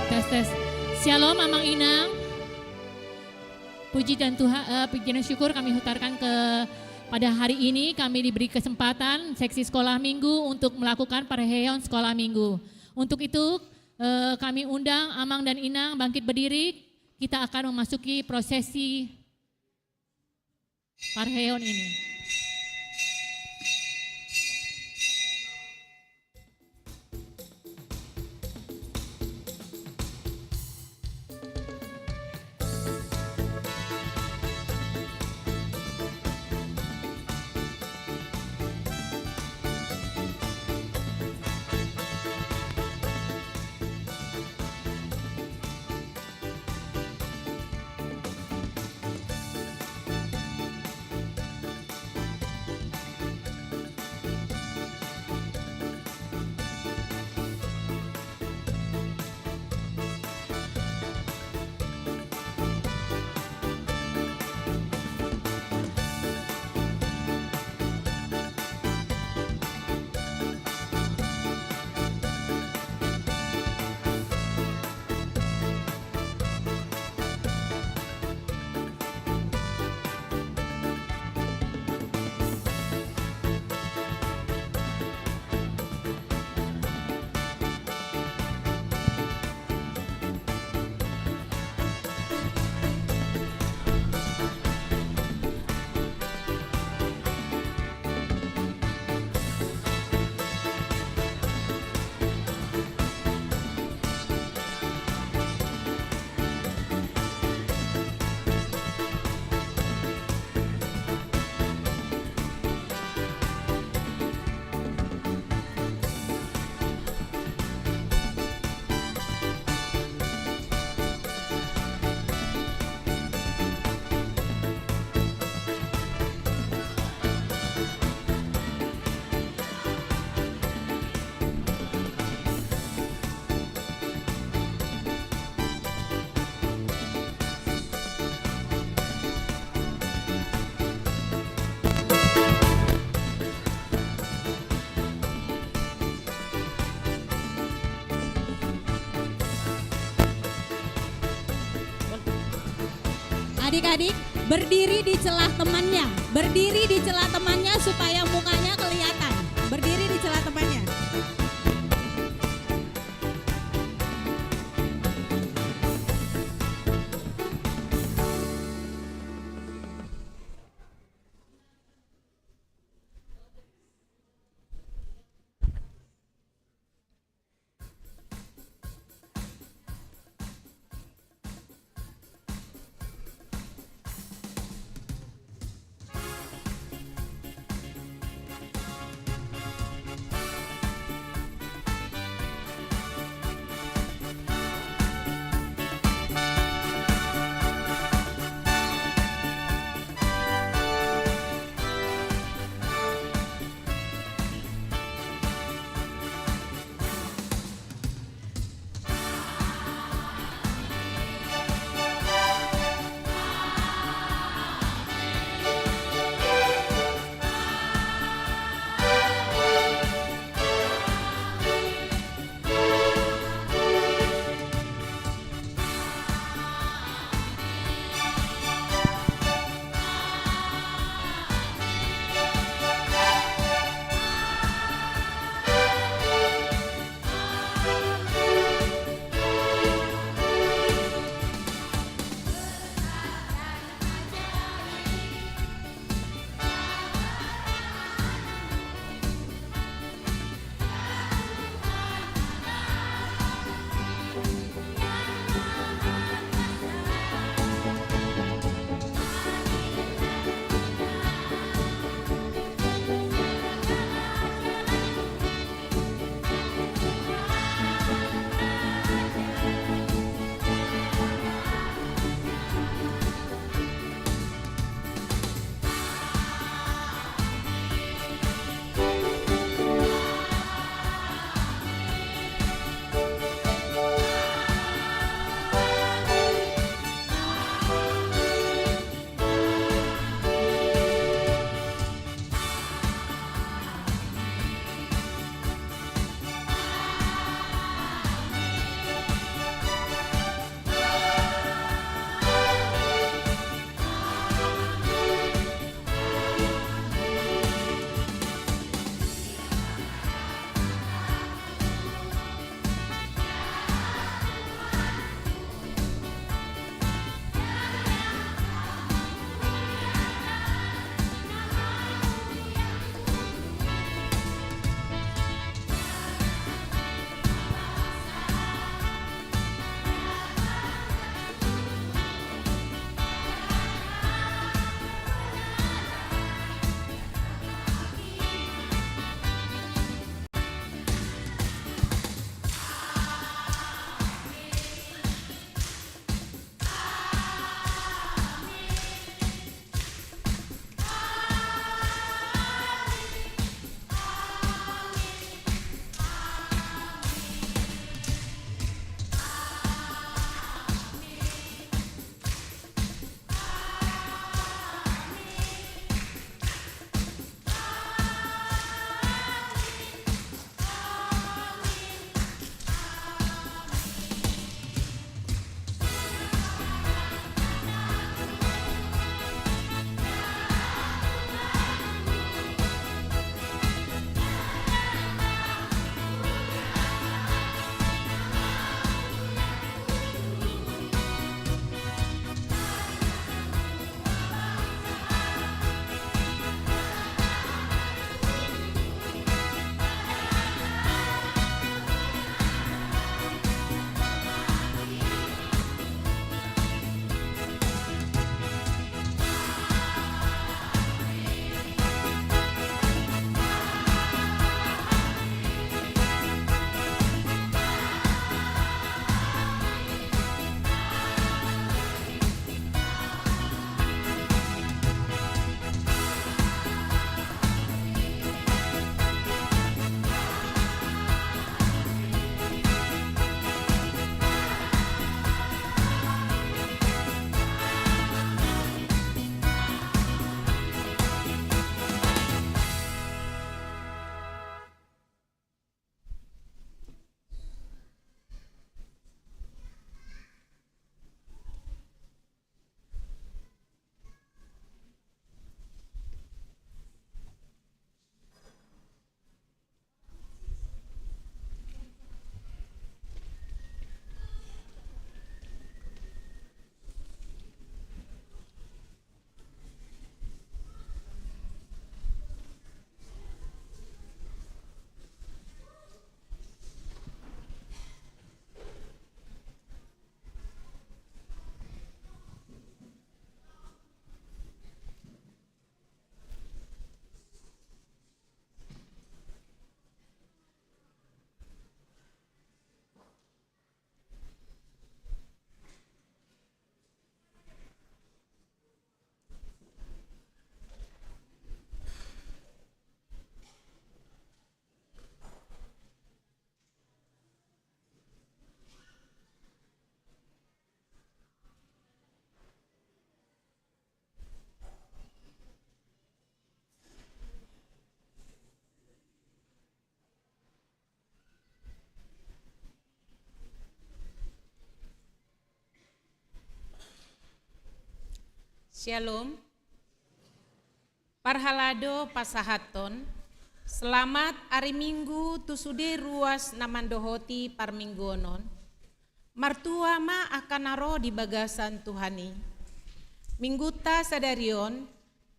Tes tes. Shalom Mamang Inang. Puji dan puji dan syukur kami hutarkan pada hari ini kami diberi kesempatan seksi sekolah minggu untuk melakukan parheon sekolah minggu. Untuk itu kami undang Amang dan Inang bangkit berdiri. Kita akan memasuki prosesi parheon ini. Adik-adik berdiri di celah temannya supaya mukanya kelihatan. Berdiri di celah temannya. Shalom. Parhalado pasahaton. Selamat hari Minggu tusude ruas namandohoti parminggonon. Martua ma akan naro di bagasan Tuhani. Mingguta sadarion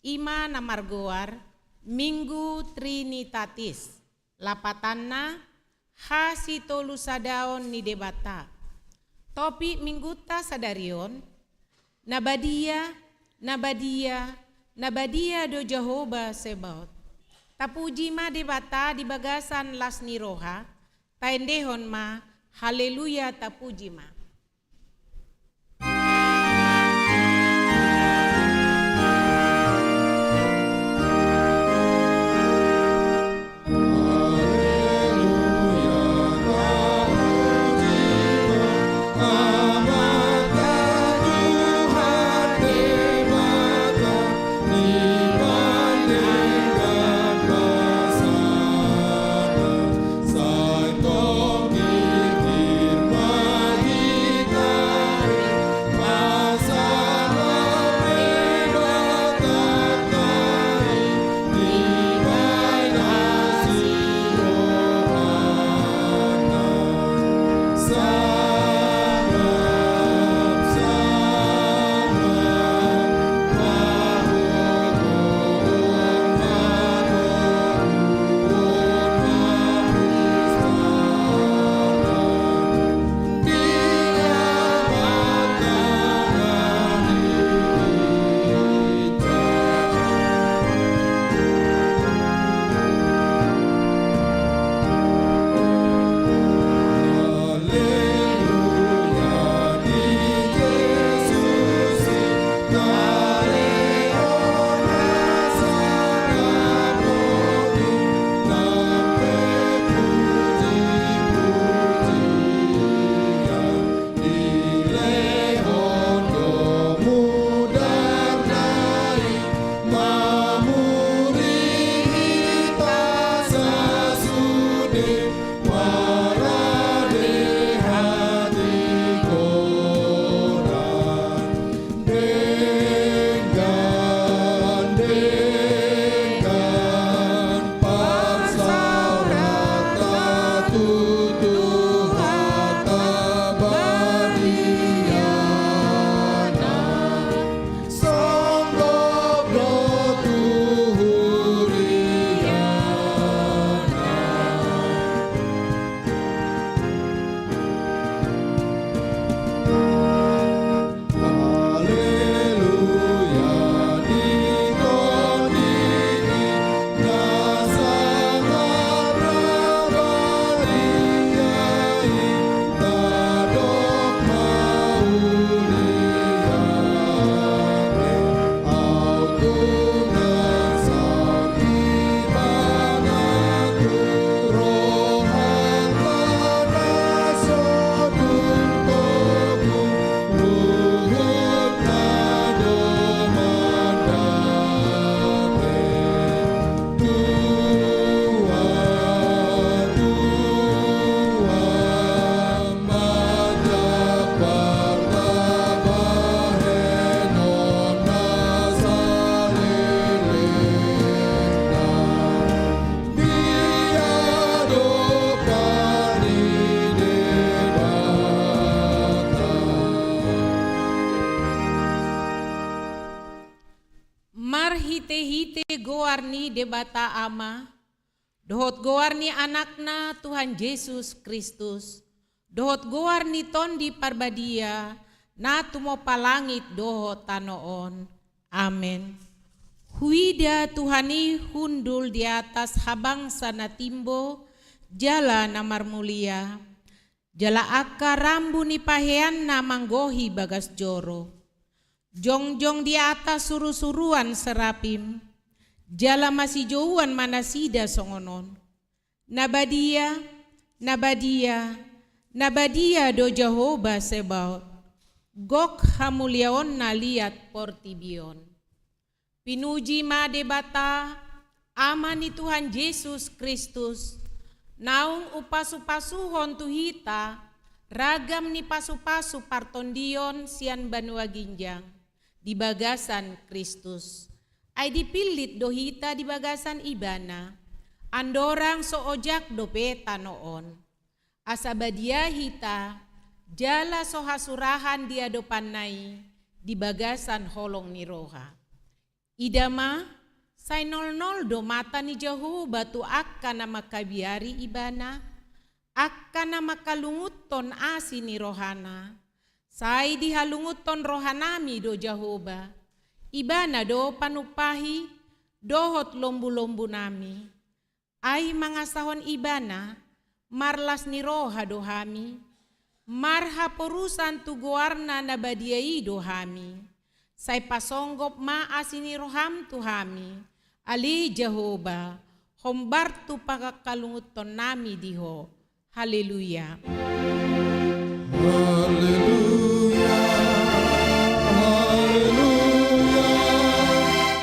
ima namargoar Minggu Trinitatis. Lapatanna hasito lusadaon ni debata. Topi mingguta sadarion Nabadia do Jehovah Sebaot. Tapuji ma debata di bagasan lasni roha. Taendehon ma haleluya tapuji ma. Hite-hite goarni debata ama, dohot goarni anakna Tuhan Yesus Kristus, dohot goarni tondi parbadia, na tumo palangit dohot tanoon. Amen. Huida Tuhani hundul di atas habang sana timbo, jala namar mulia, jala akar rambu ni pahean na manggohi bagas joro. Jongjong di atas suru-suruan serapim, jala masih jauhan manasida songonon. Nabadia do Jehovah Sebaot, gok hamuliaon na liat portibion. Pinuji ma debata, ama ni Tuhan Yesus Kristus, naung upasu-pasuhon tuhita, ragam ni pasu-pasu partondion sian banua ginjang. di bagasan Kristus. Ai dipilit dohita di bagasan ibana, andorang soojak dopeta noon. Asabadia hita, jala sohasurahan dia dopan nai, di bagasan holong ni roha. Idama, say nol do mata ni Jahu batu akka na makabiari ibana, akka na makalunguton asi ni rohana, say dihalunguton rohanami do Jahoba, ibana do panupahi, dohot lombu-lombu nami, ay mga sahon ibana, marlas ni roha dohami, marha porusan tuguarna na badiai dohami, say pasonggop maasini roham tuhami, ali Jehoba, hombartu pakakalunguton nami diho. Haleluya. Haleluya. Haleluya.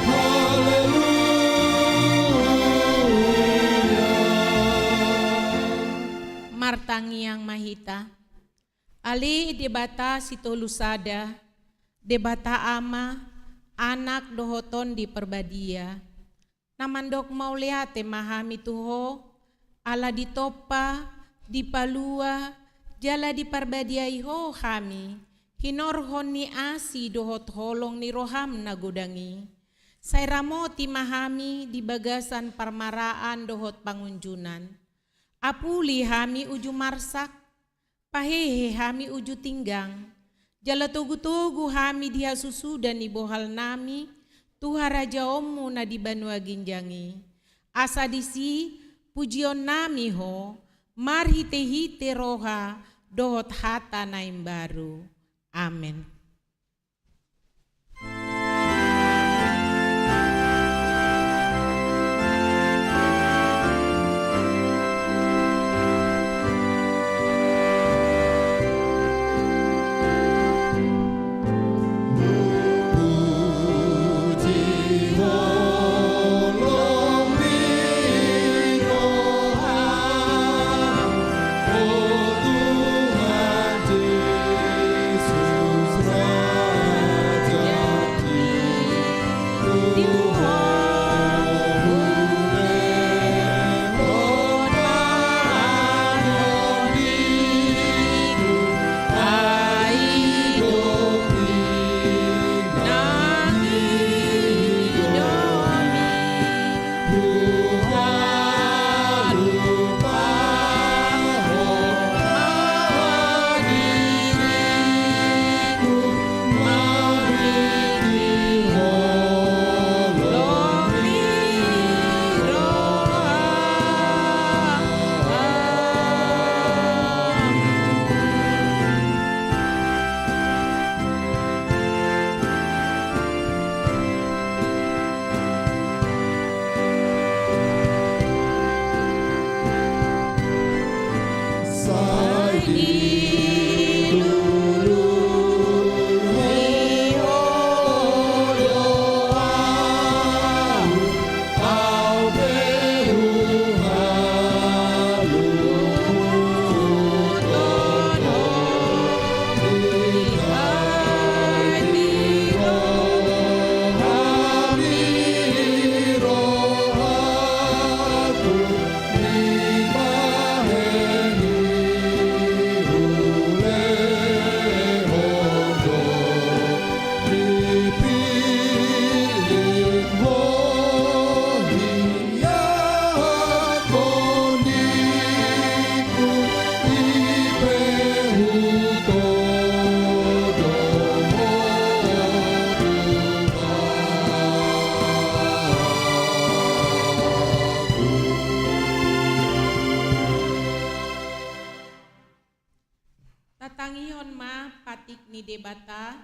Haleluya. Martangi yang mahita, ali debata sitolusada, debata ama, anak dohoton di perbadia, namandok mau liate mahami tuho, ala ditopa, di palua, jala di perbadiai ho kami, hinorhon ni asi dohot holong ni roham nagudangi, say ramoti mahami di bagasan parmaraan dohot pangunjunan, apuli hami uju marsak, pahehe hami uju tinggang, jala tugu-tugu hami diha susu dan ibohal nami, Tuha Raja Omu na di banua ginjangi, asa disi pujion nami ho, marhite-hite roha dohot hata naim baru. Amin. Tatangihon ma patik ni debata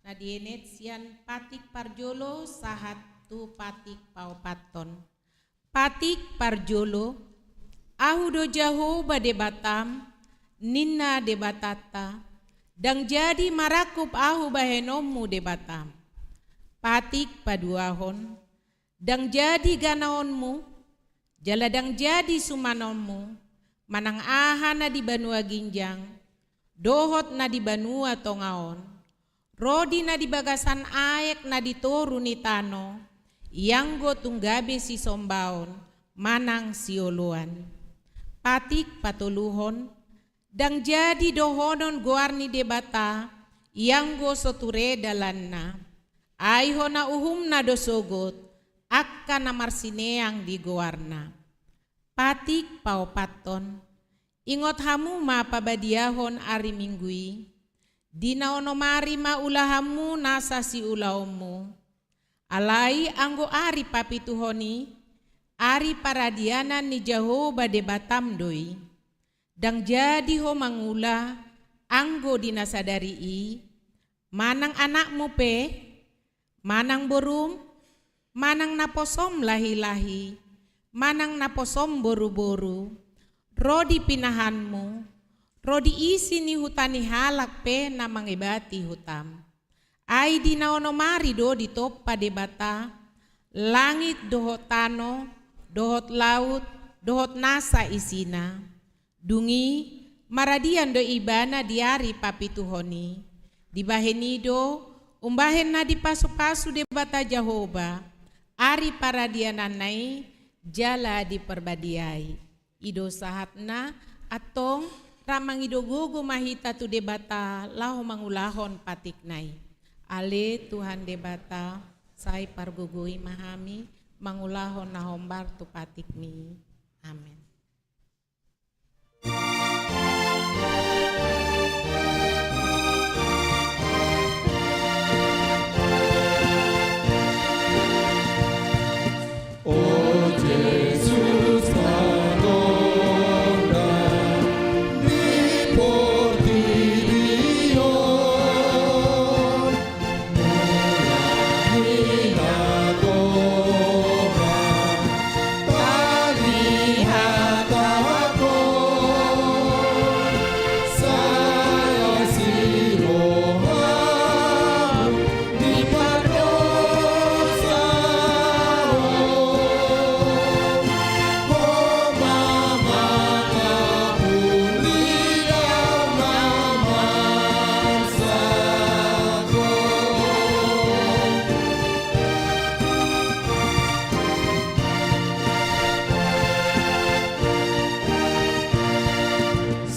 na dienet sian patik parjolo sahat tu patik paupaton. Patik parjolo ahu do jaho ba debatam ninna debatata dang jadi marakup ahu bahenomu debatam. Patik paduahon dang jadi ganaonmu jala dang jadi sumanonmu manang aha na di banua ginjang dohot na di banua tongaon Rodi na di bagasan aek na ditoru ni tano, yang go tunggabe si sombaon, manang sioluan. Patik patuluhon, dang jadi dohonon goarni debata, yang go soture dalanna. Aiho na uhum na dosogot, akka na marsineang di goarna. Patik paupaton, ingot hamu ma pabadiahon ari minggui, dina onomari ma ulahamu nasa si ulaumu. Alai anggo ari papituhoni, ari paradianan ni Jehovah debatam doi. Dang jadi ho mangula, anggo dinasadari manang anakmu pe, manang borum, manang naposom lahi-lahi, manang naposom boru-boru, rodi pinahanmu, rodi isi ni hutani halak pe na mangibati hutam. Ai di naonomari do di topa debata, langit dohot tano, dohot laut, dohot nasa isina. Dungi maradian do ibana diari papituhoni, dibahenido umbahen na di pasu-pasu debata Jehovah, ari paradianan nai jala di perbadiai. Ido sahatna atong ramang ido gugu mahita tu debata lahu mangulahon patik nai. Ale Tuhan debata sai pargugui mahami mangulahon nahombar tu patik mi. Amin. Oh Jesús Madonna, mi portillo, murahina goma, palihat ako, saya siroha, di pardosa.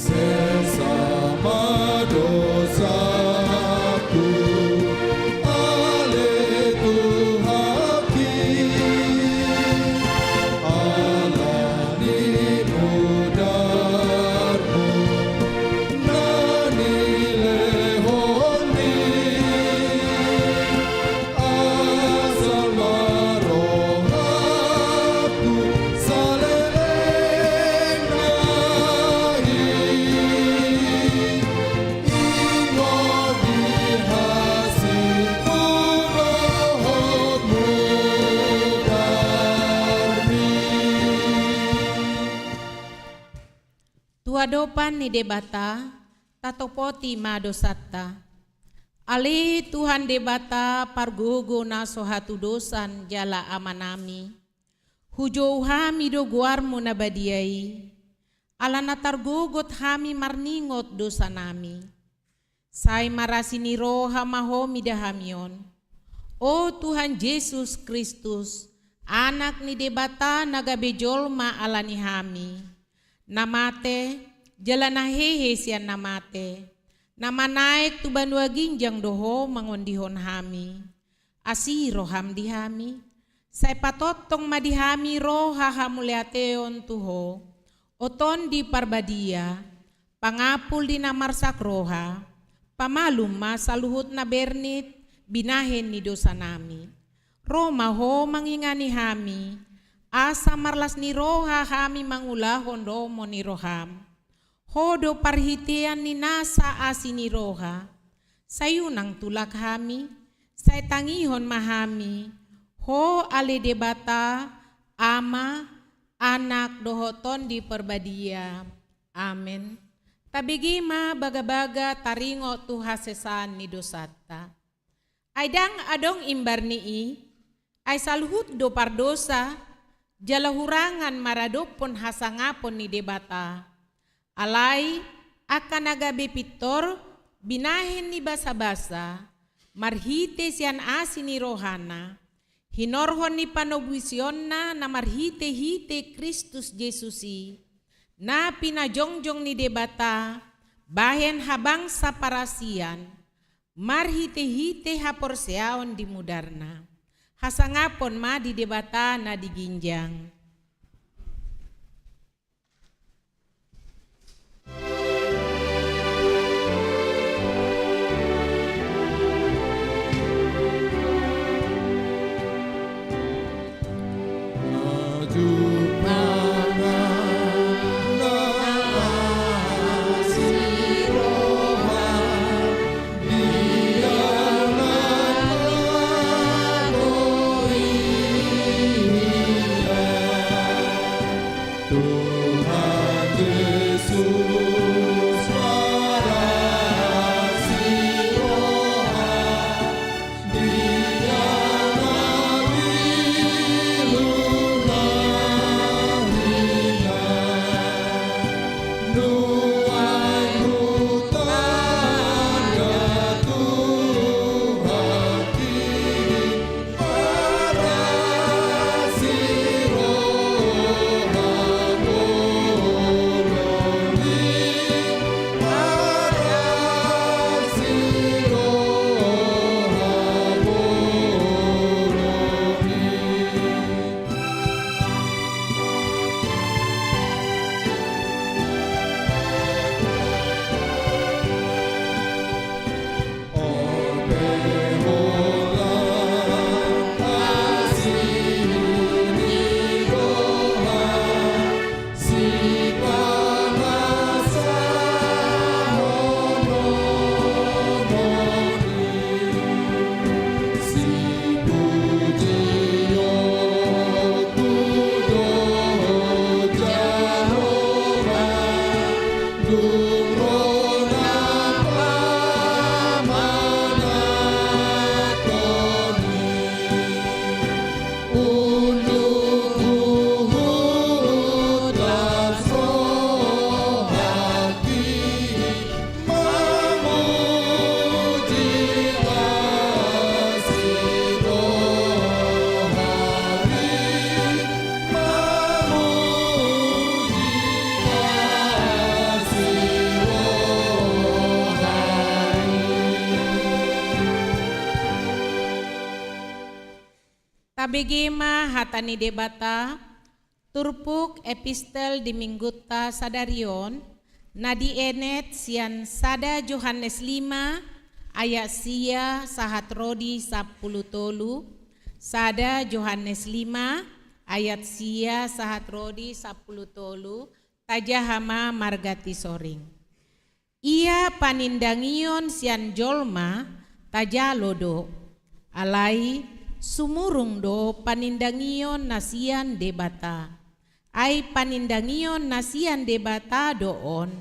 Sesama dosaku, ale Tuhaki, alani mudarmu, nani lehoni, asal marohaku, saleleng nahi. Tuadopan ni debata, tatopoti madosata. Ali Tuhan debata pargogo na sohatu dosan jala amanami. Hujou hami do guarmu na badiai. Ala natargogot hami marningot dosa nami. Sai marasini roha mahomi dahamion. O Tuhan Yesus Kristus, anak ni debata nagabejol ma alani hami. Namate, jalan hehe sian namate. Nama naik tu banua ginjang doho mangondihon hami. Asi roham dihami. Sai patotong madihami roha hamuleateon tuho. Oton di parbadia, pangapul di namarsak roha. Pamalum masaluhut na bernit, binahen ni dosa nami. Roma ho mangingani hami. Asa marlas ni roha hami mangulahon romo ni roham. Hodo parhitian ni nasa asi ni roha. Sayunang tulak hami, say tangihon mahami. Ho ale debata, ama, anak dohoton di perbadia. Amen. Tabigima baga-baga taringo tu hasesan ni dosata. Aidang adong imbar nii, ay saluhut do pardosa, jala hurangan maradopon hasangapon ni debata. Alay akan agabe pitor binahin ni basa-basa marhite sian asini rohana, hinorhon ni panobwisionna na marhite hite Kristus Jesusi, na pinajongjong ni debata, bahen habang sa parasian, marhite hite haporseaon di mudarna, hasangapon ma di debata na diginjang. Tabegema hatani debata, turpuk epistel di mingguta sadarion, nadi enet sian sada Yohanes 5 ayat sia sahat rodi 10 tolu, sada Yohanes 5 ayat sia sahat rodi 10 tolu, tajahama margati soring. Ia panindangion sian jolma tajalodo, alai sumurung do panindangion nasian debata, ai panindangion nasian debata doon,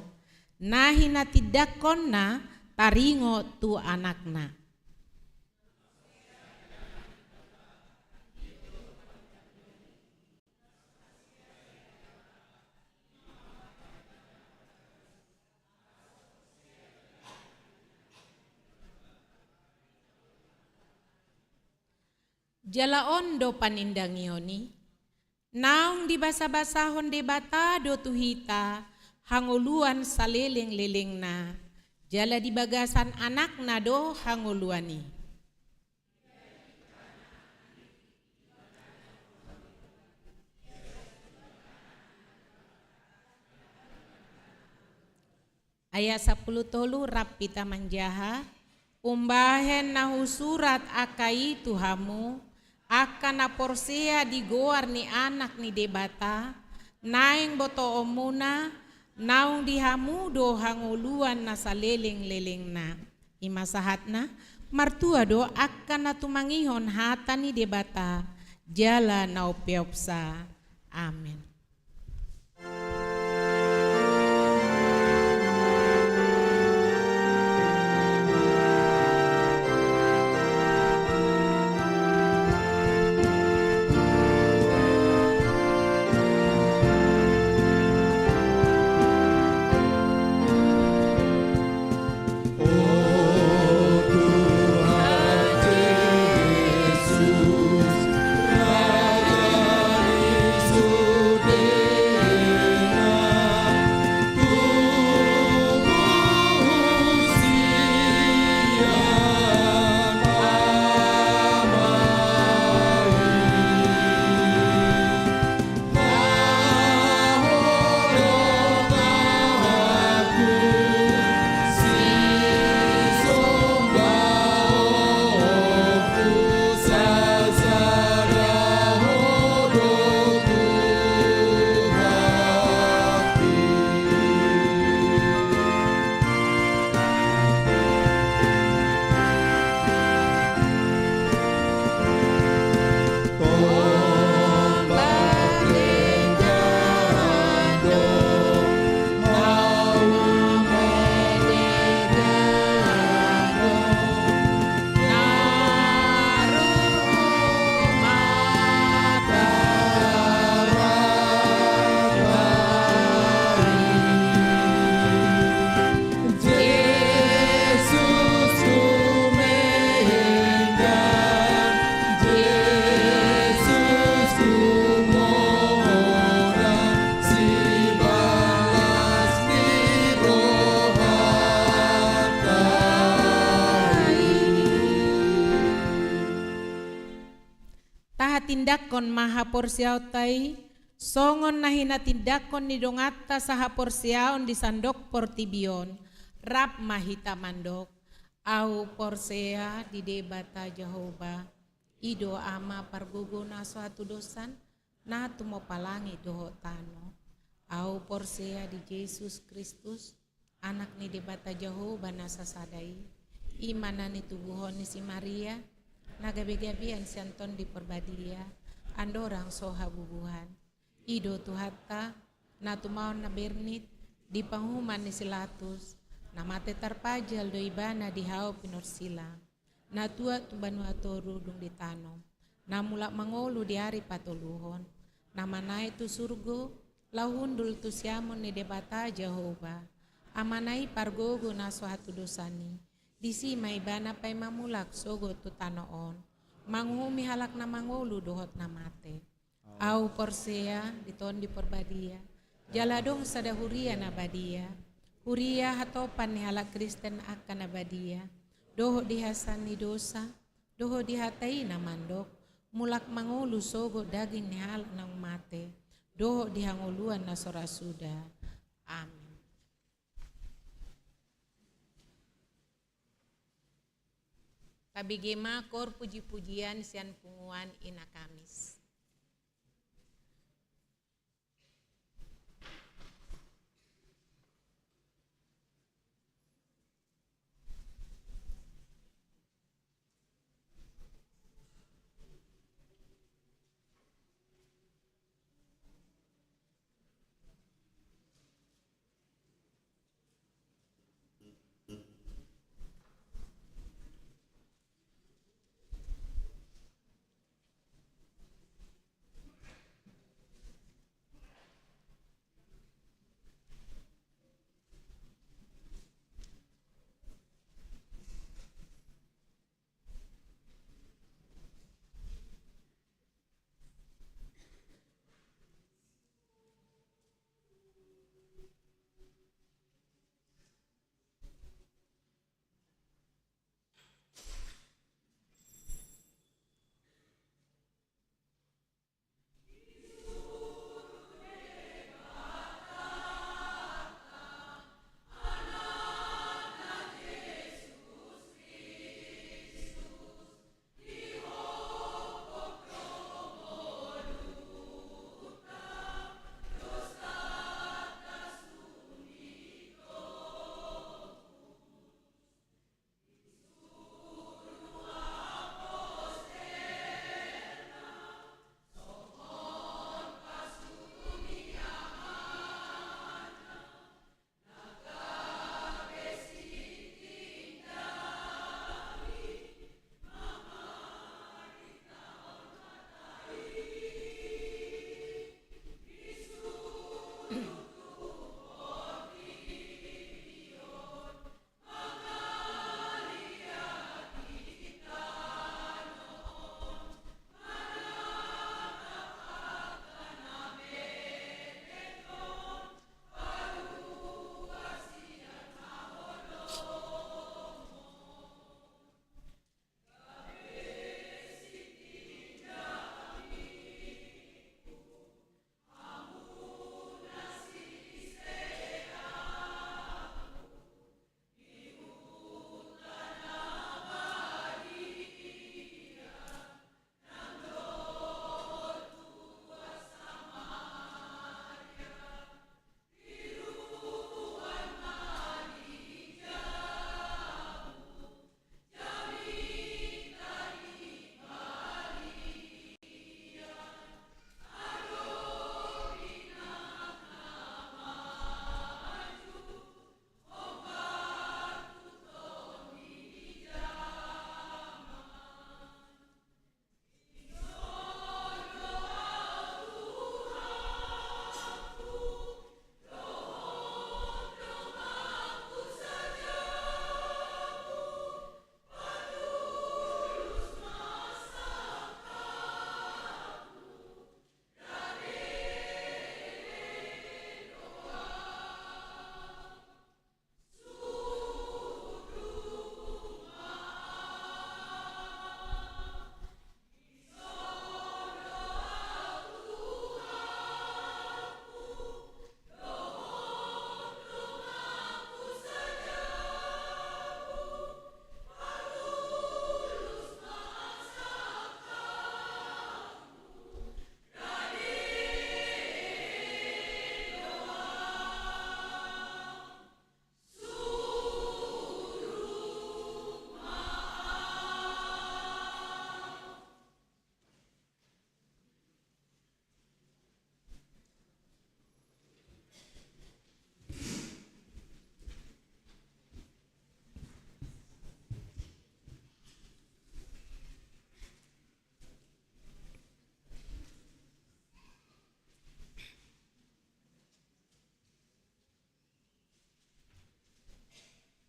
nahina tidakon na taringo tu anakna. Jalaon do panindangioni, naong di basa-basahon debata do tuhita, hanguluan saleleng-leleng na, jala di bagasan anak na do hanguluani. Ayat 10 tolu rapita manjaha, umbahen nahu surat akai tuhamu, akan naporsea di goar ni anak ni debata, naing boto omuna, naung dihamu do hanguluan na saleleng-leleng na. Imasahat na, martua do akan natumangihon hata ni debata, jala na opeopsa. Amin. Oh Tuhan tindakon maha porsiautai, songon nahina tindakon ni dongata saha porsiaon di sandok portibion, rap mahita mandok, au porsea di debata Jehovah, ido ama pargugo na suatu dosan, na tumo palangi doho tano, au porsea di Yesus Kristus, anak ni debata Jehovah nasa sadai, imana ni tubuhon ni si Maria, nagabi-gabian si Anton di perbadia, andorang soha bubuhan, ido tuhata, na tumaon na bernit, di panghuman ni silatus, na mate tarpajal do ibana di hao pinorsila, na tua tubanua toru dung di tanom, na mulak mangolu di hari patuluhon, na manai tu surgo, lahundul tu siamon ni debata Jehovah, amanai pargogo na suatu dosani, disi may bana pay mamulak sogo tu tanoon, manghumi halak na mangolu dohot na mate. Au porsea diton di perbadia, jaladong sada huria na badia, huria hatopan ni halak Kristen akan abadia, doho dihasan ni dosa, doho dihatai na mandok, mulak mangolu sogo daging ni halak nang mate, doho dihanguluan na sorasuda. Amin. Kabigema kor puji-pujian sian punguan ina Kamis.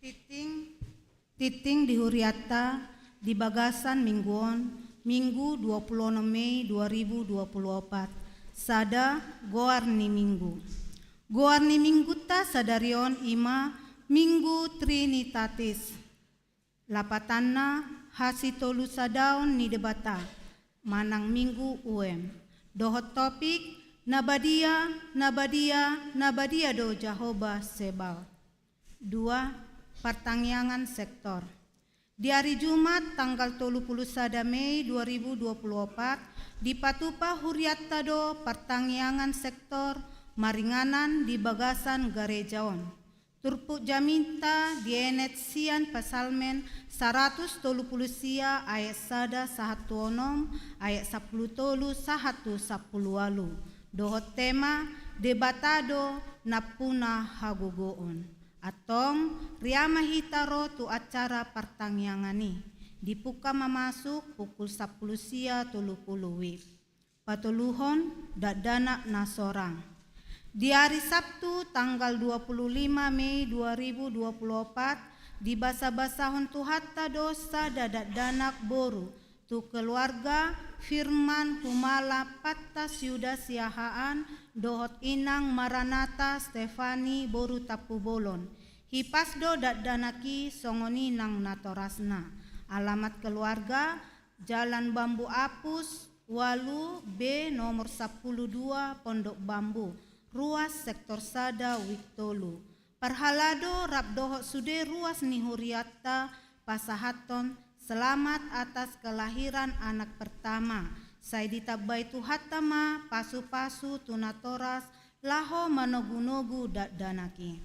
Titing di Huriata di Bagasan Mingguon, Minggu 26 Mei 2024. Sada Goarni Minggu. Goarni Minggu ta sadarion ima Minggu Trinitatis. Lapatanna hasitolu sadaon ni debata. Manang Minggu UM. Dohot topik Nabadia do Jehovah Sebaot. 2. Pertangyangan sektor. Di hari Jumat tanggal 31 Mei 2024 di Patupa Huriatado pertangyangan sektor maringanan di Bagasan Garejaon. Turpuk jaminta dienet sian pasalmen 130 sia ayat sada 16 ayat 10 tolu 110 walu. Dohot tema debatado napuna hagogoon. Atong riama hitaro tu acara pertangyangani. Dipuka memasuk pukul 10 sia 30 wib. Patuluhon dadana nasorang. Di hari Sabtu tanggal 25 Mei 2024 di basa-basahon tu hatta dosa dadak danak boru tu keluarga Firman Humala Pattas Yudas Yahaan dohot inang Maranata Stefani boru tapu bolon. Hipasdo dat danaki songoni nang natorasna. Alamat keluarga Jalan Bambu Apus Walu B nomor 12 Pondok Bambu Ruas Sektor Sada Wiktolu. Perhalado rap dohot sude ruas ni Huriata Pasahaton. Selamat atas kelahiran anak pertama. Saidita Baitu Hatama pasu-pasu tunatoras laho manogu-nogu dak danaki.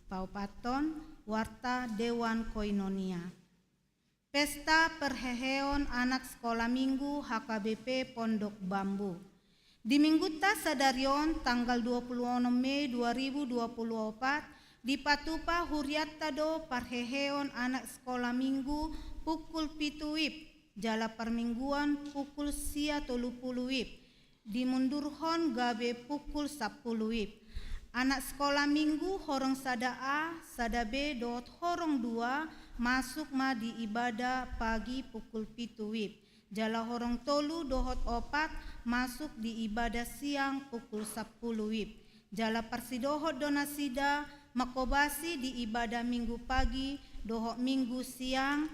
Paupaton warta Dewan Koinonia. Pesta perheheon anak sekolah minggu HKBP Pondok Bambu. Di minggu ta sadarion tanggal 26 Mei 2024 di Patupa Huriatado perheheon anak sekolah minggu pukul 7 wib, jala permingguan pukul sia 30 wib, dimundurhon gabe pukul 10 wib. Anak sekolah minggu horong sada A, sada B, dot horong 2 masuk ma di ibadah pagi pukul 7 wib. Jala horong tolu dohot 4 masuk di ibadah siang pukul 10 wib. Jala persidohot donasida makobasi di ibadah minggu pagi dohot minggu siang.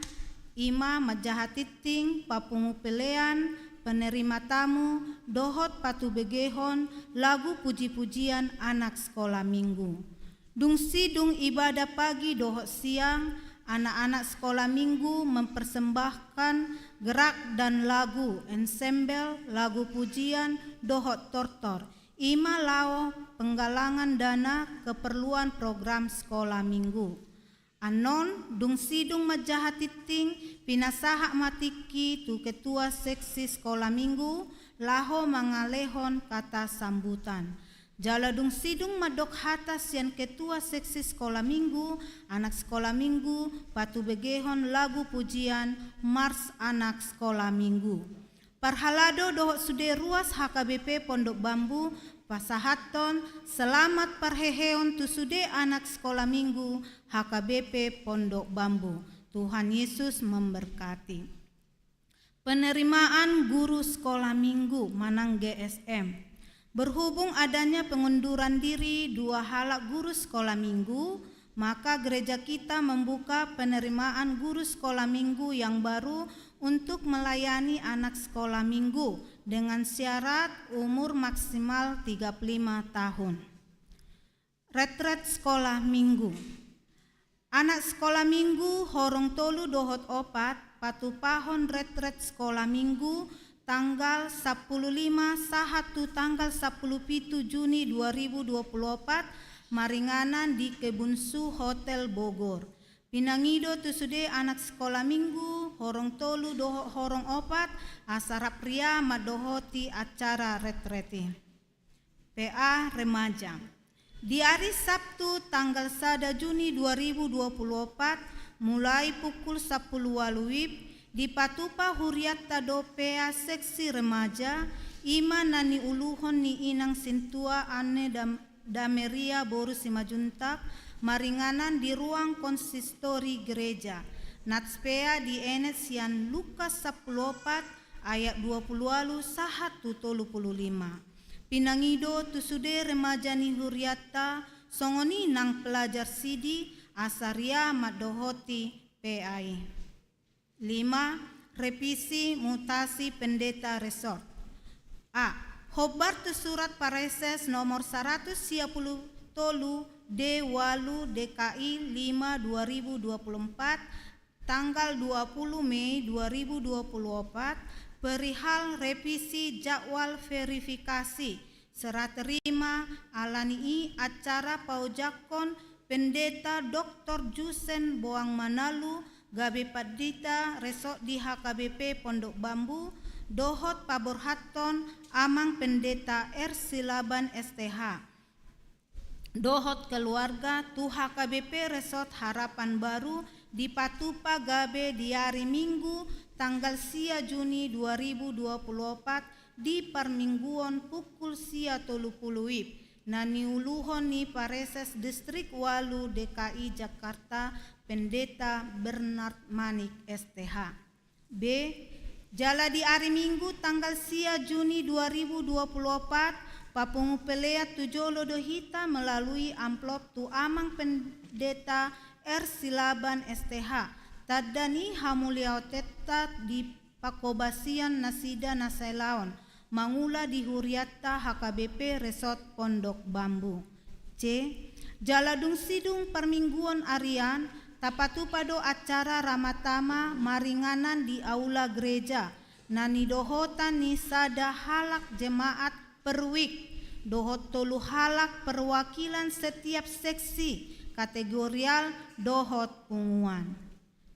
Ima majahatiting papungu pelean penerima tamu dohot patu begehon lagu puji-pujian anak sekolah minggu. Dung sidung ibadah pagi dohot siang anak-anak sekolah minggu mempersembahkan gerak dan lagu ensemble lagu pujian dohot tortor. Ima lao penggalangan dana keperluan program sekolah minggu. Anon dung sidung majahatiting pinasaha matiki tu ketua seksi sekolah minggu laho mangalehon kata sambutan. Jala dung sidung madok hatas yang ketua seksi sekolah minggu anak sekolah minggu patu begehon lagu pujian mars anak sekolah minggu. Parhalado dohot sude ruas HKBP Pondok Bambu Pasahaton selamat parheheon tu sude anak sekolah minggu HKBP Pondok Bambu. Tuhan Yesus memberkati. Penerimaan guru sekolah minggu Manang GSM. Berhubung adanya pengunduran diri 2 halak guru sekolah minggu, maka gereja kita membuka penerimaan guru sekolah minggu yang baru untuk melayani anak sekolah minggu dengan syarat umur maksimal 35 tahun. Retret sekolah minggu. Anak sekolah minggu horong tolu dohot 4 patu pahon retret sekolah minggu tanggal 15 sahatu tanggal 17 Juni 2024 maringanan di Kebunsu Hotel Bogor. Pinangido tu sude anak sekolah minggu horong tolu dohot horong 4 asara pria madohoti acara retreti. PA remaja. Di hari Sabtu tanggal 1 Juni 2024 mulai pukul 10 WIB di Patupa Huriatado PA seksi remaja ima nani uluhon ni inang sintua ane dameria boru simajuntak maringanan di ruang konsistori gereja. Natspea di enet sian Lukas 14 ayat 20 sahat 35. Pinangido tusude remaja ni huriata songoni nang pelajar sidi asaria madohoti PAI. 5. Revisi mutasi pendeta resort. A. Hobar tu surat Pareses nomor 130 tolu D8 DKI 5 2024 tanggal 20 Mei 2024 perihal revisi jadwal verifikasi serah terima alani acara paujakon pendeta Dr. Jusen Boang Manalu Gabe Padita resok di HKBP Pondok Bambu dohot paborhaton amang pendeta Silaban STH dohot keluarga tu HKBP Resort Harapan Baru di Patupa Gabe di hari Minggu tanggal sia Juni 2024 di permingguan pukul sia 30 WIB nani uluhon ni Pareses Distrik Walu DKI Jakarta pendeta Bernard Manik STH. B. Jala di hari Minggu tanggal sia Juni 2024 Papungu Pelea Tujolo Dohita melalui amplop tu amang pendeta Silaban STH tadani hamulia oteta di Pakobasian Nasida Nasailaon mangula di Huriata HKBP Resort Pondok Bambu. C. Jaladung sidung permingguan arian tapatupado acara ramatama maringanan di aula gereja nani dohotan ni sada halak jemaat per week dohot tolu halak perwakilan setiap seksi kategorial dohot punguan.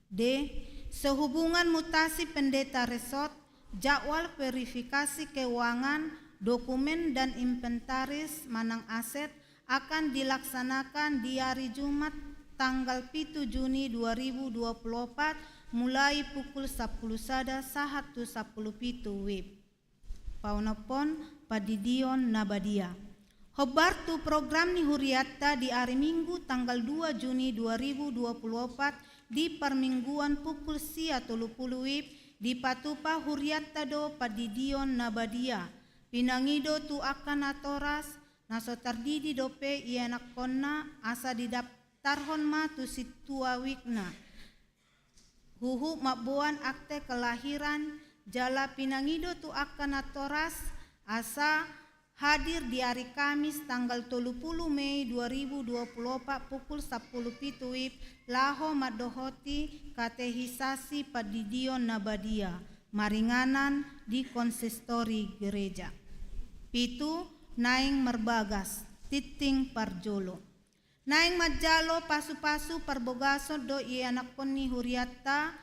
D. Sehubungan mutasi pendeta resort, jadwal verifikasi keuangan, dokumen dan inventaris manang aset akan dilaksanakan di hari Jumat tanggal 7 Juni 2024 mulai pukul 10 sada sahat 10 WIB. Paunapon Padidion Nabadia. Hobar tu program ni Huriata di hari Minggu tanggal 2 Juni 2024 di permingguan pukul sia 30 WIB di Patupa Huriata do Padidion Nabadia. Pinangido tu akan atoras naso tardidi dope ianak konna asa didaftarhon ma tu situa wikna. Huhu mabuan akte kelahiran jala pinangido tu akan atoras asa hadir di hari Kamis tanggal 30 Mei 2024 pukul 10 WIB laho madohoti katehisasi Padidion Nabadia maringanan di konsistori gereja. Pitu naing merbagas titing parjolo. Naing majalo pasu-pasu perbogaso do ianak poni Huriata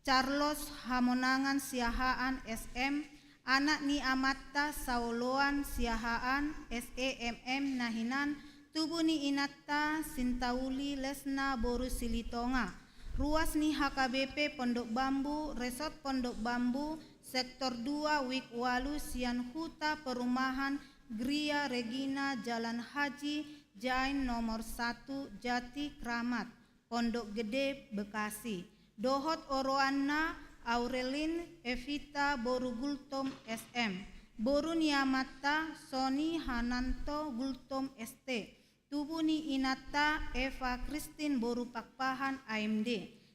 Charles Hamonangan Siahaan SM anak ni Amata Sauloan Siahaan SEMM Nahinan tubuh ni Inata Sintauli Lesna Boru Silitonga ruas ni HKBP Pondok Bambu Resort Pondok Bambu Sektor 2 Wik Walu Sian Huta Perumahan Gria Regina Jalan Haji Jain nomor 1 Jati Kramat Pondok Gede Bekasi dohot oroanna Aurelin Evita Boru Gultom SM Boru Niamata Sony Hananto Gultom ST Tubuni Inata Eva Christine Boru Pakpahan AMD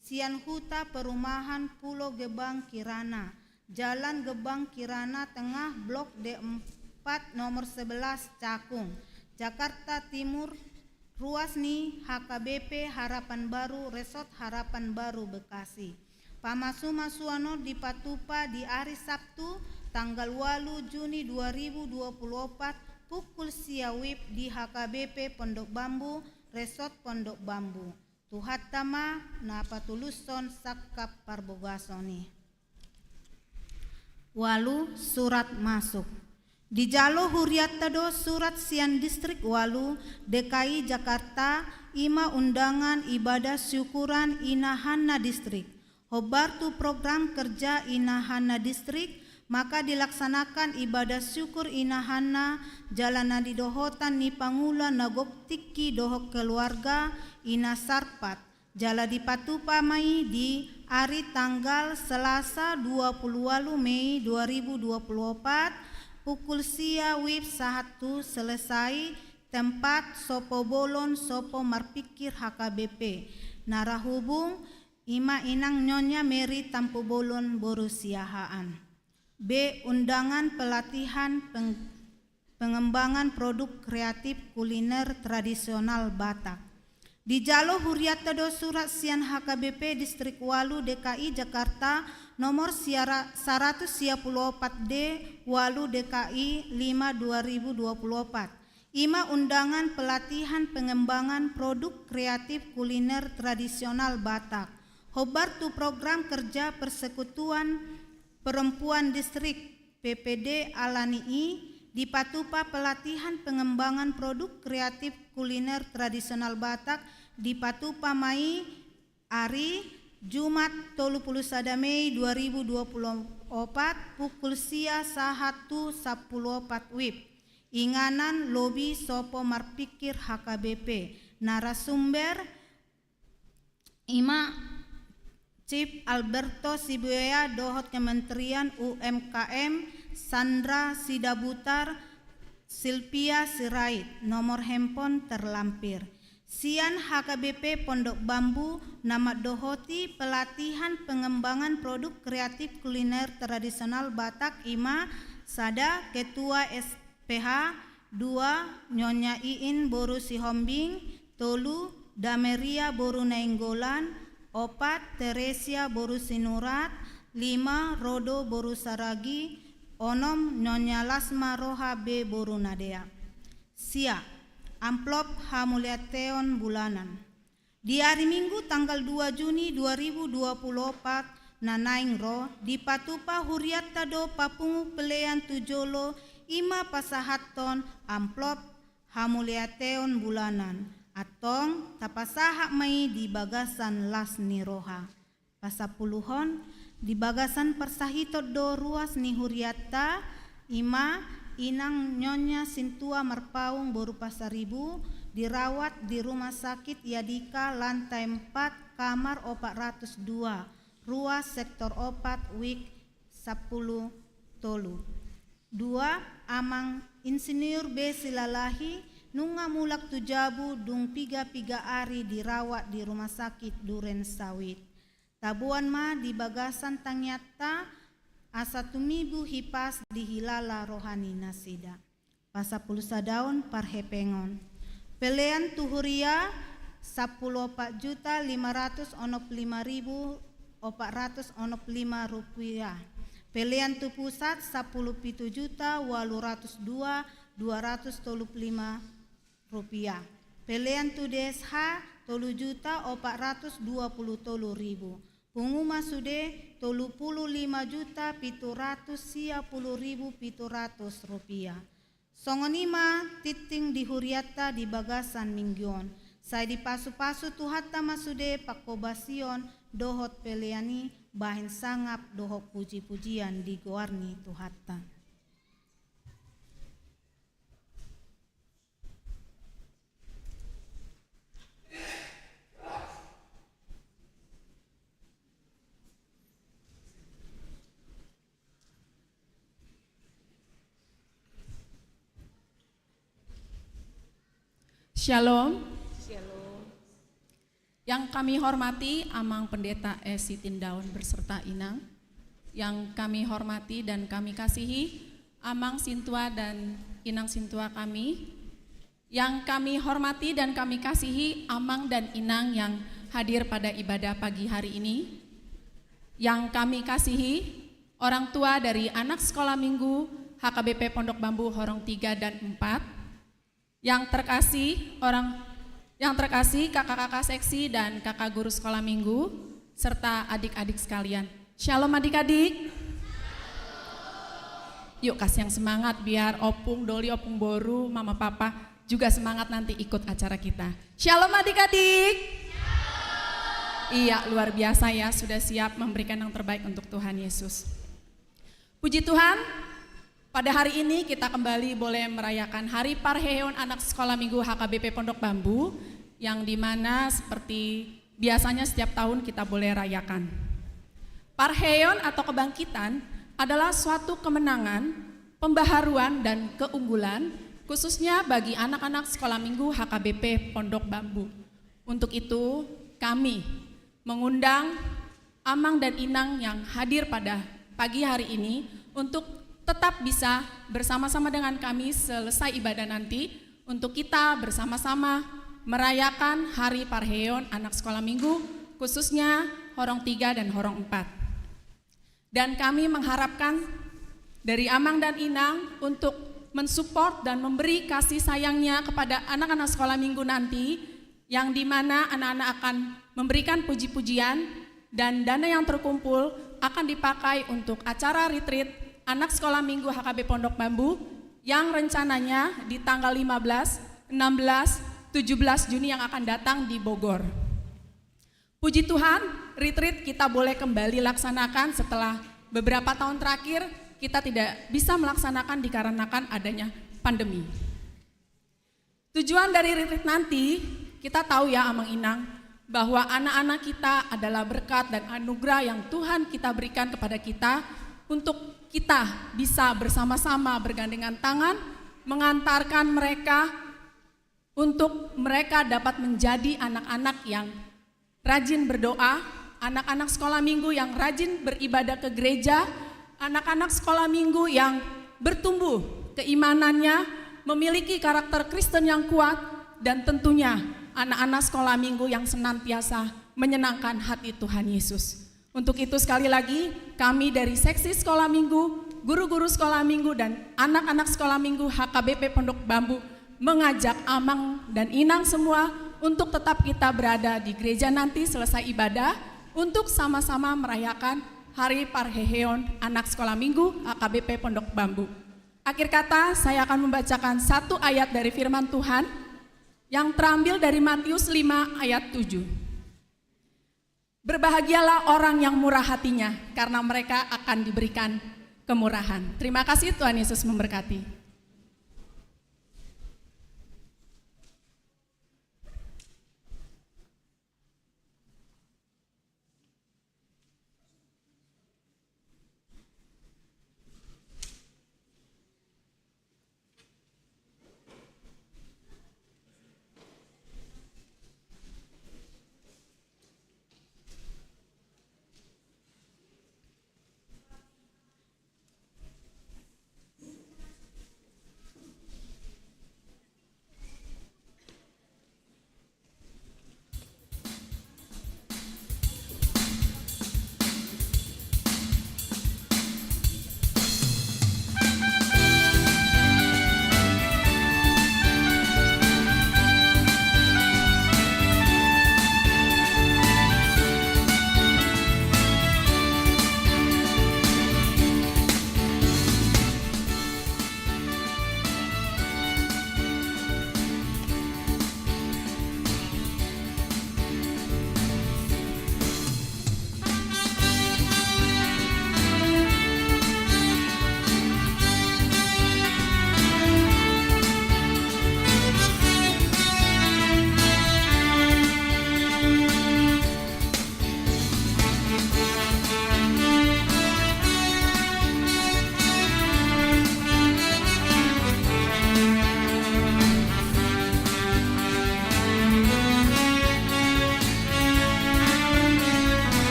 Sian Huta Perumahan Pulau Gebang Kirana Jalan Gebang Kirana Tengah Blok D4 nomor 11 Cakung Jakarta Timur ruas ni HKBP Harapan Baru Resort Harapan Baru Bekasi Pamasu Masuano di Patupa di hari Sabtu tanggal 8 Juni 2024 pukul sia WIB di HKBP Pondok Bambu Resort Pondok Bambu Tuhatama na patuluson sakap parbogasoni. Walu surat masuk. Di Jalo Huriata do surat Sian Distrik Walu DKI Jakarta ima undangan ibadah syukuran Inahana Distrik. Hobar tu program kerja Inahana Distrik maka dilaksanakan ibadah syukur inahana jalana di dohotan ni pangula nagoptiki dohok keluarga ina sarpat jala di patupa mai di hari tanggal Selasa 28 Mei 2024 pukul sia wib sahatu selesai tempat sopo bolon sopo marpikir HKBP narahubung ima inang nyonya Mary Tampu Bolon Borusiahaan. B. Undangan pelatihan pengembangan produk kreatif kuliner tradisional Batak. Di Jalo Huriata do Surat Sian HKBP Distrik Walu DKI Jakarta nomor 114D Walu DKI 5 2024. Ima undangan pelatihan pengembangan produk kreatif kuliner tradisional Batak. Hobar tu program kerja persekutuan Perempuan Distrik PPD Alanii di Patupa pelatihan pengembangan produk kreatif kuliner tradisional Batak di Patupa Mai hari Jumat 31 Mei 2024 pukul sia sahatu 14 wib. Inganan lobi sopo marpikir HKBP narasumber Ima Chief Alberto Sibuya Dohot Kementerian UMKM Sandra Sidabutar Silvia Sirait nomor handphone terlampir. Sian HKBP Pondok Bambu nama dohoti pelatihan pengembangan produk kreatif kuliner tradisional Batak Ima Sada Ketua SPH 2 Nyonya Iin Boru Sihombing Tolu Dameria Boru Nainggolan 4 Teresia Boru Sinurat 5 Rodo Boru Saragi 6 Nyonya Lasma Roha B Boru Nadea. Sia amplop Hamuliateon bulanan. Di hari Minggu tanggal 2 Juni 2024 nanaing ro di Patupa Huriata do Papungu Pelean Tujolo ima pasahaton amplop Hamuliateon bulanan. Atong tapasaha mai di bagasan las ni roha pasapuluhon di bagasan persahitot do ruas ni Huriata ima inang nyonya Sintua Marpaung Boru Pasaribu dirawat di rumah sakit Yadika lantai 4 kamar 402 ruas sektor 4 wik 10 tolu 2 Amang Insinyur B Silalahi nunga mulak tujabu dung piga ari dirawat di rumah sakit Duren Sawit. Tabuan ma di bagasan tangyata asa tumibu hipas di hilala rohani nasida. Pasapulusa daun parhepengon. Pelean tuhuria 14.505.405 rupiah. Pelean tu pusat 17.802.235 rupiah. Pelean tu DSH 30.420.000. Penguma sude 35.710.700 rupiah. Songonima titing di Huriata di bagasan minggion. Saya di pasu-pasu tuhata masude pakobasion dohot peleani bahin sangap dohok puji-pujian di goarni tuhata. Shalom. Shalom. Yang kami hormati Amang Pendeta Esi Tindaun beserta Inang. Yang kami hormati dan kami kasihi Amang Sintua dan Inang Sintua kami. Yang kami hormati dan kami kasihi Amang dan Inang yang hadir pada ibadah pagi hari ini. Yang kami kasihi orang tua dari anak sekolah minggu HKBP Pondok Bambu Horong 3 dan 4. Yang terkasih kakak-kakak seksi dan kakak guru sekolah minggu serta adik-adik sekalian. Shalom adik-adik. Yuk kasih yang semangat biar Opung, Doli, Opung Boru, Mama Papa juga semangat nanti ikut acara kita. Shalom adik-adik. Iya luar biasa ya, sudah siap memberikan yang terbaik untuk Tuhan Yesus. Puji Tuhan, pada hari ini kita kembali boleh merayakan Hari Parheon Anak Sekolah Minggu HKBP Pondok Bambu, yang dimana seperti biasanya setiap tahun kita boleh rayakan. Parheon atau kebangkitan adalah suatu kemenangan, pembaharuan dan keunggulan khususnya bagi anak-anak sekolah minggu HKBP Pondok Bambu. Untuk itu kami mengundang Amang dan Inang yang hadir pada pagi hari ini untuk tetap bisa bersama-sama dengan kami selesai ibadah nanti untuk kita bersama-sama merayakan Hari Parheon Anak Sekolah Minggu khususnya Horong 3 dan Horong 4. Dan kami mengharapkan dari Amang dan Inang untuk mensupport dan memberi kasih sayangnya kepada anak-anak sekolah minggu nanti, yang dimana anak-anak akan memberikan puji-pujian dan dana yang terkumpul akan dipakai untuk acara retreat anak sekolah minggu HKB Pondok Bambu yang rencananya di tanggal 15, 16, 17 Juni yang akan datang di Bogor. Puji Tuhan, retreat kita boleh kembali laksanakan setelah beberapa tahun terakhir kita tidak bisa melaksanakan dikarenakan adanya pandemi. Tujuan dari retreat nanti, kita tahu ya Amang Inang, bahwa anak-anak kita adalah berkat dan anugerah yang Tuhan kita berikan kepada kita untuk kita bisa bersama-sama bergandengan tangan mengantarkan mereka untuk mereka dapat menjadi anak-anak yang rajin berdoa, anak-anak sekolah minggu yang rajin beribadah ke gereja, anak-anak sekolah minggu yang bertumbuh keimanannya, memiliki karakter Kristen yang kuat, dan tentunya anak-anak sekolah minggu yang senantiasa menyenangkan hati Tuhan Yesus. Untuk itu sekali lagi kami dari seksi sekolah minggu, guru-guru sekolah minggu dan anak-anak sekolah minggu HKBP Pondok Bambu mengajak Amang dan Inang semua untuk tetap kita berada di gereja nanti selesai ibadah untuk sama-sama merayakan Hari Parheon Anak Sekolah Minggu HKBP Pondok Bambu. Akhir kata saya akan membacakan satu ayat dari firman Tuhan yang terambil dari Matius 5 ayat 7. Berbahagialah orang yang murah hatinya, karena mereka akan diberikan kemurahan. Terima kasih, Tuhan Yesus memberkati.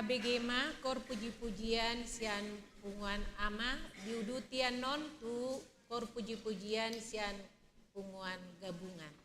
KBGMA kor puji-pujian sian punguan ama diudutian non tu kor puji-pujian sian punguan gabungan.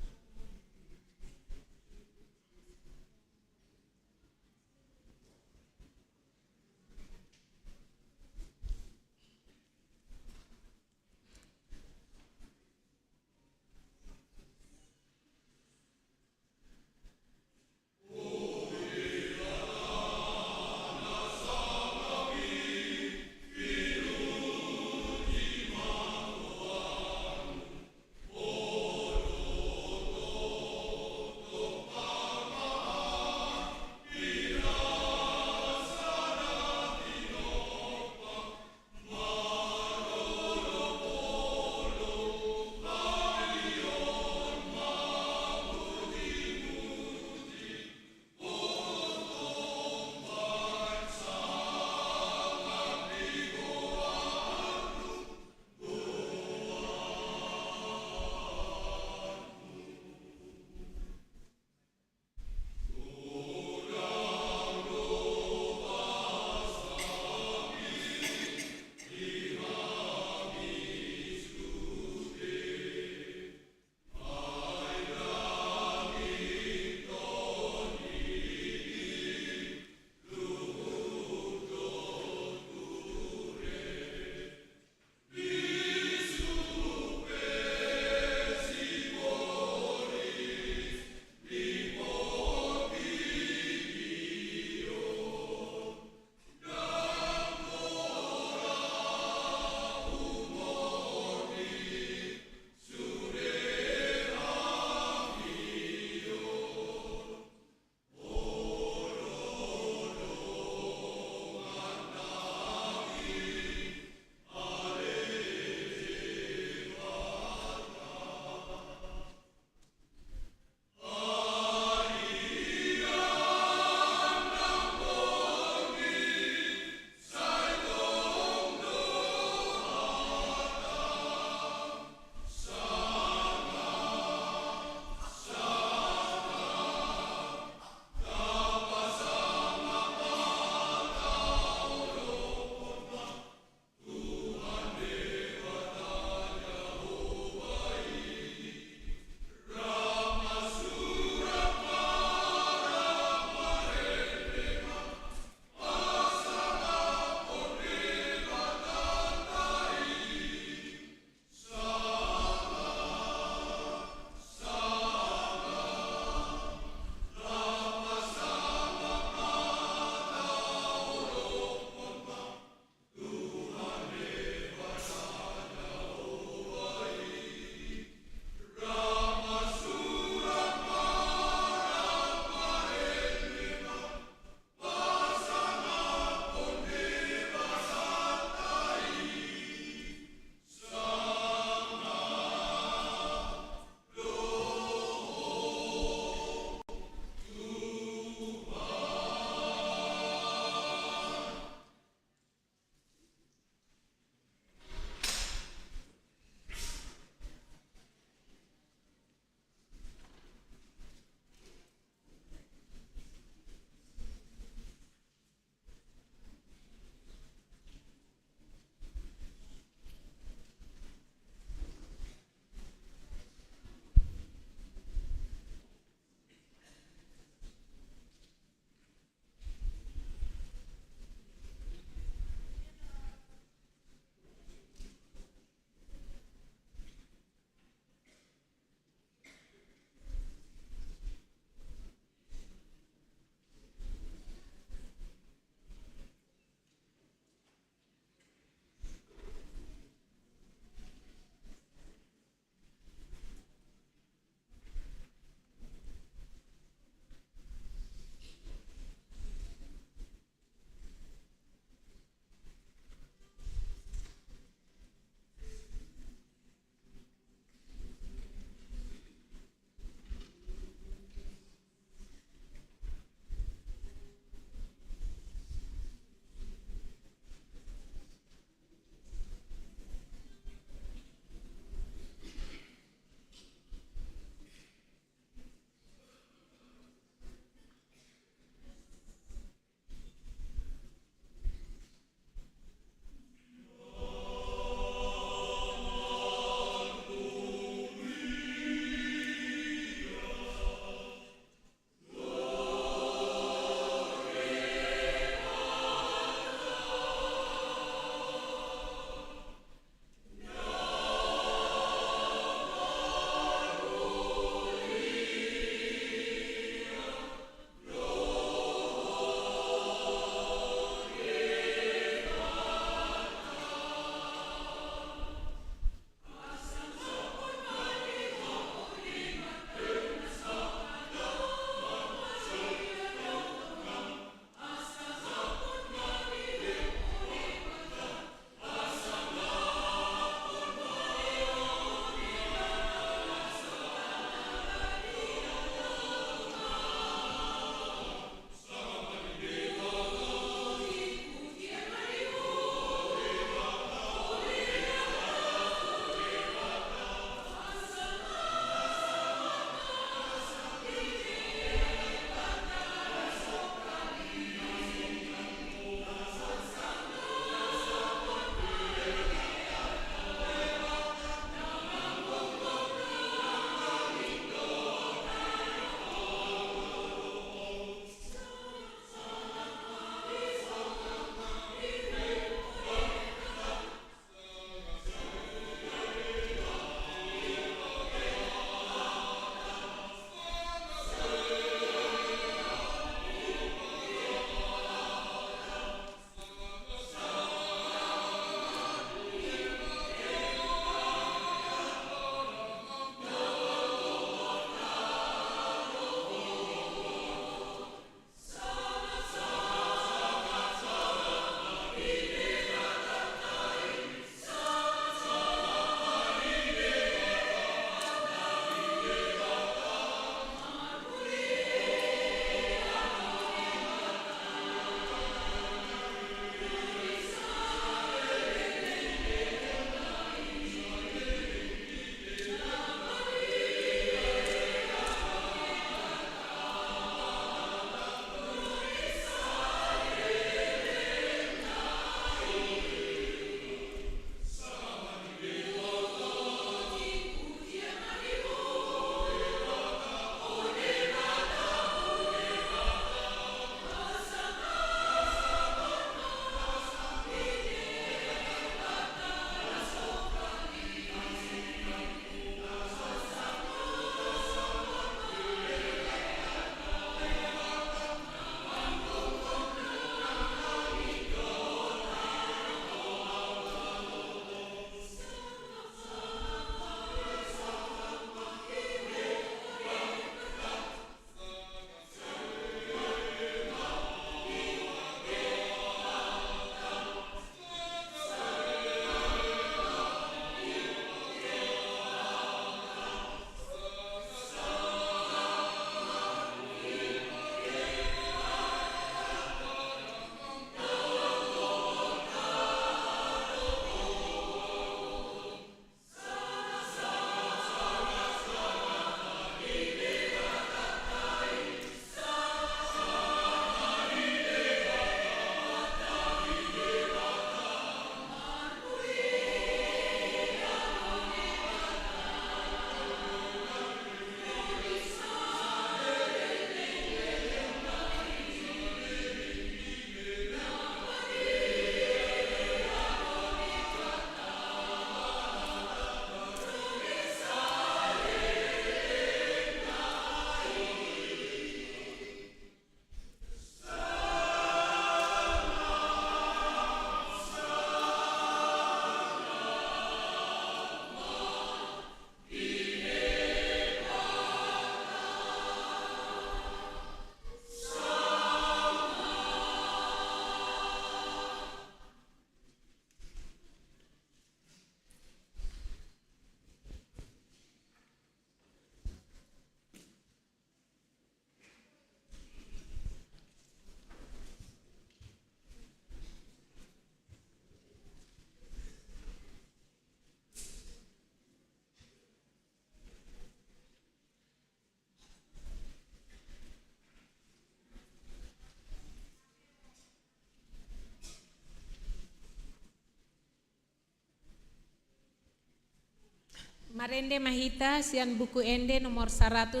Arende mahita sian buku ende nomor 114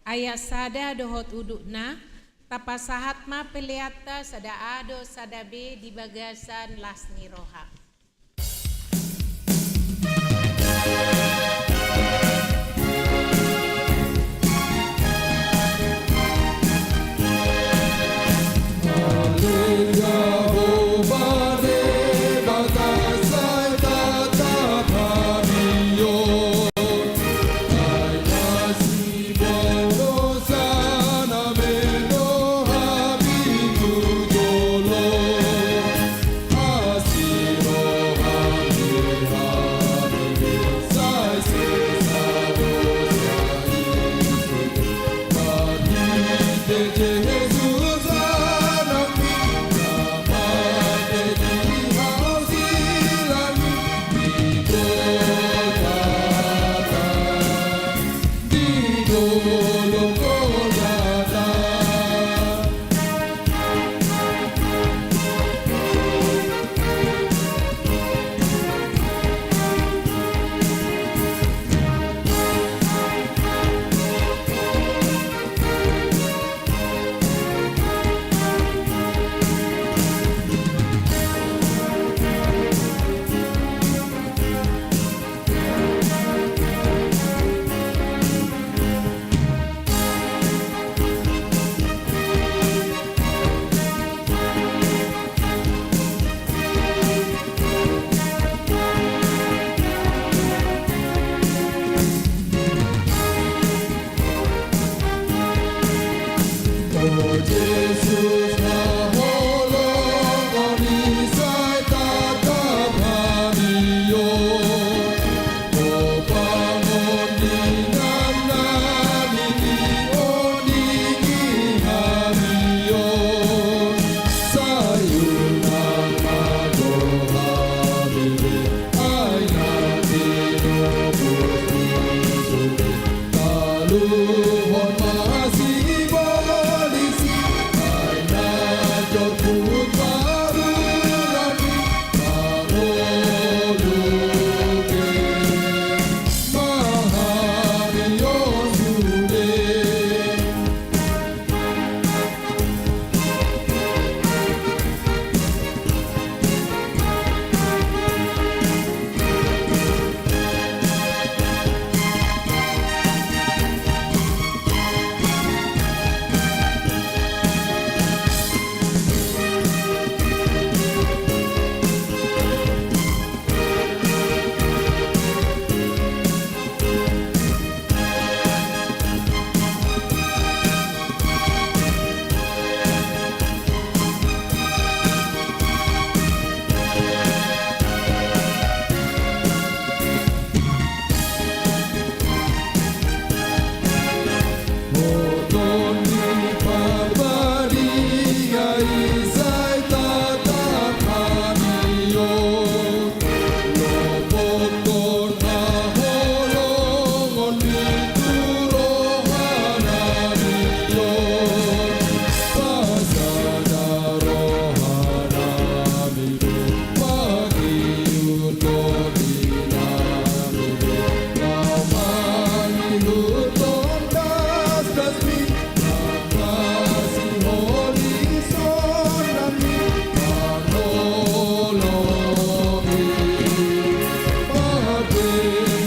ayat sada dohot udukna tapasahat ma peliata sada ado sada be di bagasan lasni roha.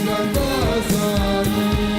Dengan bahasa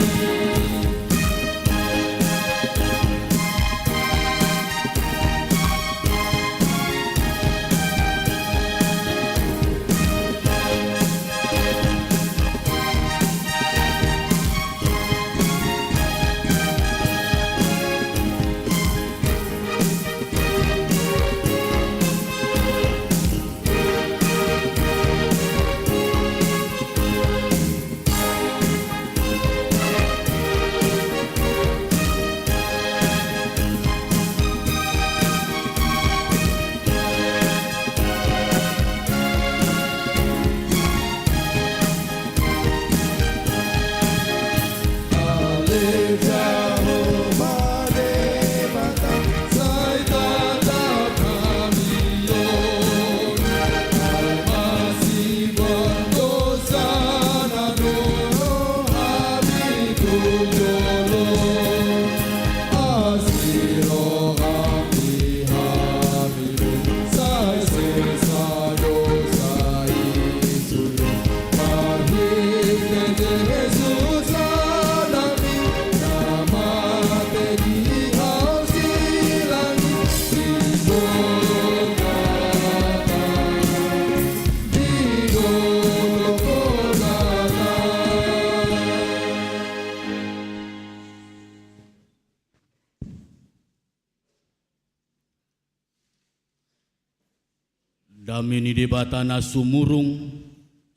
Damini debatana sumurung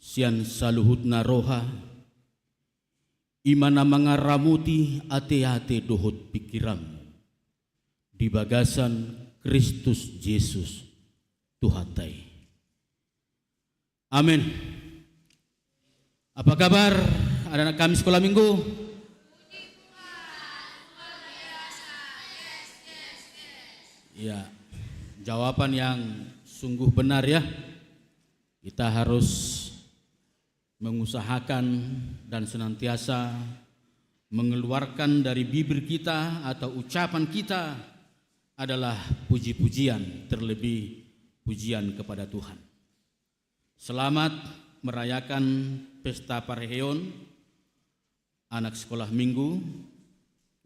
sian saluhutna roha. Imana mangaramuti ate-ate dohot pikiranmu. Di bagasan Kristus Yesus Tuhatai. Amin. Apa kabar anak-anak kami sekolah minggu? Ya, jawaban yang sungguh benar ya. Kita harus mengusahakan dan senantiasa mengeluarkan dari bibir kita atau ucapan kita adalah puji-pujian, terlebih pujian kepada Tuhan. Selamat merayakan pesta Pareheon anak sekolah minggu.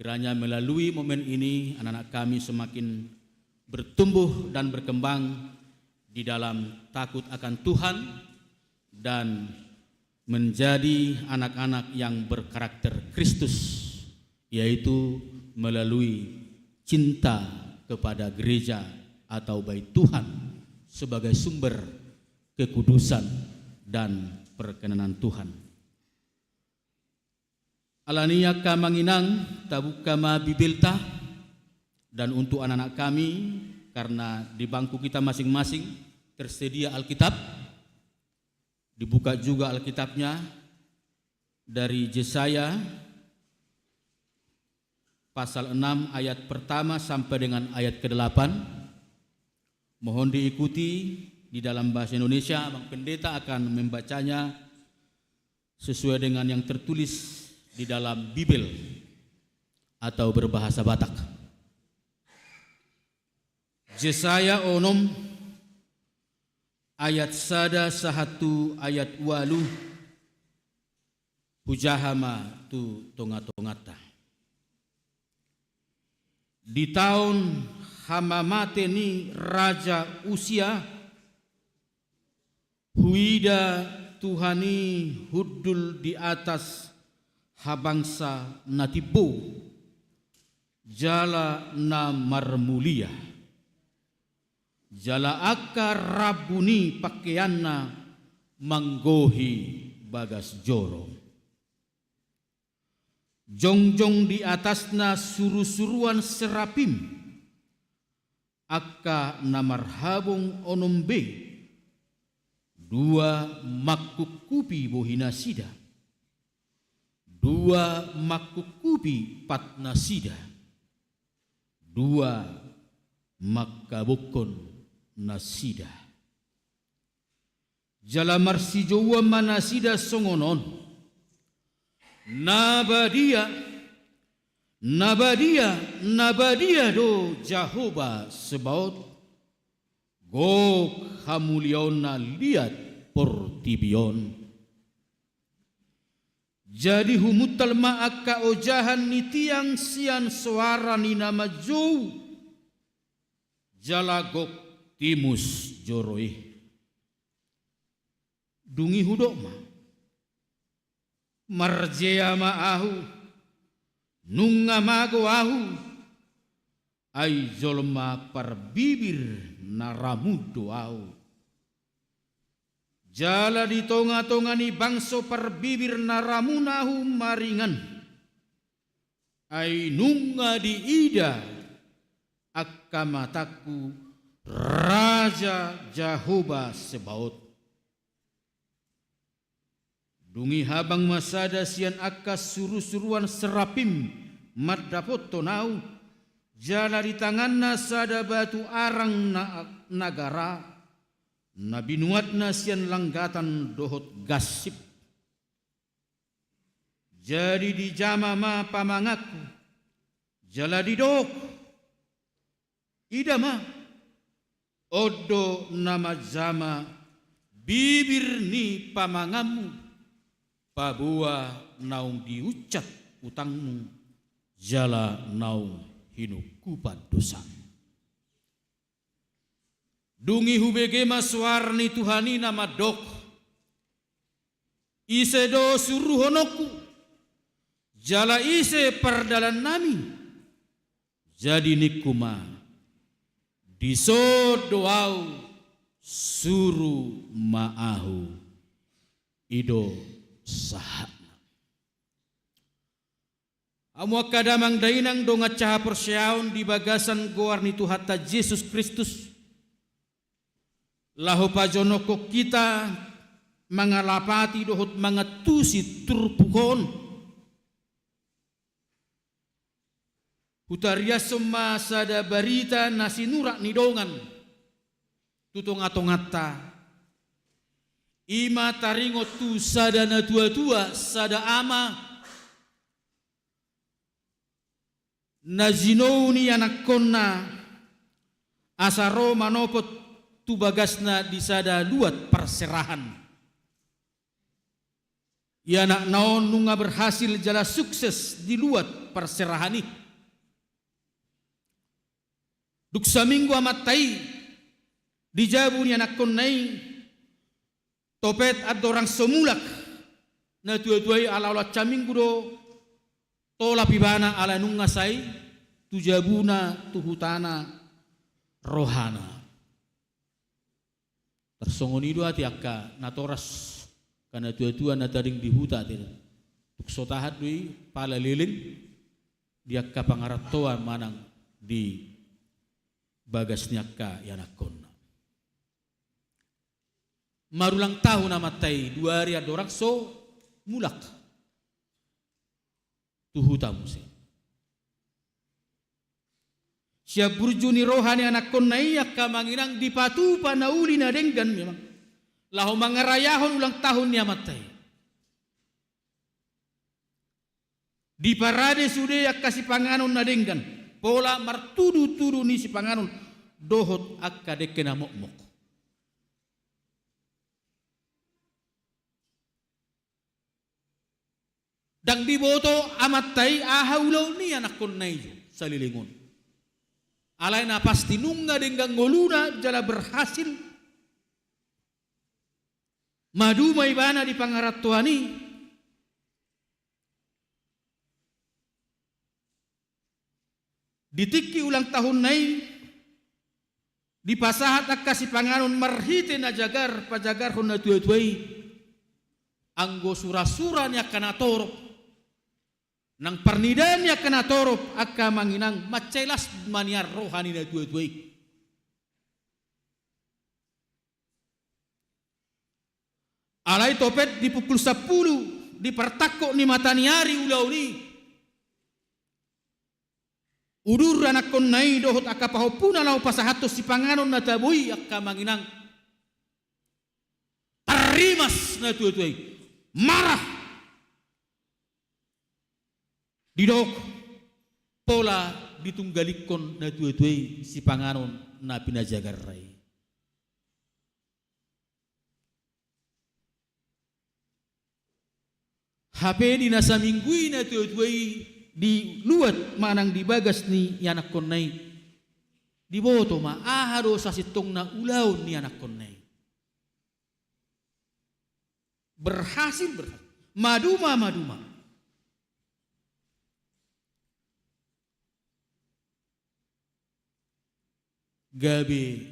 Kiranya melalui momen ini anak-anak kami semakin bertumbuh dan berkembang di dalam takut akan Tuhan dan menjadi anak-anak yang berkarakter Kristus, yaitu melalui cinta kepada gereja atau bait Tuhan sebagai sumber kekudusan dan perkenanan Tuhan. Alania kamanginang tabukama bibilta, dan untuk anak-anak kami karena di bangku kita masing-masing tersedia Alkitab. Dibuka juga Alkitabnya dari Yesaya pasal 6 ayat pertama sampai dengan ayat ke-8. Mohon diikuti di dalam bahasa Indonesia. Bang Pendeta akan membacanya sesuai dengan yang tertulis di dalam Bible atau berbahasa Batak. Yesaya onom ayat sada sahatu ayat walu pujahama tu tonga-tongata. Di tahun hamamate ni Raja Usia, huida Tuhani hudul di atas habangsa natibo, jala na marmulia. Jala akar rabuni pakaianna manggohi bagas joro. Jongjong di atasna suru-suruan serapim. Akka namarhabong onombe. Dua makukupi bohinasida. Dua makukupi patnasida. Dua makabukon nasida. Jala marsijowa manasida songonon. Nabadia do Jehovah Sebaot. Gok hamuliona liat portibion. Jadi humutal ma'aka ojahan ni tiang sian suara ni nama jou. Jalagok timus joroi. Dungi hudok ma. Marjea ma'ahu. Nunga mago ahu. Ai jolma parbibir naramudo ahu. Jala di tonga-tonga ni bangso parbibir naramunahu maringan. Ai nunga di ida akamataku Raja Jehovah Sebaot. Dungi habang masada sian akas suru-suruan serapim madapot tonau. Jala di tanganna sada batu arang nagara. Nabinuatna sian langgatan dohot gasip. Jadi di jamama pamangaku. Jala di dok. Idama odo nama jama bibir ni pamangamu pabua naung diucat utangmu jala naung hinukupan dosa. Dungi hubege maswarni Tuhani nama dok ise do suruhonoku jala ise perdalan nami jadi nikuma diso doau suru maahu ido sahana. Amu akadamang dainang donga caha persyaun di bagasan goarni Tuhata Yesus Kristus. Lahu pajonoko kita mangalapati dohot mangatusi turpukon. Hutaria sema sada barita nasi nurak nidongan. Tutong atongata. Ima taringo tu sada na tua-tua sada ama. Nazinouni anak konna asaro manopot tu bagasna di sada luat perserahan. Ya anak naon nunga berhasil jala sukses di luat perserahani. Duk saminggu amat tai dijabu ni anak konai topet ad orang semulak na tua-tuai ala-ala caminggu do tola pibana ala nunga sai tujabuna tuhutana rohana. Tersongoni do ati akka natoras kana tua-tua na taring dihuta tidak. Tuk sotahat dui pala lilin diakka pangaratoan manang di bagasnya ka yanakon. Marulang tahun namatay 2 hari adorak so mulak tuhutamu se. Siap burjuni rohani anak kon naiyak ka manginang dipatu panauli na denggan memang. Lahu mangarayahon ulang tahun niya matay. Di parade sude yak kasi panganon na denggan. Pola martudu-tudu ni si panganon dohot akka dekena mokmok. Dang diboto amat tay ahawlaw ni anak kon naiyo sa lilingon. Alay na pasti nunga denggang ngoluna jala berhasil. Madumay bana di pangaratuani. Ditiki ulang tahun nai di pasahat akka si panganon marhite na jagar pajagar hon na tuay-tuay anggo surasura niya kanatorop nang parnidan niya kanatorop akka manginang macelas maniar rohani na tuay-tuay. Alay topet di pukul 10 di pertakok ni mataniari ulaw ni udur anak kon nai dohot akka pahopuna lau pasahatos si panganon na taboy akka manginang tarimas na tuay-tuay marah didok pola ditunggalikon na tuay-tuay si panganon na pinajagaray. HP di nasa minggui na tuay-tuay di luat manang dibagas ni anak konay di boto ma ahado sa sitong na ulaw ni anak konay berhasil maduma gabi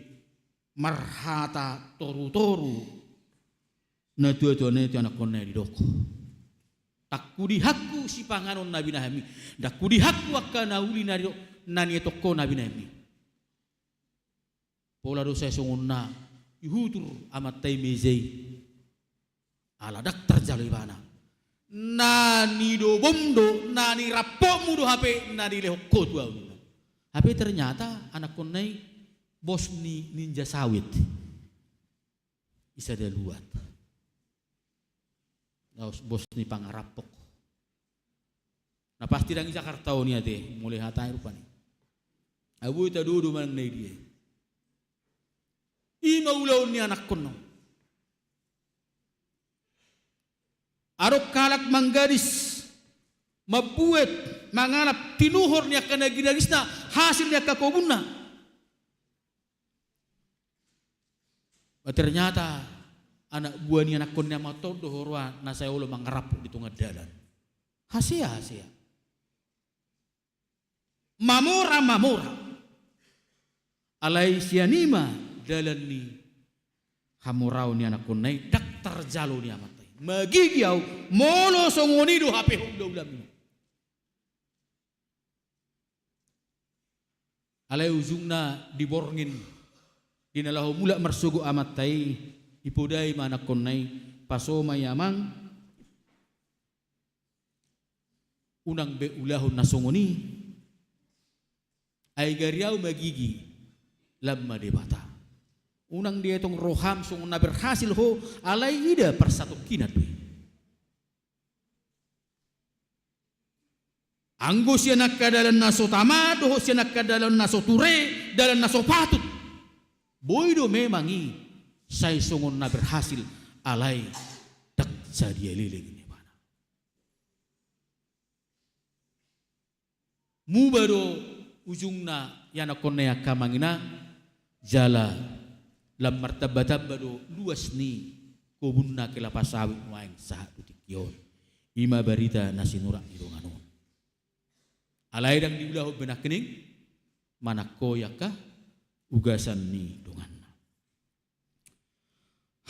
marhata toru na tua-tua itu anak konay di doko. Tak kudihaku si panganon nabi nahami. Dak kudihaku akka nauli nani toko nabi nahami. Pola dosa sungun na ihutur amat tay mezei. Ala dak terjalibana. Nani do bomdo, nani rapok mudo HP, nani lehoko tua. HP ternyata anak konai bos ni ninja sawit. Isa dia luat. Bos ni pangarapok. Nah pasti dangi Jakarta ni ate mulai hatai rupani. Abu ita dudu man nai dia. Ima ulaw ni anak kono. Arok kalak manggadis mabuet mangalap tinuhor niya kanaginagisna hasil niya kakobunna. Ternyata anak buah ni anak konnya matod dohorwa na saya ulo mangarap di tengah dalan. Hasia. Mamora. Alay sianima dalan ni Hamurau ni anak kunai daktar jalo ni amatai. Magigiau molo songoni do hape do ulam. Alai ujungna diborngin dinalahu mula marsugu amatai ipudai mana kunai pasoma yamang unang be ulahun nasongoni ay gariau magigi lamma debata. Unang dia tong roham sung na berhasil ho alai ida persatu kinat we. Anggo siya nakadalan naso tamado ho siya nakadalan naso ture dalan naso patut. Boydo memangi say sungon na berhasil alai tak dia liling ni mana. Mubaro ujungna yana konea kamangina jala lam martabata bado luas ni kubunna kelapa sawit waeng sahat utikion ima barita nasi nurak idonganon alai dang diulah benak kening manako yakah ugasan ni dongan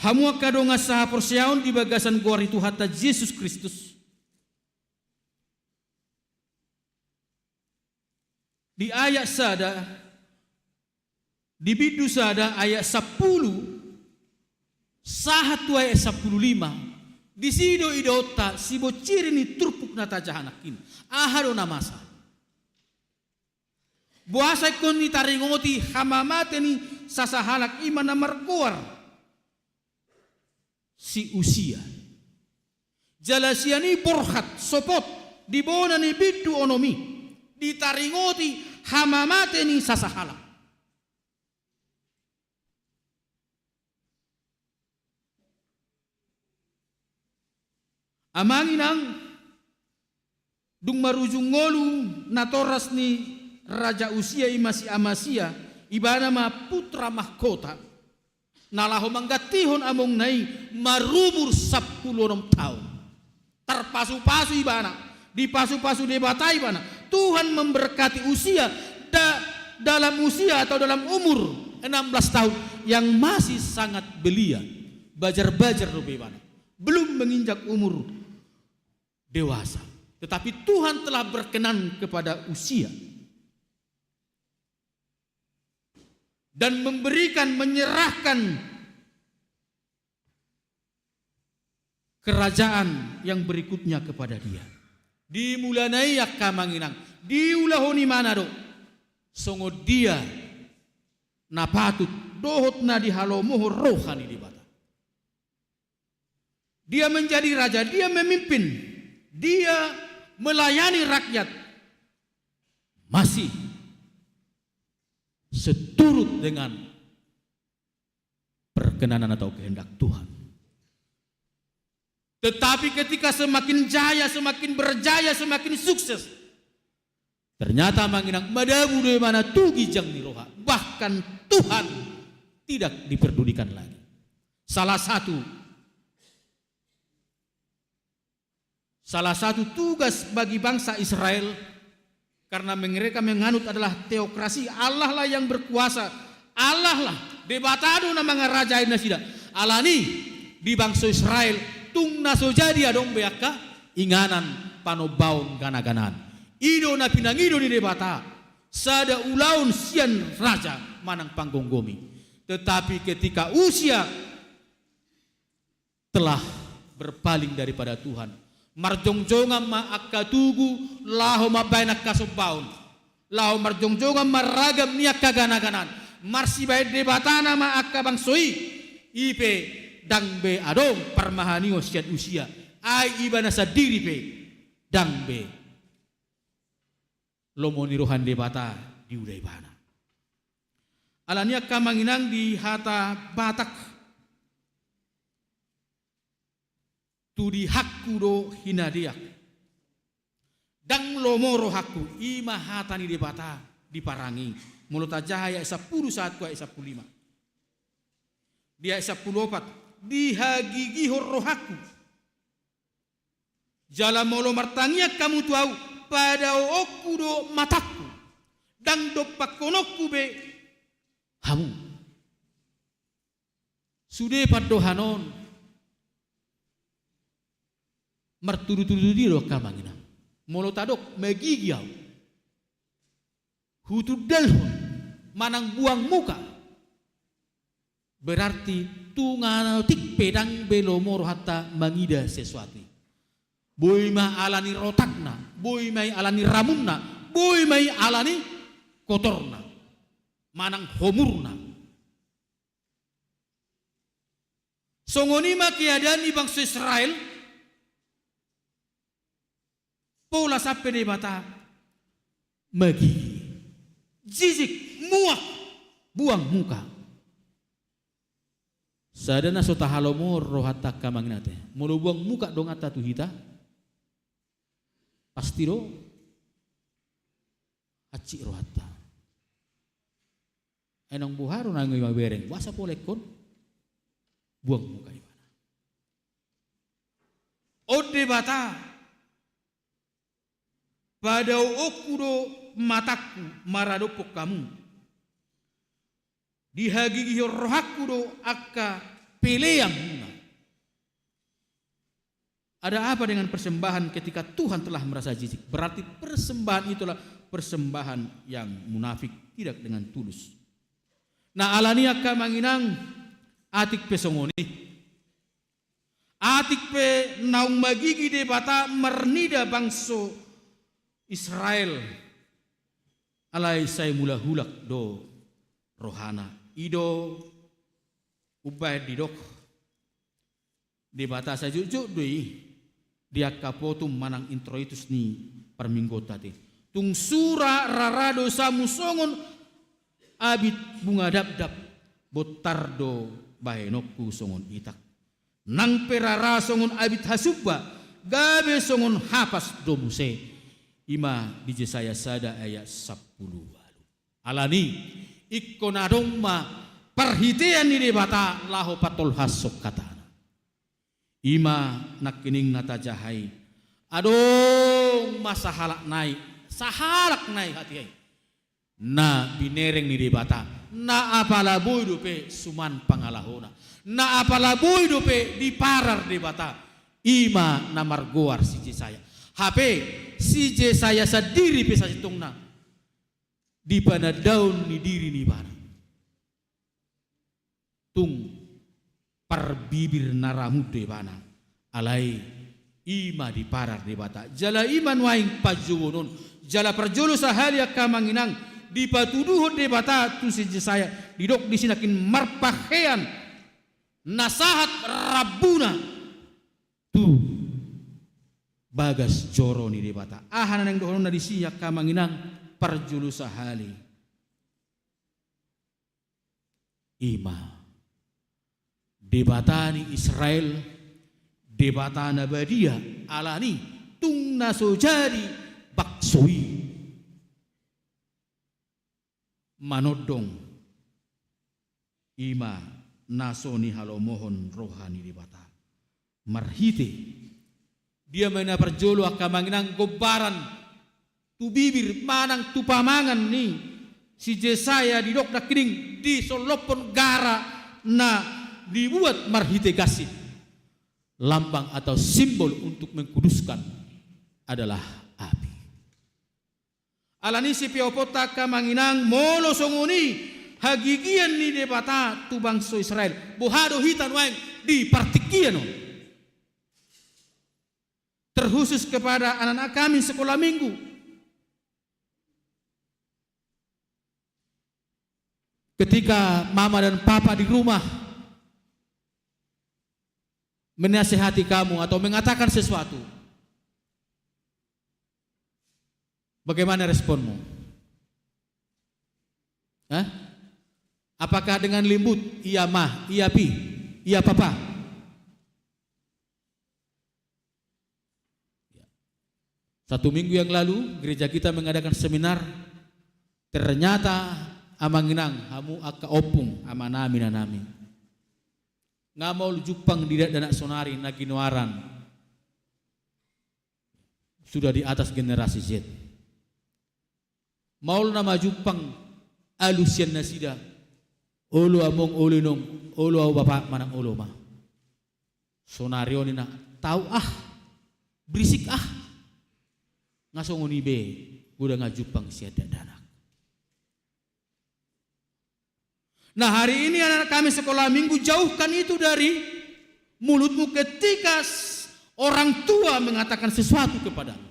hamu kadonga saha persiaon di bagasan gori Tuhata Yesus Kristus di ayat sada di bidu sada ayat 10 sahatu ayat 15 di sido idota sibo ciri ni turpuk nata jahanakin ahado namasa buasa kon ni taringoti hamamate ni sasahalak iman na markuar si usia jalasiani borhat sopot di bona ni bidu onomi ditaringoti hamamate ni sasahalak. Amanginang dung marujung ngolu natoras ni raja usia imasi amasia ibana ma putra mahkota nalaho manggatihon among nai marubur 10 tahun terpasu-pasu ibana dipasu-pasu debata ibana Tuhan memberkati usia dalam usia atau dalam umur 16 tahun yang masih sangat belia bajar-bajar ibana belum menginjak umur dewasa, tetapi Tuhan telah berkenan kepada usia dan menyerahkan kerajaan yang berikutnya kepada dia. Dimulanai akamanginang, diulahoni manado, songo dia napatut dohot na dihalomoho rohani di bata. Dia menjadi raja, dia memimpin. Dia melayani rakyat masih seturut dengan perkenanan atau kehendak Tuhan. Tetapi ketika semakin jaya, semakin berjaya, semakin sukses, ternyata manginang madabu de mana tugi jang niroha. Bahkan Tuhan tidak diperdulikan lagi. Salah satu tugas bagi bangsa Israel karena mereka menganut adalah teokrasi, Allah lah yang berkuasa, Allah lah debatado na mga raja na sida. Alani di bangsa Israel tung naso jadi adong beaka inganan panobaon ganaganan. Ido na pinangido ni debata sada ulaun sian raja manang panggonggomi. Tetapi ketika usia telah berpaling daripada Tuhan, marjongjongan ma akatugu laho mabaynak kasubaun laho marjongjongan maragam niya kaganaganan marsi bay debatana ma akabang soi ipe dangbe adong parmahaniyo siat usia ay iba na sa diri pe dangbe lomoni rohan debata di uday bana alania kamanginang di hata batak tudi hakku do hinadiak dang lomoro hakku ima hatani debata diparangi mulut aja ayat 10 saat ku ayat 15 dia ayat 14 dihagigi rohaku jala molo martangia kamu tuau pada oku do mataku dang do pakonokku be hamu Sude padohanon martudu-tudu di lo kamangina. Molo tadok megigiau. Hutu dalhon manang buang muka. Berarti tunga tik pedang belomoro hatta mangida sesuatu. Boy ma alani rotakna, boy mai alani ramunna, boy mai alani kotorna, manang homurna. Songoni ma keadaan di bangsa Israel, pola sampai di mata, magi, jijik, muak, buang muka. Sadana sota halomor rohatta kamangnate, mulu buang muka dong atta tuhita. Pasti ro aci rohatta enang buharu nangoy mabereng wasa polekon buang muka ibana ode bata pada okudo mataku maradopok kamu dihagigi rohaku do akka peleang muna. Ada apa dengan persembahan ketika Tuhan telah merasa jijik? Berarti persembahan itulah persembahan yang munafik, tidak dengan tulus. Nah alani akka manginang atik pe songoni. Atik pe naung magigi de bata mernida bangso Israel. Alai say mula hulak do rohana. Ido ubah didok. De bata sa jujuk doi. Dia kapotum manang introitus ni perminggota te. Tung sura rarado samu songon abit bunga dap-dap botardo bahenokku songon itak. Nang perara songon abit hasubba gabe songon hapas domuse. Ima di Jesaya sada ayat 10 walu. Alani ikkonadong ma perhitian ni debata laho patol hasok kata. Ima nakining natajahai adong masa halak naik sahalak naik hati hai na binereng ni debata na apala boy dope suman pangalahona na apala boy dope di parar debata ima na margoar si saya HP si saya sadiri pesa situngna di pana daun ni diri ni bana tung parbibir naramude bana alai ima di parar di bata jala iman waing pajuwonon jala perjolo sahali akamanginang di patuduhon di bata tu si saya didok di sinakin marpahean nasahat rabuna tu bagas joro ni di bata ahanan yang dohonon na di siya kamanginang perjolo sahali ima debatani Israel, debatana badia alani tung nasojadi baksoi manodong ima nasoni halomohon rohani debata marhite dia mana perjolo akamanginang gobaran tu bibir manang tu pamangan ni si Jesaya di dok kiring di solopon gara na dibuat marhite gasih lambang atau simbol untuk mengkuduskan adalah api. Alani si piopotaka manginang molo songoni hagigian ni debata tu bangsa Israel bohado hitan waeng di partikian terkhusus kepada anak-anak kami sekolah minggu. Ketika mama dan papa di rumah menasihati kamu atau mengatakan sesuatu, bagaimana responmu? Hah? Apakah dengan lembut? Iya mah, iya pi, iya papa. Satu minggu yang lalu gereja kita mengadakan seminar. Ternyata amanginang hamu aka opung amanami nanami. Ngamau jupang didak danak sonari naginuaran sudah di atas generasi Z. Maul nama jupang alusian nasida Ulu among ulu nung ulu au bapak manang ulu mah. Sonario ni na tahu berisik ngasongoni be udah ngajupang siada danak. Nah hari ini anak kami sekolah minggu, jauhkan itu dari mulutmu ketika orang tua mengatakan sesuatu kepadamu.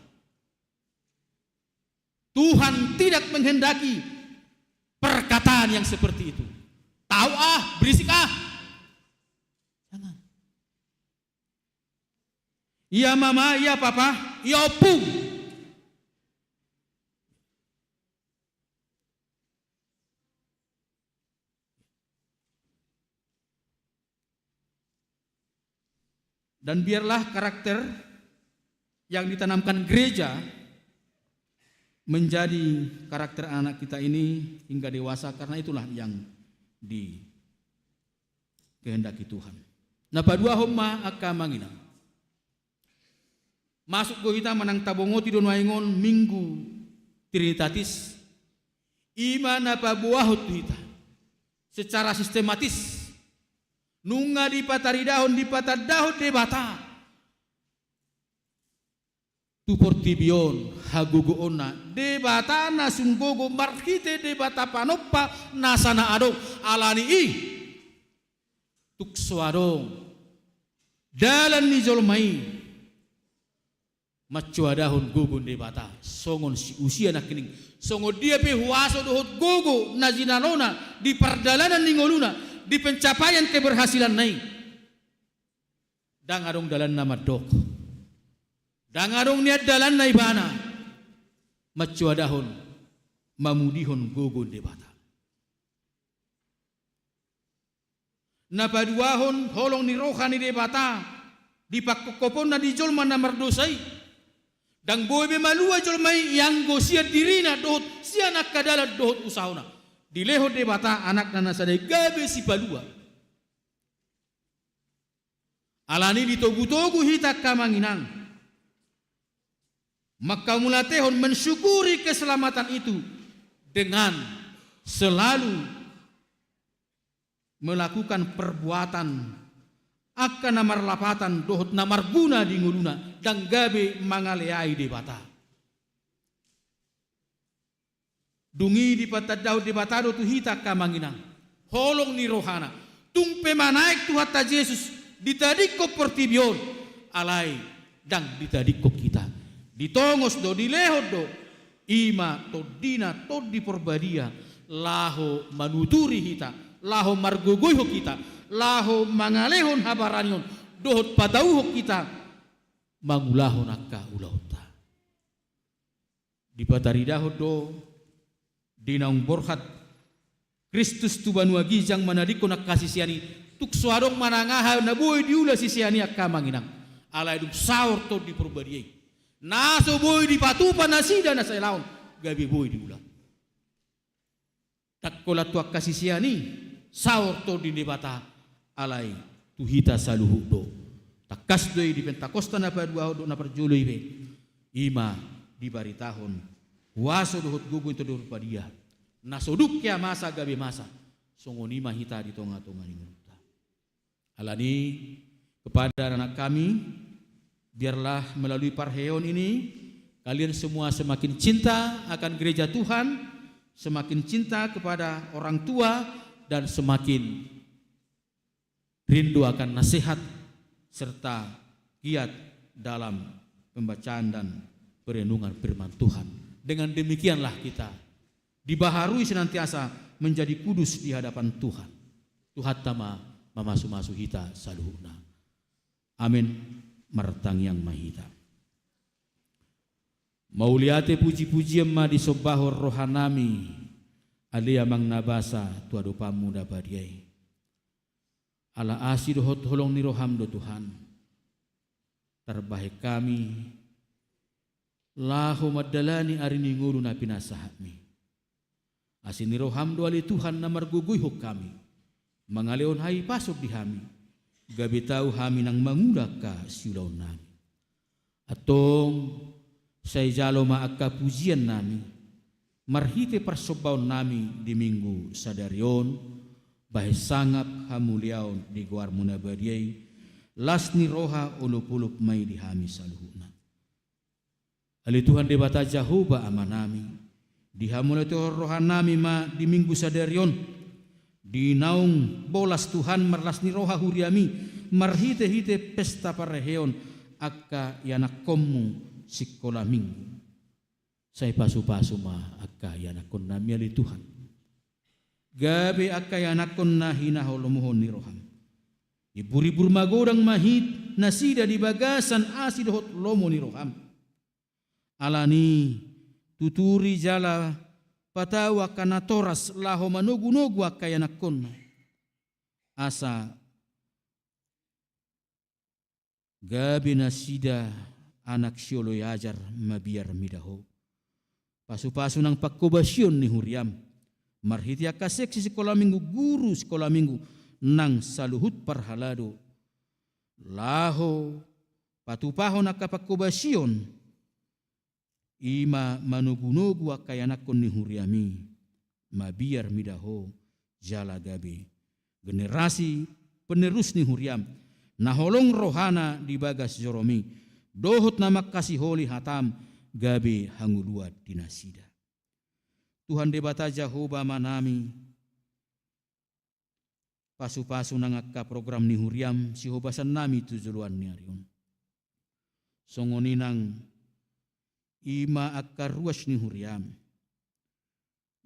Tuhan tidak menghendaki perkataan yang seperti itu. Tahu berisik jangan. Iya mama, iya papa, iya opung. Dan biarlah karakter yang ditanamkan gereja menjadi karakter anak kita ini hingga dewasa, karena itulah yang dikehendaki Tuhan. Nah padua homma akka mangina. Masuk go kita manang tabongoti don waingon minggu trinitatis. Iman apa buahut kita secara sistematis. Nunga di patari dahon di patad dahon de bata. Tu portibion hagugo ona de bata na sunggogo markite de bata panoppa nasana ado alani tuk suarong dalan ni jolmai macuadahon gugun de bata songon si usia nak kening songo dia pe huaso dohot gogo na jinanona di pardalanan ningoluna di pencapaian keberhasilan naik. Dangarong dalan nama dok. Dangarong niat dalan na ibana. Macuadahon mamudihon gogon debata. Napaduahon holong ni rohani debata. Di pakokopon na di jolman na mardosai. Dang boy be malua jolmai yang gosiat dirina dohot sianak kadalat dohot usahona. Di leho de bata anak nana sadai gabe si palua. Alani ditogu-togu hita kamanginang. Maka mulatehon mensyukuri keselamatan itu dengan selalu melakukan perbuatan akan namar lapatan dohot namar guna di nguluna dan gabe mangaleai de bata. Dungi di patad daud di batado tu hita kamanginang. Holong ni rohana. Tumpe manaik tu hatta Yesus. Ditadiko portibion. Alai. Dang ditadiko kita. Ditongos do, dilehod do. Ima to dina to di porbadia. Laho manuturi hita. Laho margogoyho kita. Laho mangalehon habaranion. Dohot padauho kita. Mangulahon akka ulauta. Di pataridahod do. Dinaung borhat Kristus tu banua gijang manadiko nak kasih siani tuk suarong manangaha na boy diula si siani akka manginang alai dum saur to di perbadiai naso boy di patupa nasida na sa ilaon gabi boy diula takkola tu kasih siani saur to di debata alai tu hita saluhu do takas doi di pentakosta na padua do na perjului be ima di baritahon waso dohot gugu itu dohot padia nasoduk ya masa gabe masa songoni mahita di tonga-tonga ni muta. Alani kepada anak kami biarlah melalui parheon ini kalian semua semakin cinta akan gereja Tuhan, semakin cinta kepada orang tua dan semakin rindu akan nasihat serta giat dalam pembacaan dan perenungan firman Tuhan. Dengan demikianlah kita dibaharui senantiasa menjadi kudus di hadapan Tuhan. Tuhan tama mamasu-masu hita saluhuna. Amin. Martang yang mahita. Mauliate puji-puji emma di sobahor rohanami alia mang nabasa tuado pamuda badiai. Ala asi dohot holong ni roham do Tuhan. Terbaik kami lahu madalani arini ngulu na pinasahami. Asini roham do ali Tuhan na marguguy hok kami. Mangaleon hai pasok di hami. Gabi tahu hami nang mangudak ka siulaw nami. Atong say jalo maaka pujian nami. Marhite persobaw nami di minggu sadarion. bahe sangap hamuliau di guar munabadiai lasni roha ulup-ulup mai dihami saluhuna. Ali Tuhan debata Jahoba amanami dihamulai rohanami ma di minggu sadarion di naung bolas Tuhan marlasni roha huriami marhite-hite pesta pareheon akka yanak komu sikola minggu. Saya pasu-pasu ma akka yanakon nami ali Tuhan. Gabe akka yanakon na hinaholomuhon ni roham. Iburi-bur magodang mahit nasida di bagasan asidohot lomo ni roham. Alani tuturi jala patawa kana toras laho manugu-nugu akka yanakon. Asa gabe nasida anak siolo yajar mabiar midaho. Pasu-pasu ng pagkubasyon ni Huriam. Marhiti akaseksi sekolah minggu guru sekolah minggu nang saluhut parhalado. Laho patupahon akapagkubasyon. Ima manugunugu akayanakon ni Huriami. Mabiar midaho jala gabi. Generasi penerus ni Huriam. Naholong rohana di bagas Joromi. Dohot namak kasih holi hatam. Gabi hanguluat dinasida. Tuhan debata Jahoba manami pasu-pasu nangaka program ni Huriam si hobasan nami tujuluan ni arion. Songoninang ima akka ruas ni Huriam.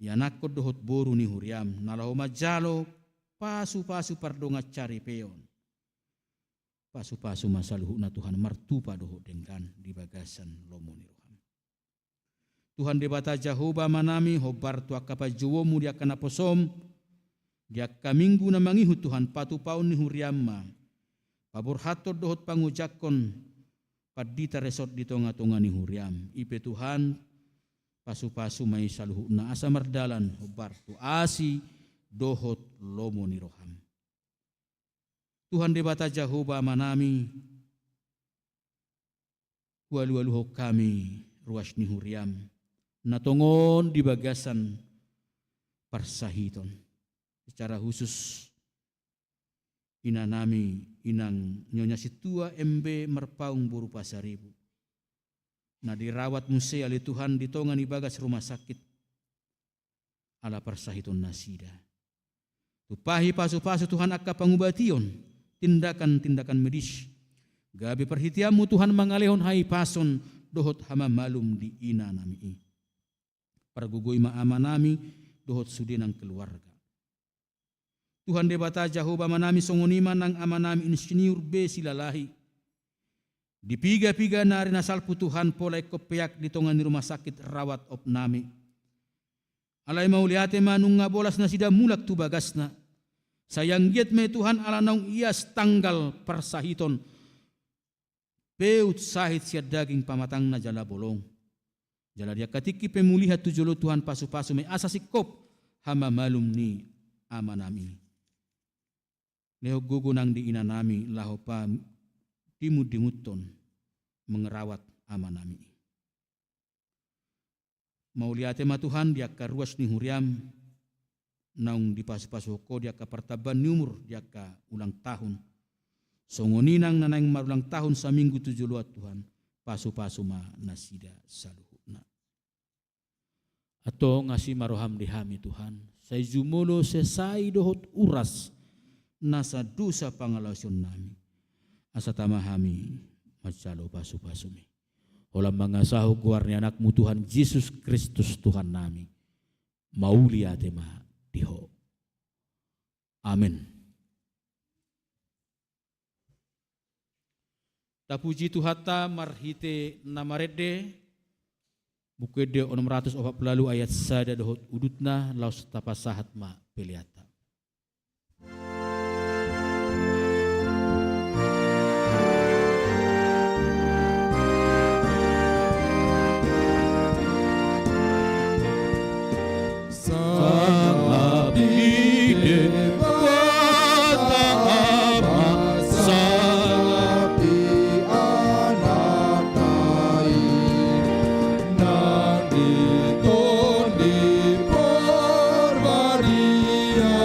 Yanakod dohot boru ni Huriam nalau majalo pasu-pasu pardonga cari peon. Pasu-pasu masaluhu na Tuhan martupa dohot dengkan di bagasan lomo ni roham. Tuhan debata Jahoba manami hobar tu akapajuwomu dia kana posom dia kaminggu na mangihu Tuhan patu paun ni Huriamma pabor hato dohot pangujakon padita resort di tonga-tonga ni Huriam ipe Tuhan pasu-pasu mai saluhu na asa mardalan hobar tu asi dohot lomo ni roham. Tuhan debata Jahoba manami walu-waluho kami ruas ni Huriam natongon di bagasan parsahiton. Secara khusus inanami inang nyonya situa MB merpaung buru pasaribu. Na dirawat musei ali Tuhan di tongan di bagas rumah sakit ala parsahiton nasida. Tupahi pasu-pasu Tuhan akka pangubation tindakan-tindakan medis. Gabi perhitiamu Tuhan mangalehon hai pason dohot hama malum di ina nami. Pargugoy maamanami dohot sudinang keluarga. Tuhan debata Jahoba manami songoniman ng amanami insinyur be silalahi. Dipiga-piga na rin asalpu Tuhan polay kopeyak ditongan ni rumah sakit rawat op nami. Alay mauliate manung nga bolas na sida mulak tu bagas na. Sayang giat me Tuhan ala naung ias tanggal parsahiton. Peut sahit siya daging pamatang na jala bolong. Jala dia katiki pemulihat tujolo Tuhan pasu-pasu may asa sikop hama malum ni amanami. Leho gugunang di inanami laho pa dimut-dimuton mengerawat amanami. Mauliate ma Tuhan dia karuas ni Huriam naung di pasu-pasu ko dia ka partaban ni umur dia ka ulang tahun. Songoninang nanang marulang tahun sa minggu tujuluat Tuhan pasu-pasu ma nasida saluhuna. Ato ngasi maroham dihami Tuhan. Say jumulo sesai dohot uras nasa dosa pangalasyon nami. Asa tamahami macalo pasu-pasu mi. Olam mga sahog guarni anakmu Tuhan Yesus Kristus Tuhan nami. Mauli atema diho. Amin. Tapuji Tuhata marhite namarede bukede 640 ayat sada dohot udutna laus tapasahat ma peliata. Maria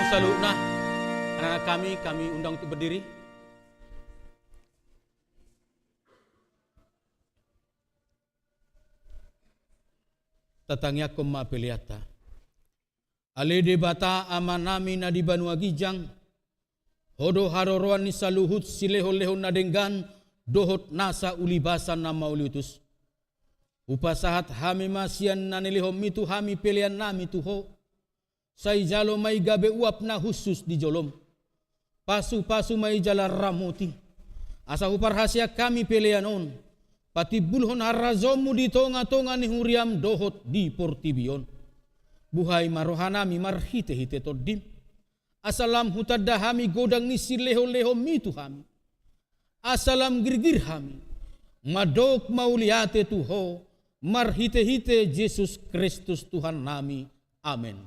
Saluna, anak-anak kami undang untuk berdiri. Tatangya koma peliata. Ale debata amanami na di Banua Gijang. Hodo haroroan ni saluhut sileho-leho na denggan dohot nasa ulibasan na mauliutus. Upasahat hami masian na nilihom itu hami pelian nami tuho. Say jalo may gabe uap na husus di jolom. Pasu-pasu may jala ramuti. Asa huparhasya kami pelianon. Pati bulhon harazomu di tonga-tonga ni huriam dohot di portibion. Buhay marohanami marhite-hite todim. Asalam hutadda hami godang ni sileho-leho mitu hami. Asalam girgir hami. Madok mauliate tuho. Marhite-hite Yesus Kristus Tuhan nami. Amin.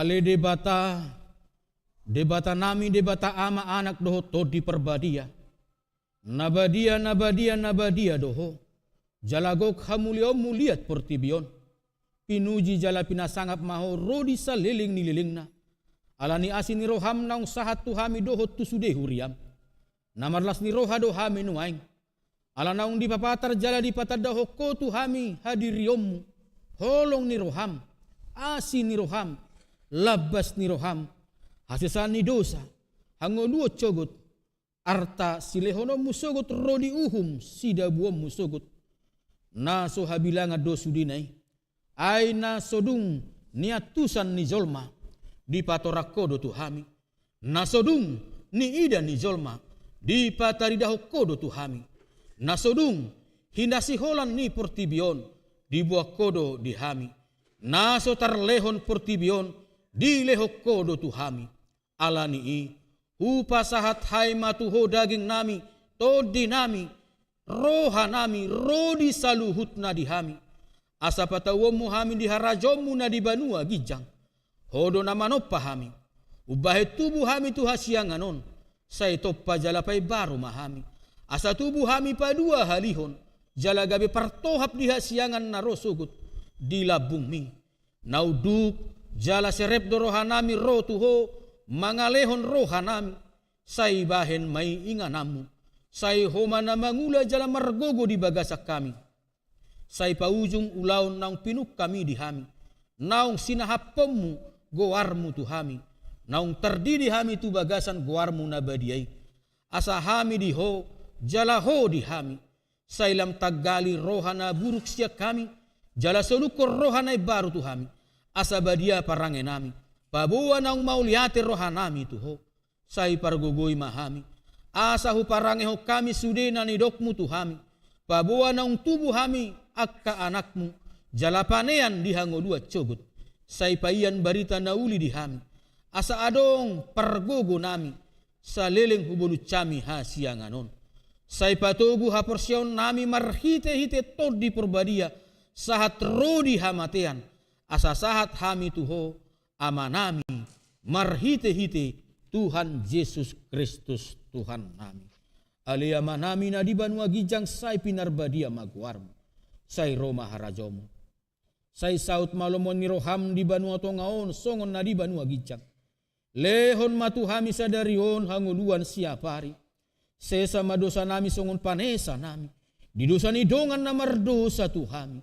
Ale debata nami debata ama anak dohot to di perbadia. Nabadia doho. Jalagok hamulio muliat portibion. Pinuji jala pinasangap maho rodi saliling nililingna. Alani asin ni roham naung sahat tuhami doho tusude huriam. Namarlas ni roha dohami nuaing. Ala naung dipapatar jala dipatadaho ko tuhami hadiriomu. Holong ni roham. Asin ni roham. Labas ni roham. Hasisan ni dosa. Hangoduo cogot. Arta silehono musogot rodi uhum sida buom musogot. Naso habilanga dosudinai. Aina sodung niatusan ni zolma di patorakodo tuhami. Nasodung ni ida ni zolma di pataridaho kodo tuhami. Nasodung hindasi holan ni portibion di buah kodo di hami. Naso tarlehon portibion di leho kodo tuhami. Alani i upasahat hai matuho daging nami todi nami roha nami rodi saluhutna di hami. Asa patawomu hami di harajomu na di banua gijang. Hodo na manoppa hami. Ubahe tubuh hami tu hasianganon. Say toppa jalapai baru mahami. Asa tubuh hami padua halihon. Jala gabe partohap di hasiangan na rosugut. Di labung mi. Nauduk jala serep dorohanami ro tuho. Mangalehon rohanami. Say bahen may inganamu. Say homa na mangula jala margogo di bagasak kami. Say paujung ulaun naung pinuk kami di hami. Naung sinahapommu goarmu tu hami. Naung terdidi hami tu bagasan goarmu nabadiai. Asa hami di ho, jala ho di hami. Say lam tagali rohana buruk siak kami. Jala solukor rohanai baru tu hami. Asa badia parange nami. Pabuwa naung mauliate rohanami tu ho. Say pargogoi mahami. Asa hu parange ho kami sudena ni dokmu tu hami. Pabuwa naung tubuh hami akka anakmu jalapanean dihango dua cogut. Say paian barita nauli di hami. Asa adong pargogo nami. Sa leleng hubolu cami hasianganon. Say patobu haporsion nami marhite-hite tod di perbadia. Sahat rodi hamatean. Asa sahat hami tuho amanami. Marhite-hite Tuhan Yesus Kristus Tuhan nami. Ali amanami na di banua gijang say pinarbadia maguarmu. Say Roma harajomu. Say saut malomon ni roham di banua tongaon songon na di banua gijang. Lehon matuhami sadarion hanguluan siapari. Sesa madosa nami songon panesa nami. Di dosa ni dongan na mardosa tuhami.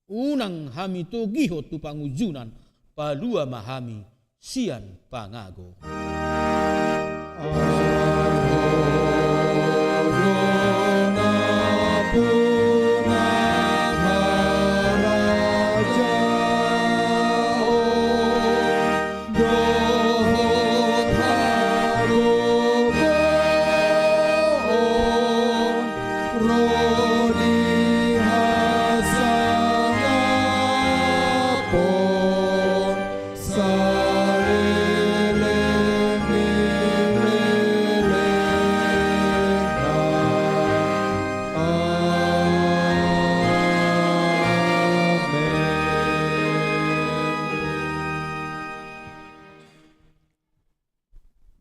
Unang hami to gihot tu pangujunan. Palua mahami sian pangago.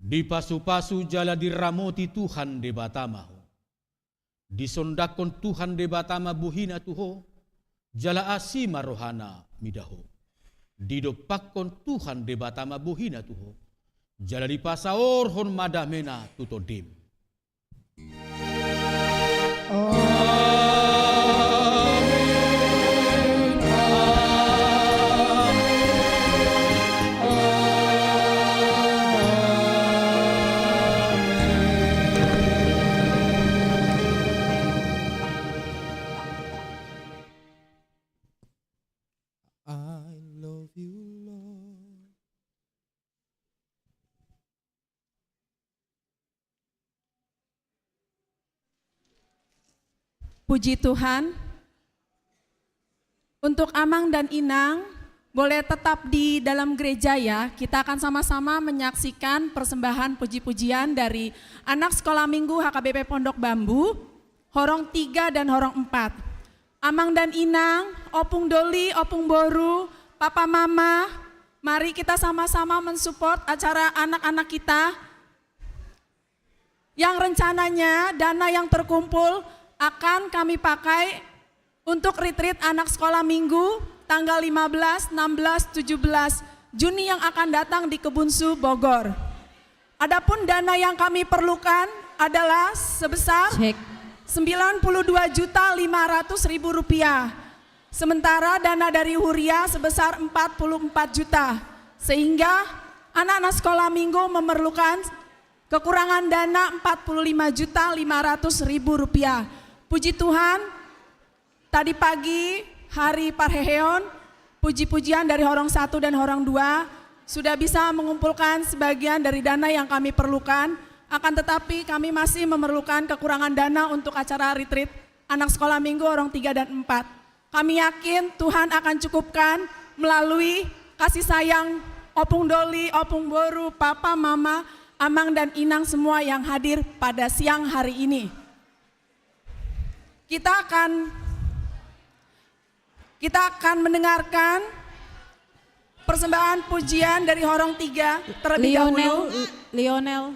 Di pasu-pasu jala diramoti Tuhan de batamaho. Disondakon Tuhan de batama buhina tuho. Jala asima rohana midaho. Didopakon Tuhan de batama buhina tuho. Jala di pasaor hon madamena tutodim. Puji Tuhan, untuk Amang dan Inang boleh tetap di dalam gereja ya. Kita akan sama-sama menyaksikan persembahan puji-pujian dari anak sekolah minggu HKBP Pondok Bambu, Horong 3 dan Horong 4. Amang dan Inang, Opung Doli, Opung Boru, Papa Mama, mari kita sama-sama mensupport acara anak-anak kita. yang rencananya dana yang terkumpul akan kami pakai untuk retreat anak sekolah minggu tanggal 15, 16, 17 Juni yang akan datang di Kebunsu, Bogor. Adapun dana yang kami perlukan adalah sebesar Rp92.500.000. Sementara dana dari Huria sebesar 44 juta. Sehingga anak-anak sekolah minggu memerlukan kekurangan dana Rp45.500.000. Puji Tuhan, tadi pagi hari Parheheon, puji-pujian dari Horong 1 dan Horong 2 sudah bisa mengumpulkan sebagian dari dana yang kami perlukan. Akan tetapi kami masih memerlukan kekurangan dana untuk acara retreat anak sekolah minggu Horong 3 dan 4. Kami yakin Tuhan akan cukupkan melalui kasih sayang Opung Doli, Opung Boru, Papa, Mama, Amang dan Inang semua yang hadir pada siang hari ini. Kita akan mendengarkan persembahan pujian dari Horong 3 terlebih dahulu. Lionel.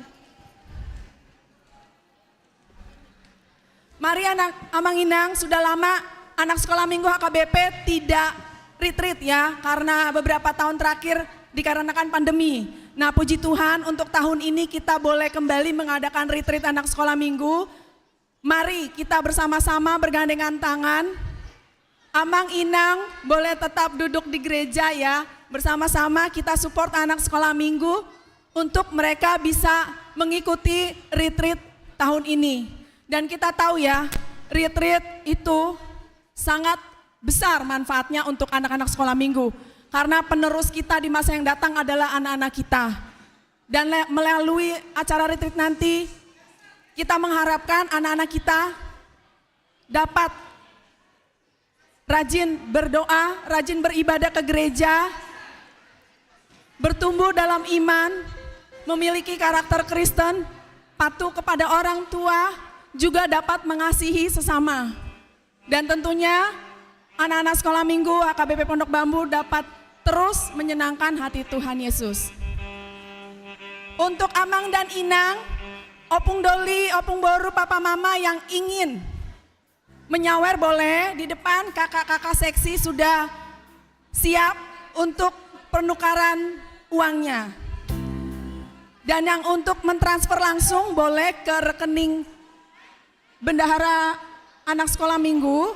Mari anak Amang Inang, sudah lama anak sekolah minggu HKBP tidak retreat ya, karena beberapa tahun terakhir dikarenakan pandemi. Nah puji Tuhan untuk tahun ini kita boleh kembali mengadakan retreat anak sekolah minggu. Mari kita bersama-sama bergandengan tangan. Amang Inang boleh tetap duduk di gereja ya, bersama-sama kita support anak sekolah minggu untuk mereka bisa mengikuti retreat tahun ini. Dan kita tahu ya, retreat itu sangat besar manfaatnya untuk anak-anak sekolah minggu. Karena penerus kita di masa yang datang adalah anak-anak kita. Dan melalui acara retreat nanti, kita mengharapkan anak-anak kita dapat rajin berdoa, rajin beribadah ke gereja, bertumbuh dalam iman, memiliki karakter Kristen, patuh kepada orang tua, juga dapat mengasihi sesama. Dan tentunya anak-anak sekolah minggu HKBP Pondok Bambu dapat terus menyenangkan hati Tuhan Yesus. Untuk Amang dan Inang, Opung Doli, Opung Boru, Papa Mama yang ingin menyawer boleh, di depan kakak-kakak seksi sudah siap untuk penukaran uangnya. Dan yang untuk mentransfer langsung boleh ke rekening bendahara anak sekolah minggu.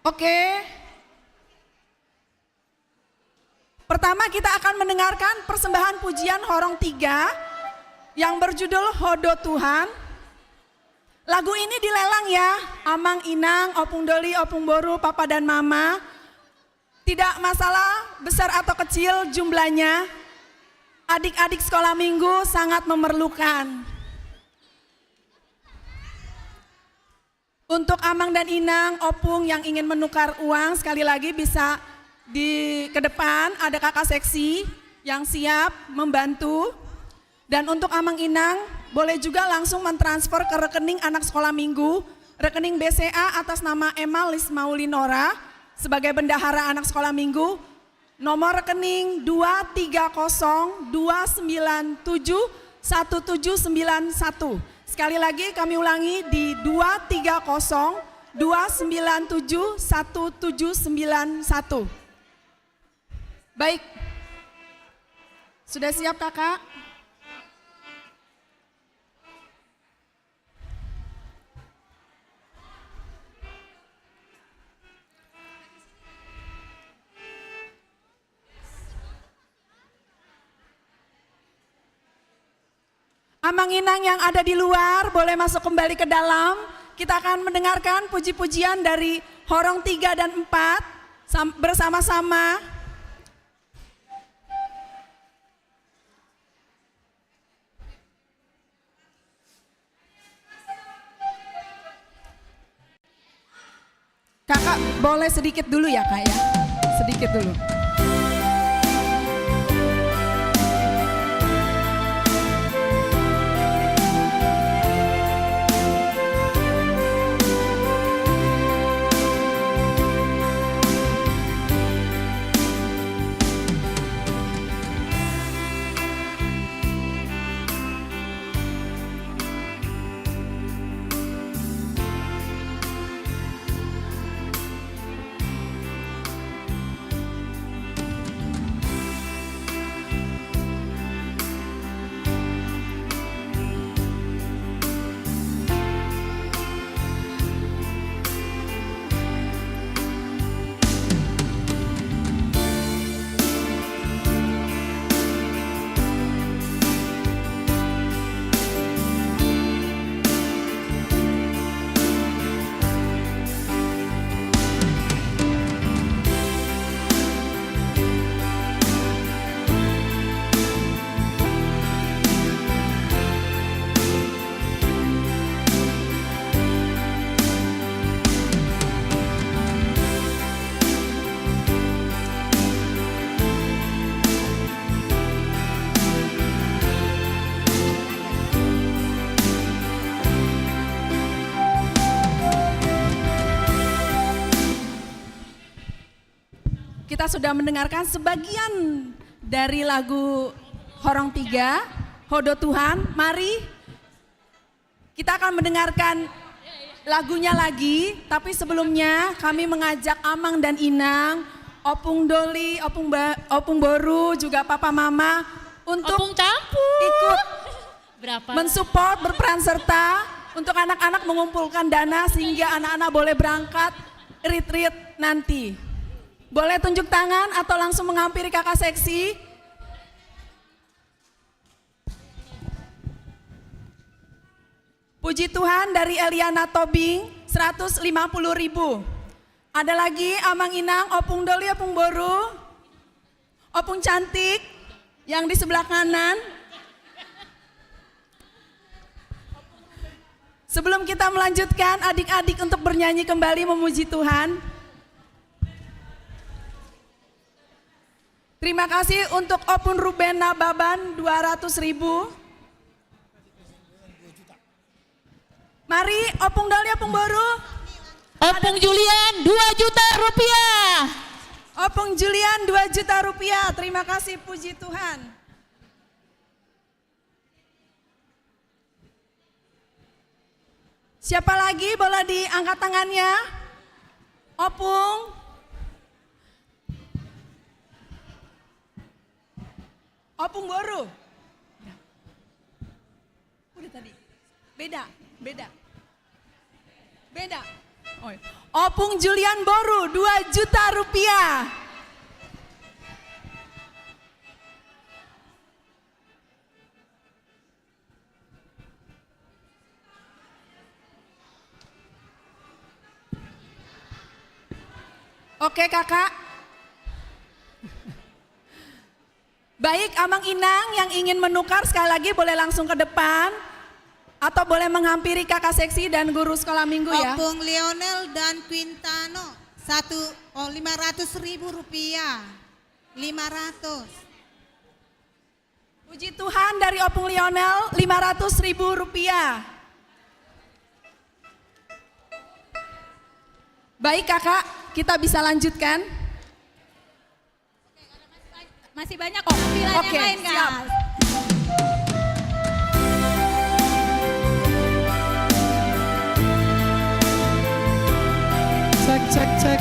Oke. Pertama kita akan mendengarkan persembahan pujian Horong 3 yang berjudul Hodo Tuhan. Lagu ini dilelang ya, Amang Inang, Opung Doli, Opung Boru, Papa dan Mama. Tidak masalah besar atau kecil jumlahnya. Adik-adik sekolah minggu sangat memerlukan. Untuk Amang dan Inang, Opung yang ingin menukar uang sekali lagi bisa ke depan ada kakak seksi yang siap membantu. Dan untuk Amang Inang boleh juga langsung mentransfer ke rekening anak sekolah minggu, rekening BCA atas nama Emma Lismaulinora sebagai bendahara anak sekolah minggu. Nomor rekening 230-297-1791. Sekali lagi kami ulangi di 230-297-1791. Baik, sudah siap kakak? Amang Inang yang ada di luar boleh masuk kembali ke dalam. Kita akan mendengarkan puji-pujian dari Horong 3 dan 4 bersama-sama. Kakak boleh sedikit dulu ya kak ya, sedikit dulu. sudah mendengarkan sebagian dari lagu Horong 3, Hodo Tuhan. Mari kita akan mendengarkan lagunya lagi, tapi sebelumnya kami mengajak Amang dan Inang, Opung Doli, Opung Boru, juga Papa Mama untuk Opung campur. ikut Berapa? mensupport, berperan serta untuk anak-anak mengumpulkan dana sehingga anak-anak boleh berangkat retreat nanti. Boleh tunjuk tangan atau langsung menghampiri kakak seksi. Puji Tuhan dari Eliana Tobing 150.000. Ada lagi Amang Inang, Opung Doli, Opung Boru, Opung Cantik yang di sebelah kanan. Sebelum kita melanjutkan, adik-adik untuk bernyanyi kembali memuji Tuhan. Terima kasih untuk Opung Ruben Nababan 200.000. Mari Opung Doli, Opung Boru. Opung Julian 2 juta rupiah. Opung Julian 2 juta rupiah. Terima kasih, puji Tuhan. Siapa lagi boleh diangkat tangannya? Opung. Opung Boru. Udah tadi. Beda. Oh, iya. Opung Julian Boru 2 juta rupiah. Oke kakak. Baik, Amang Inang yang ingin menukar sekali lagi boleh langsung ke depan. Atau boleh menghampiri kakak seksi dan guru sekolah minggu ya. Opung Lionel dan Quintano 500.000 rupiah. 500. Puji Tuhan dari Opung Lionel 500.000 rupiah. Baik kakak, kita bisa lanjutkan. Masih banyak kok pilihan Oke, yang lain siap. guys. Cek.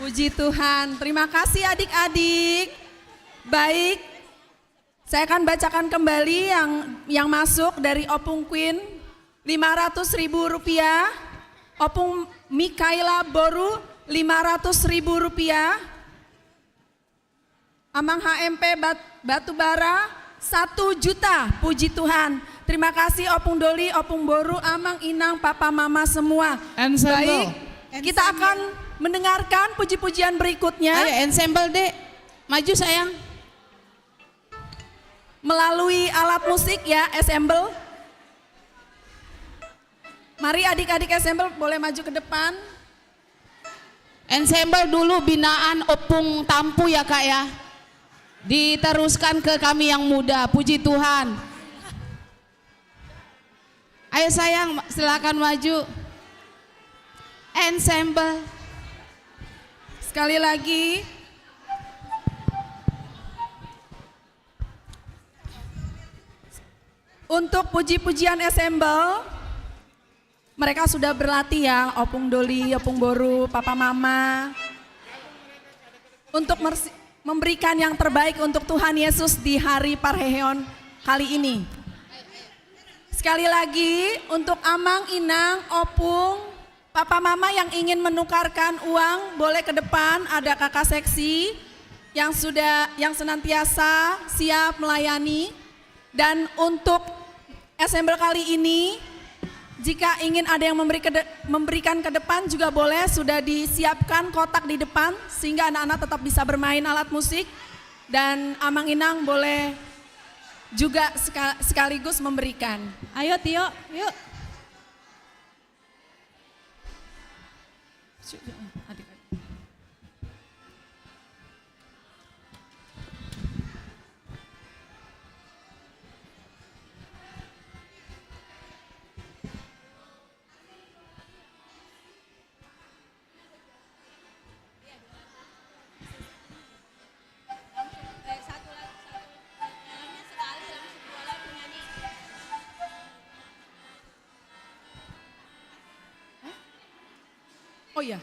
Puji Tuhan. Terima kasih adik-adik. Baik, saya akan bacakan kembali yang masuk dari Opung Queen, Rp500.000. Opung Mikaela Boru, Rp500.000. Amang HMP Batubara, 1 juta. Puji Tuhan. Terima kasih Opung Doli, Opung Boru, Amang, Inang, Papa, Mama semua. Ensemble. Baik, kita akan mendengarkan puji-pujian berikutnya. Ayo ensemble Dek, maju sayang. Melalui alat musik ya, ensemble. Mari adik-adik ensemble boleh maju ke depan. Ensemble dulu binaan Opung Tampu ya Kak ya. Diteruskan ke kami yang muda, puji Tuhan. Ayo sayang, silakan maju. Ensemble. Sekali lagi. Untuk puji-pujian ensemble, mereka sudah berlatih ya, Opung Doli, Opung Boru, Papa Mama. Untuk memberikan yang terbaik untuk Tuhan Yesus di hari Parheon kali ini. Sekali lagi untuk Amang, Inang, Opung, Papa Mama yang ingin menukarkan uang boleh ke depan, ada kakak seksi yang senantiasa siap melayani. Dan untuk ensemble kali ini, jika ingin ada yang memberikan ke depan juga boleh, sudah disiapkan kotak di depan sehingga anak-anak tetap bisa bermain alat musik. Dan Amang Inang boleh juga sekaligus memberikan. Ayo Tio, yuk. Oh ya.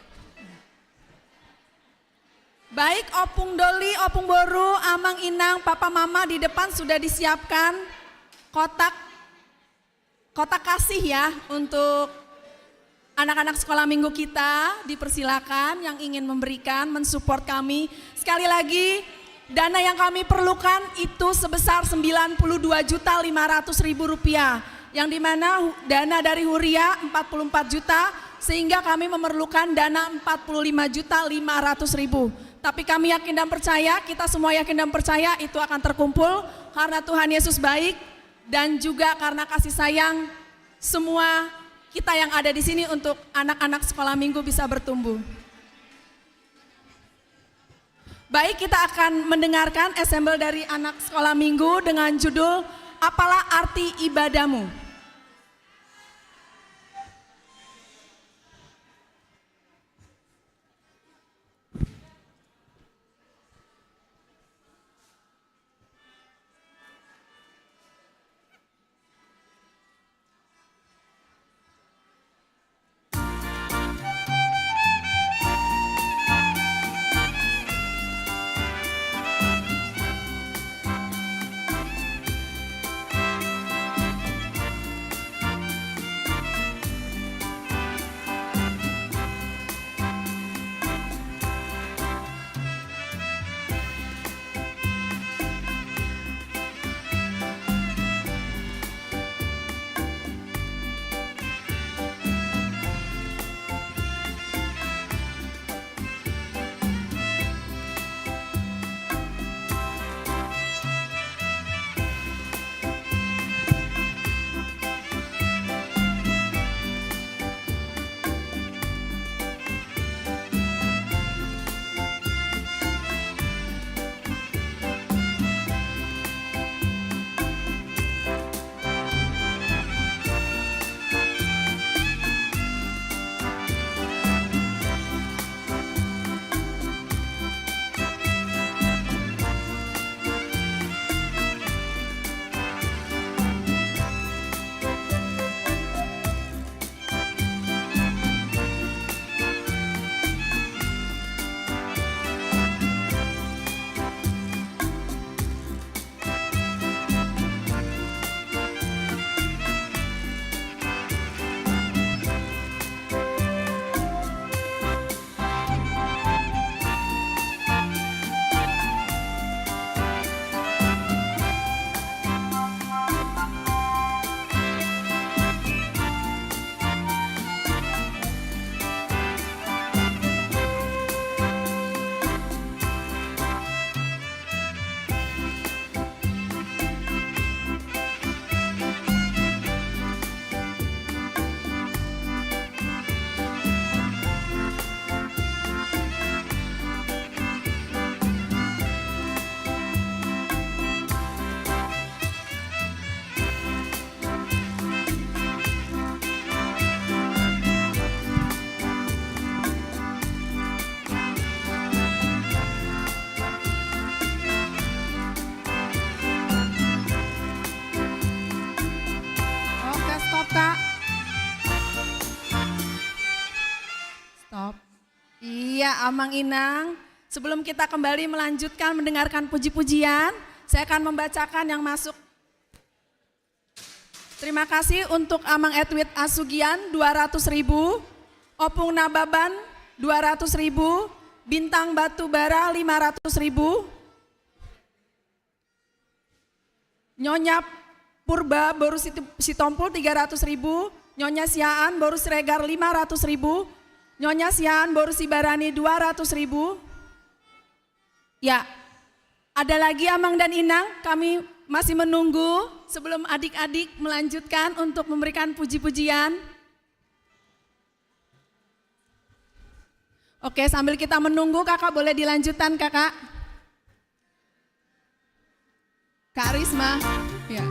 Baik, Opung Doli, Opung Boru, Amang, Inang, Papa Mama di depan sudah disiapkan kotak kasih ya untuk anak-anak sekolah minggu kita. Dipersilakan yang ingin memberikan, mensupport kami. Sekali lagi, dana yang kami perlukan itu sebesar Rp92.500.000, yang dimana dana dari Huria 44 juta, sehingga kami memerlukan dana 45.500.000. Tapi kami yakin dan percaya, kita semua yakin dan percaya itu akan terkumpul karena Tuhan Yesus baik dan juga karena kasih sayang semua kita yang ada di sini untuk anak-anak sekolah minggu bisa bertumbuh. Baik, kita akan mendengarkan ensemble dari anak sekolah minggu dengan judul Apalah Arti Ibadahmu. Iya, Amang Inang. Sebelum kita kembali melanjutkan mendengarkan puji-pujian, saya akan membacakan yang masuk. Terima kasih untuk Amang Edwin Asugian 200.000, Opung Nababan 200.000, Bintang Batubara 500.000, Nyonya Purba Boru Sitompul 300.000, Nyonya Siaan Boru Siregar 500.000, Nyonya Siaan Boru Sibarani 200.000. Ya, ada lagi Amang dan Inang, kami masih menunggu sebelum adik-adik melanjutkan untuk memberikan puji-pujian. Oke, sambil kita menunggu, kakak boleh dilanjutkan kakak. Kak Risma, ya.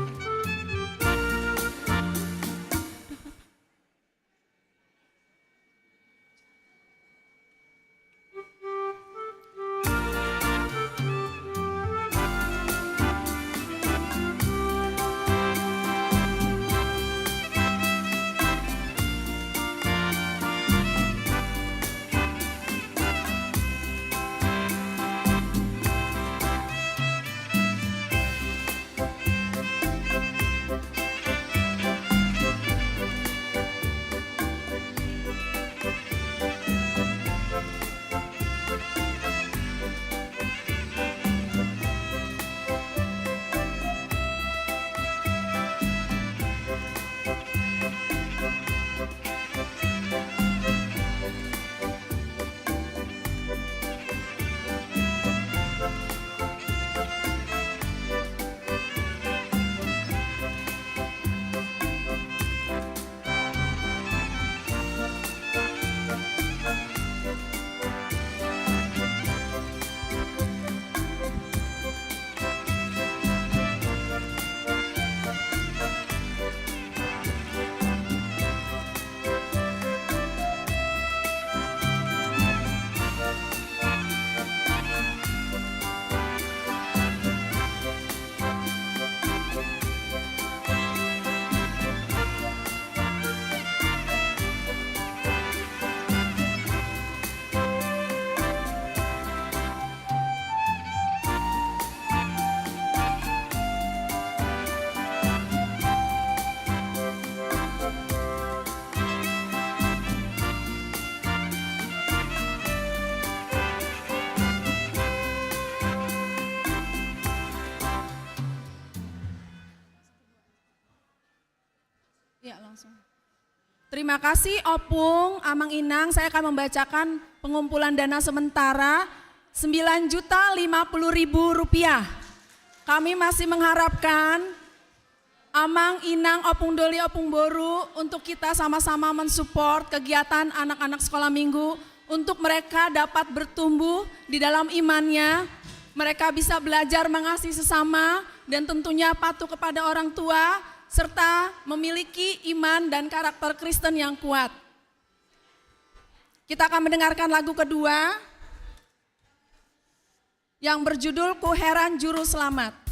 Ya, langsung. Terima kasih Opung, Amang Inang. Saya akan membacakan pengumpulan dana sementara Rp9.050.000. Kami masih mengharapkan Amang Inang, Opung Doli, Opung Boru untuk kita sama-sama mensupport kegiatan anak-anak sekolah minggu untuk mereka dapat bertumbuh di dalam imannya. Mereka bisa belajar mengasihi sesama dan tentunya patuh kepada orang tua, serta memiliki iman dan karakter Kristen yang kuat. Kita akan mendengarkan lagu kedua yang berjudul Ku Heran Juru Selamat.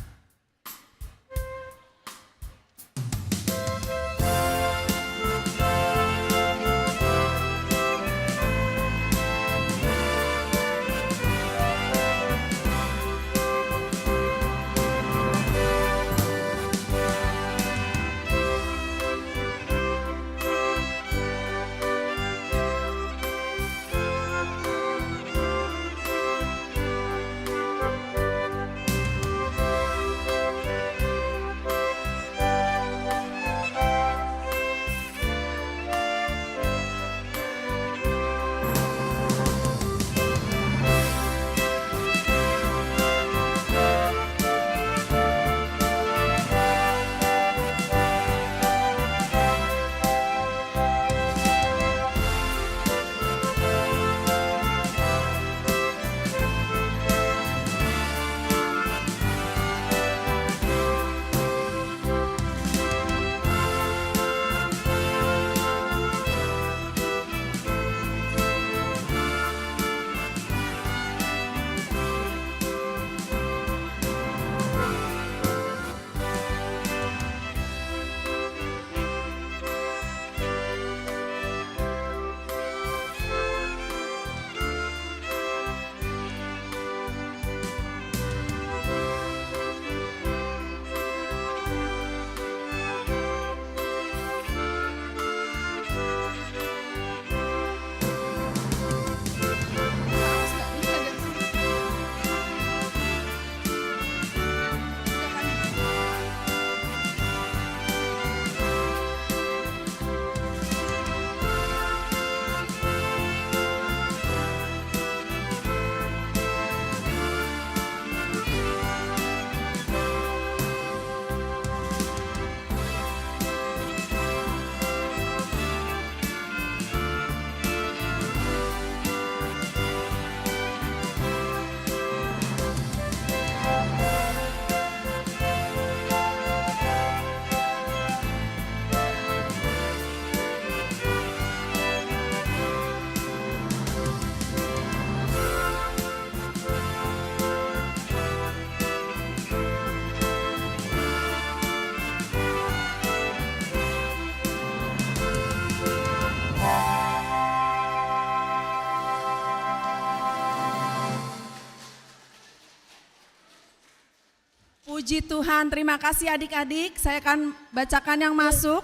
Puji Tuhan, terima kasih adik-adik. Saya akan bacakan yang masuk.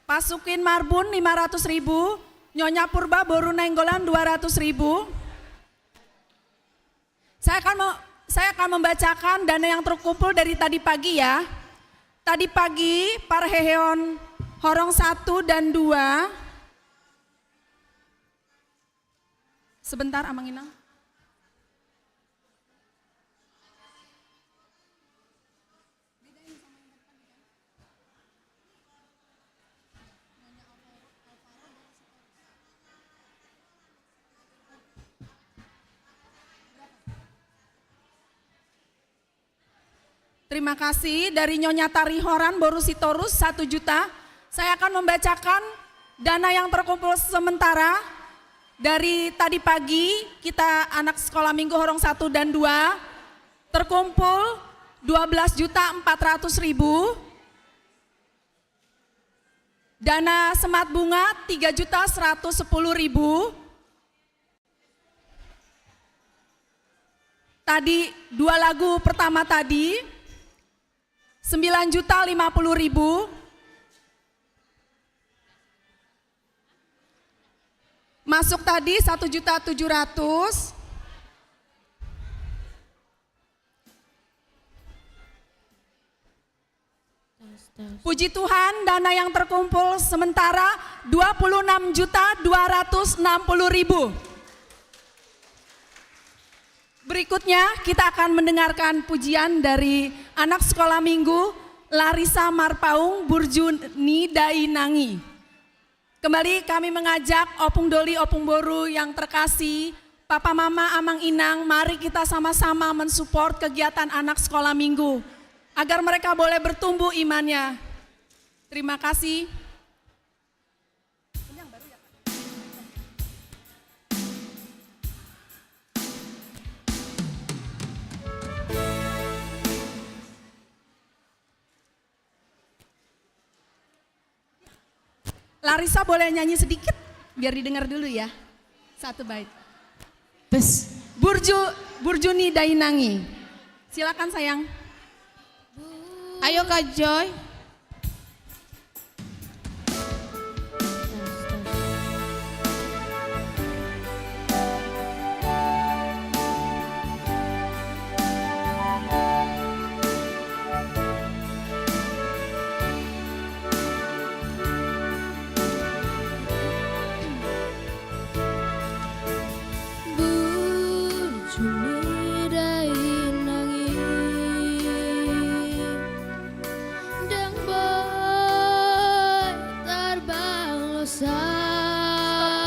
Pasukin Marbun 500.000, Nyonya Purba Boru Nainggolan 200.000. Saya akan membacakan dana yang terkumpul dari tadi pagi ya. Tadi pagi Parheheon Horong 1 dan 2. Sebentar Amang Inang. Terima kasih dari Nyonya Tarihoran Boru Sitorus 1 juta. Saya akan membacakan dana yang terkumpul sementara dari tadi pagi kita anak sekolah minggu Horong 1 dan 2 terkumpul 12.400.000. Dana semat bunga 3.110.000. Tadi 2 lagu pertama tadi 9.050.000. Masuk tadi 1.700.000. Puji Tuhan, dana yang terkumpul sementara 26.260.000. Berikutnya kita akan mendengarkan pujian dari anak sekolah minggu Larissa Marpaung Burjuni Dainangi. Kembali kami mengajak Opung Doli, Opung Boru yang terkasih, Papa Mama Amang Inang, mari kita sama-sama mensupport kegiatan anak sekolah minggu agar mereka boleh bertumbuh imannya. Terima kasih. Larissa boleh nyanyi sedikit biar didengar dulu ya. 1 bait. Burjuni Dainangi. Silakan sayang. Ayo Kak Joy.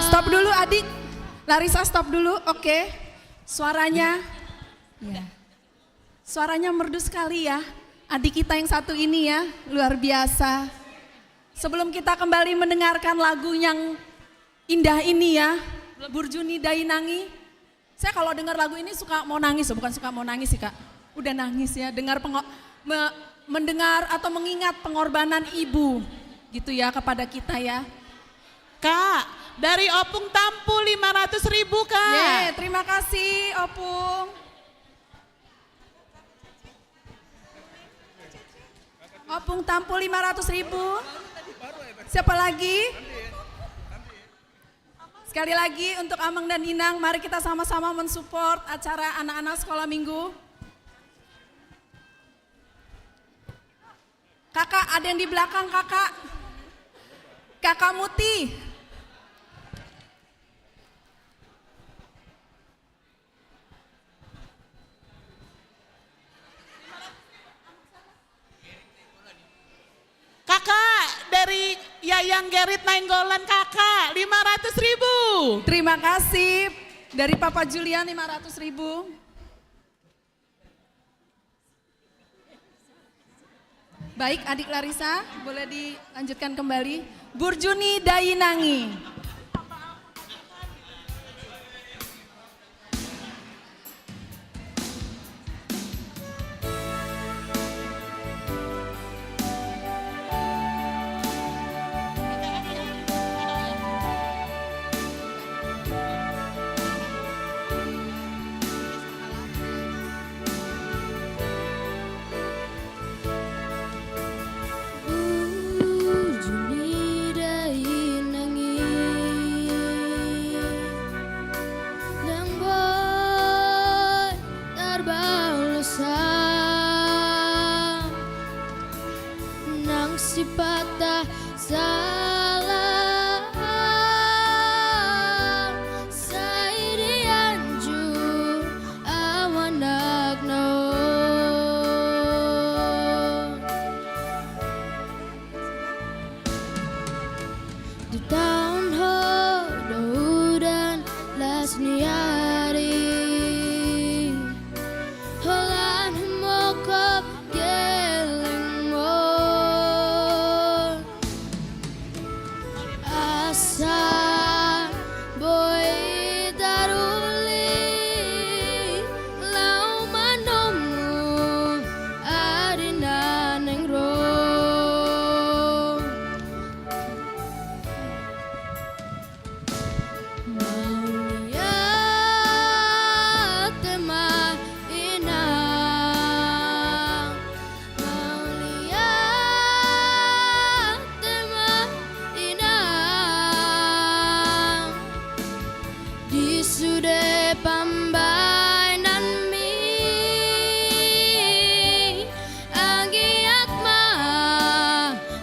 Stop dulu adik. Larissa stop dulu, oke. Suaranya, ya. Suaranya merdu sekali ya. Adik kita yang satu ini ya, luar biasa. Sebelum kita kembali mendengarkan lagu yang indah ini ya, Burjuni Dainangi. Saya kalau dengar lagu ini suka mau nangis, bukan suka mau nangis sih Kak. Udah nangis ya, mendengar atau mengingat pengorbanan ibu gitu ya kepada kita ya. Kak, dari Opung Tampu 500.000 Kak. Ye, terima kasih Opung. Opung Tampu 500.000. Siapa lagi? Sekali lagi untuk Amang dan Inang, mari kita sama-sama mensupport acara anak-anak sekolah minggu. Kakak, ada yang di belakang kakak. Kakak Muti. Kakak dari Yayang Gerit Nainggolan kakak 500.000. Terima kasih dari Papa Julian 500.000. Baik adik Larissa, boleh dilanjutkan kembali. Burjuni Dainangi. lasniari holan mokop geleng mo asa boy daruli lau manomu arina neng ro Sudah pambainan mi agiat ma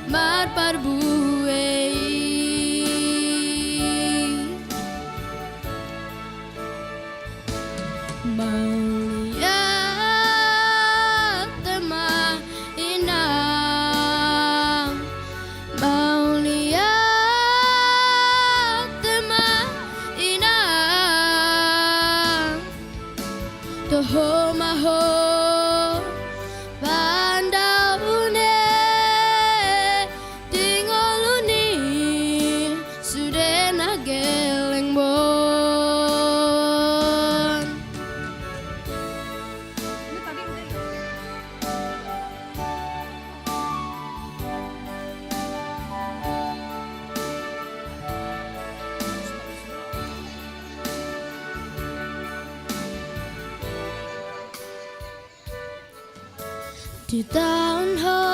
mar parbuei mauliat tema inang mauliat tema inang toho maho pandaune tingoluni sudah nageleng bon di tahun ho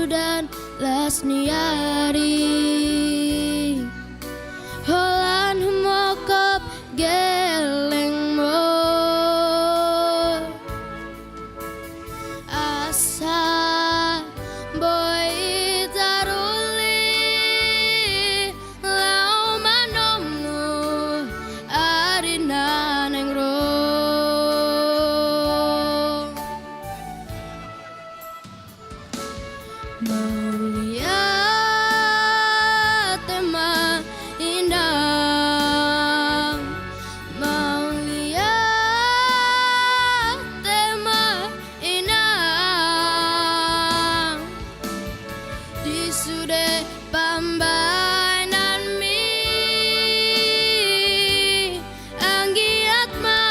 dan lasniari holan mokop geleng mo asa boy daruli lau manomu arina neng ro mauliat tema inang mauliat tema inang di sudah pambainan mi anggiat ma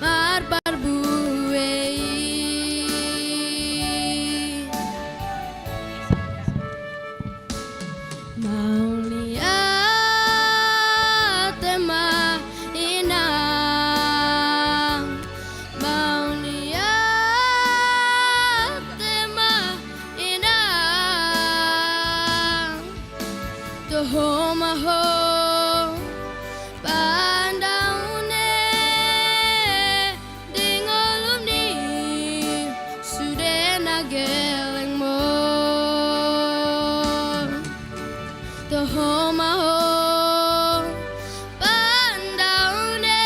mar parbuei mauliat tema inang mauliat tema inang toho maho pandaune dingolumni sudah nageleng mo toho maho pandaune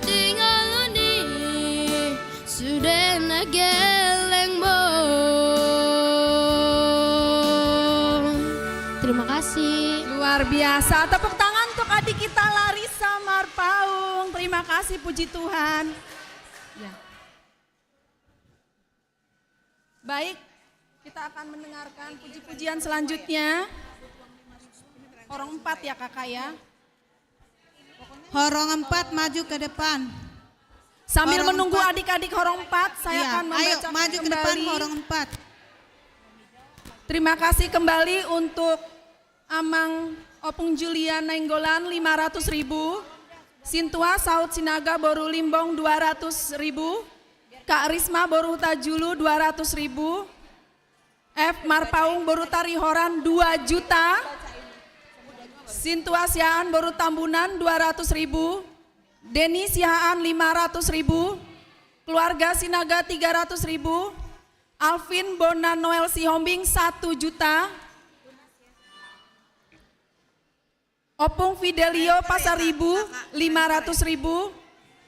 tingoluni sudah nageleng mo. Terima kasih. Luar biasa. Tepuk tangan untuk adik kita Larissa Marpaung. Terima kasih, puji Tuhan. Ya. Baik, kita akan mendengarkan puji-pujian selanjutnya. Horong 4 ya kakak ya. Horong 4 maju ke depan. Sambil Horong menunggu 4. adik-adik horong 4, saya Iya, akan ayo membacakan maju ke depan kembali. horong 4. Terima kasih kembali untuk Amang Opung Julian Nainggolan 500.000, Sintua Saud Sinaga Boru Limbong 200.000, Kak Risma Boru Tajulu 200.000, F Marpaung Boru Tarihoran 2 juta, Sintua Siaan Boru Tambunan 200.000, Deni Siaan 500.000, keluarga Sinaga 300.000, Alvin Bona Noel Sihombing 1 juta, Opung Fidelio Pasaribu 500.000,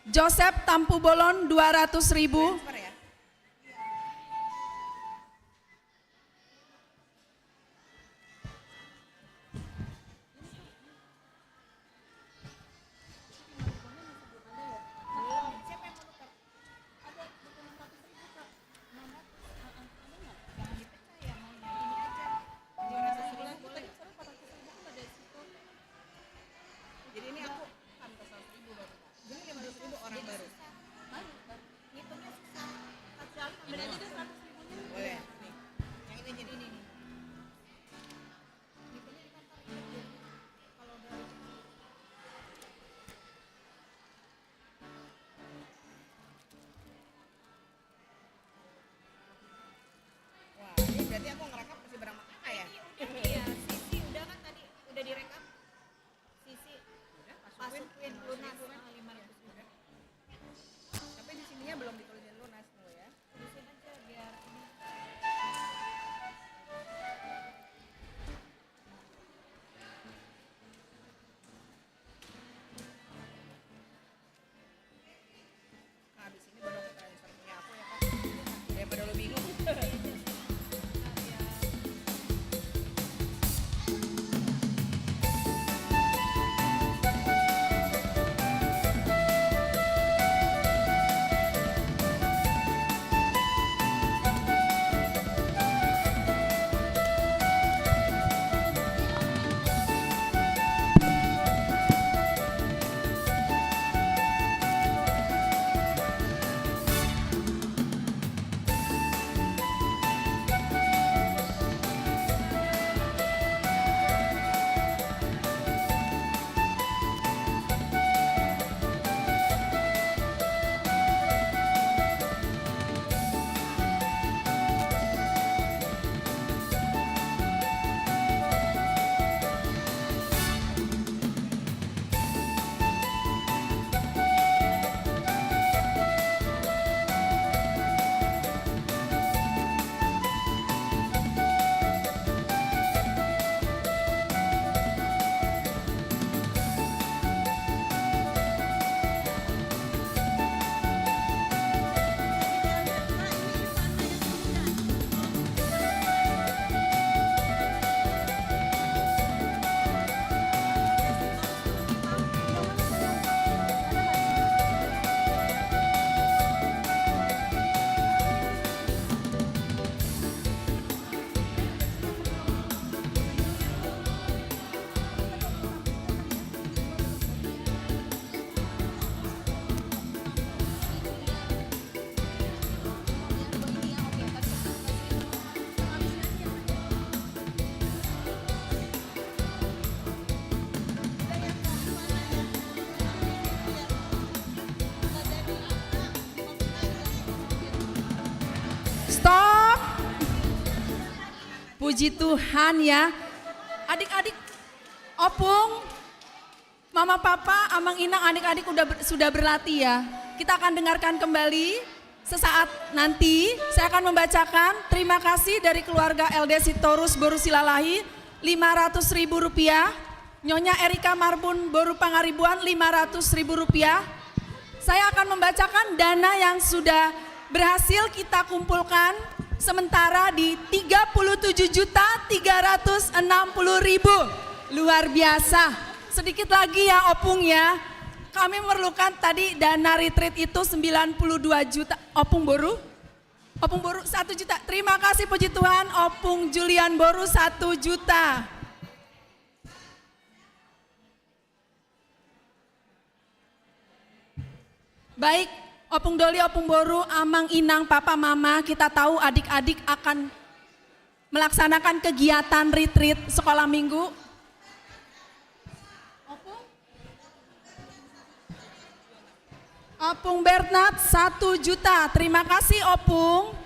Joseph Tampu Bolon 200.000, Stop. Puji Tuhan ya. Adik-adik, opung, mama papa, amang inang, adik-adik sudah berlatih ya. Kita akan dengarkan kembali sesaat nanti. Saya akan membacakan terima kasih dari keluarga LD Sitorus Boru Silalahi Rp500.000. Nyonya Erika Marbun Boru Pangaribuan Rp500.000. Saya akan membacakan dana yang sudah berhasil kita kumpulkan sementara di Rp37.360.000. Luar biasa. Sedikit lagi ya opung ya. Kami memerlukan tadi dana retreat itu 92 juta. Opung Boru 1 juta. Terima kasih puji Tuhan. Opung Julian Boru 1 juta. Baik, Opung Doli, Opung Boru, Amang Inang, Papa Mama, kita tahu adik-adik akan melaksanakan kegiatan retreat sekolah minggu. Opung Bernard 1 juta. Terima kasih Opung.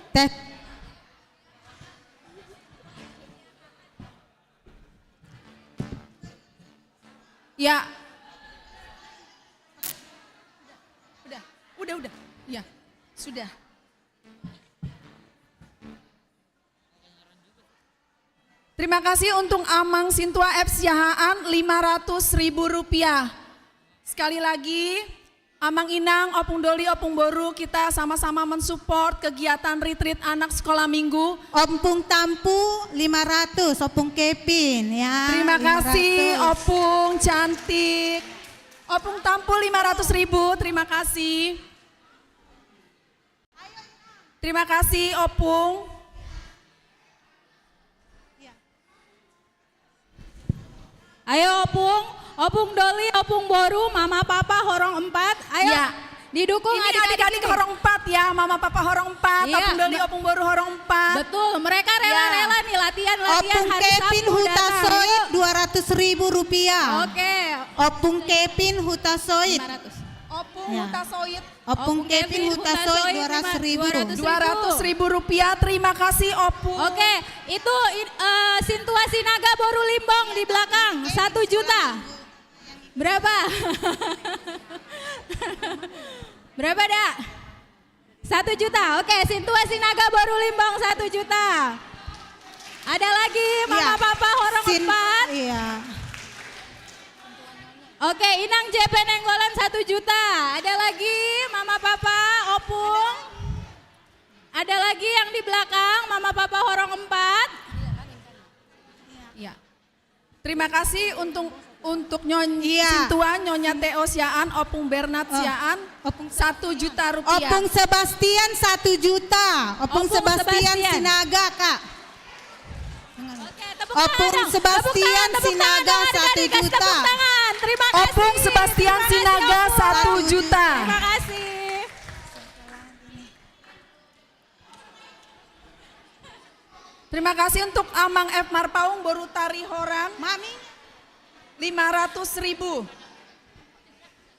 Ya. Udah. Ya, sudah. Terima kasih untuk Amang Sintua F. Siahaan Rp500.000. Sekali lagi, Amang Inang, Opung Doli, Opung Boru, kita sama-sama mensupport kegiatan retreat anak sekolah minggu. Opung Tampu 500, Opung Kevin ya. Terima kasih 500. Opung cantik. Opung Tampu 500.000, terima kasih. Terima kasih Opung. Ayo Opung Doli, Opung Boru, Mama Papa Horong 4. Ayo Ya. didukung Ini adik-adik adik-adik Horong 4 ya, Mama Papa Horong 4, Iya. Opung Doli, Opung Boru Horong 4. Betul, mereka rela-rela nih latihan Opung hari Kevin Sabtu datang. Hutasoid Rp200.000. Oke, Opung Kevin Hutasoid. 500. Opung Ya. Hutasoid Opung Kevin Hutasoid 200.000. Rp200.000, terima kasih Opung. Oke, itu Sintua Sinaga Boru Limbong di belakang 1 juta. Berapa? Berapa dak? 1 juta. Oke, Sintua Sinaga Boru Limbang 1 juta. Ada lagi Mama Iya. Papa Horong Sin- 4. Iya. Oke, Inang JP Nenggolan 1 juta. Ada lagi Mama Papa Opung. Ada lagi yang di belakang Mama Papa Horong 4. Ya. Terima kasih untuk Nyonya Iya. Sintua, Nyonya Teo Siaan, Opung Bernat Siaan, Opung 1 juta rupiah. Opung Sebastian 1 juta. Opung Opung Sebastian Sebastian. Sinaga, Kak. Oke, tepuk Opung tangan dong. Sebastian Tepuk tangan Sinaga dong, 1 adik-adik, kasih juta. Tepuk tangan. Terima kasih. Opung Sebastian Terima kasih, Sinaga Opung. 1 juta. Terima kasih. Terima kasih untuk Amang F. Marpaung Borutari Horan Mami, 500.000.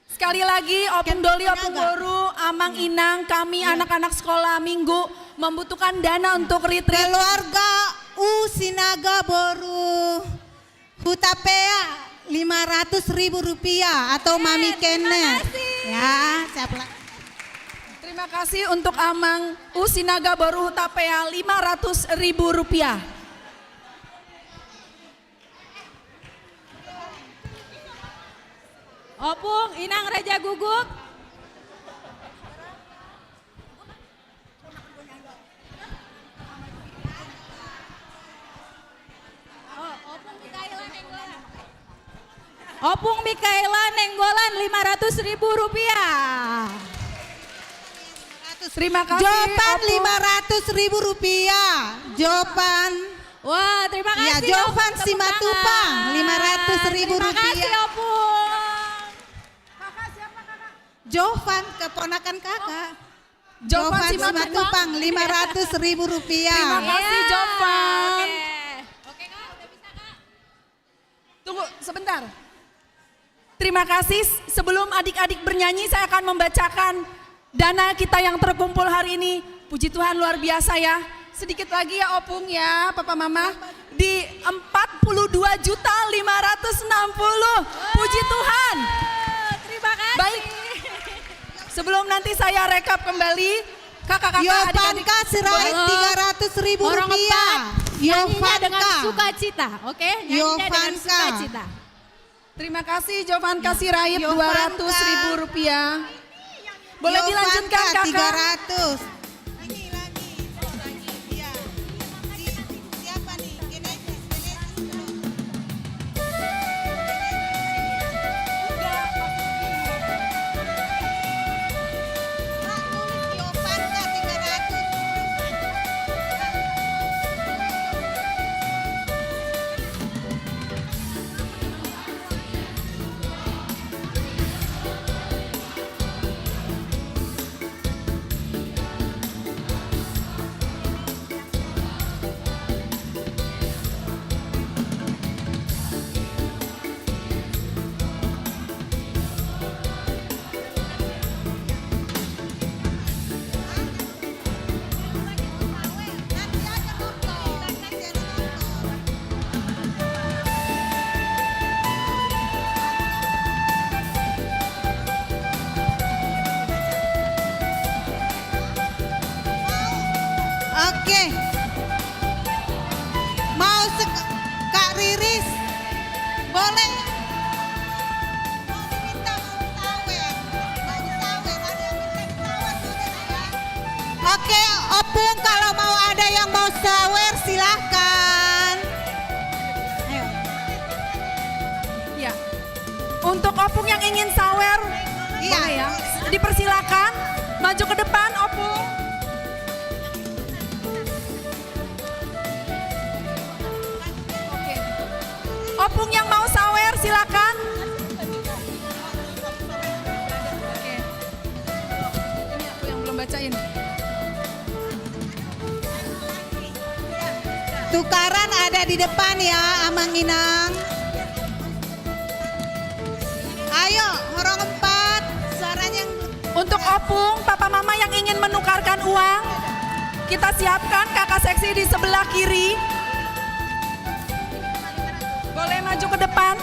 Sekali lagi Opung Doli, Opung Boru, Amang Inang, kami anak-anak sekolah minggu membutuhkan dana untuk retreat. keluarga U Sinaga Boru Hutapea 500.000 rupiah atau Mami Kenneth. Ya, siapa lagi? Terima kasih untuk Amang U Sinaga Boru Hutapea 500.000 rupiah. Opung Inang Raja Guguk. Opung Mikaela Nenggolan 500.000 rupiah. Terima kasih Jopan Opung. 500.000 rupiah. Jopan. Wah, terima Ya, kasih. Jovan Opung, tepuk Simatupang, tangan. 500.000 Terima kasih rupiah. Opung. Jovan keponakan kakak. Jovan Jovan Simatupang. Simatupang 500.000 rupiah. Terima kasih Ya, Jovan. Oke. Oke Kak, udah bisa Kak. Tunggu sebentar. Terima kasih. Sebelum adik-adik bernyanyi, saya akan membacakan dana kita yang terkumpul hari ini. Puji Tuhan luar biasa ya. Sedikit lagi ya Opung ya, Papa Mama. Di 42.560. Puji Tuhan. Terima kasih. Baik. Sebelum nanti saya rekap kembali, kakak-kakak adik-adik. Yovanka Sirait Boleh. 300.000 Orang rupiah. Nyanyinya dengan Yovanka. sukacita, oke? Nyanyinya dengan Yovanka. sukacita. Terima kasih Jovan Kasirait Yovanka. 200.000 rupiah. Boleh dilanjutkan Yovanka, kakak? 300. Lagi. Iya. Siapa nih? Genesis belum. Yovanka 300. Oke. Mau Kak Riris? Boleh? Mau minta sawer. Mau sawer. Ada yang minta sawer boleh ya? Oke, Opung kalau mau ada yang mau sawer silahkan. Ayo. Ya. Untuk Opung yang ingin sawer, Iya. boleh ya. Dipersilakan maju ke depan Opung. Oke. Opung yang mau sawer silakan. Oke. Ini aku yang belum bacain. Tukaran ada di depan ya, Amang Inang. Ayo, Horong 4. Suaranya yang Untuk Opung, Papa Mama yang ingin menukarkan uang, kita siapkan kakak seksi di sebelah kiri. Boleh maju ke depan.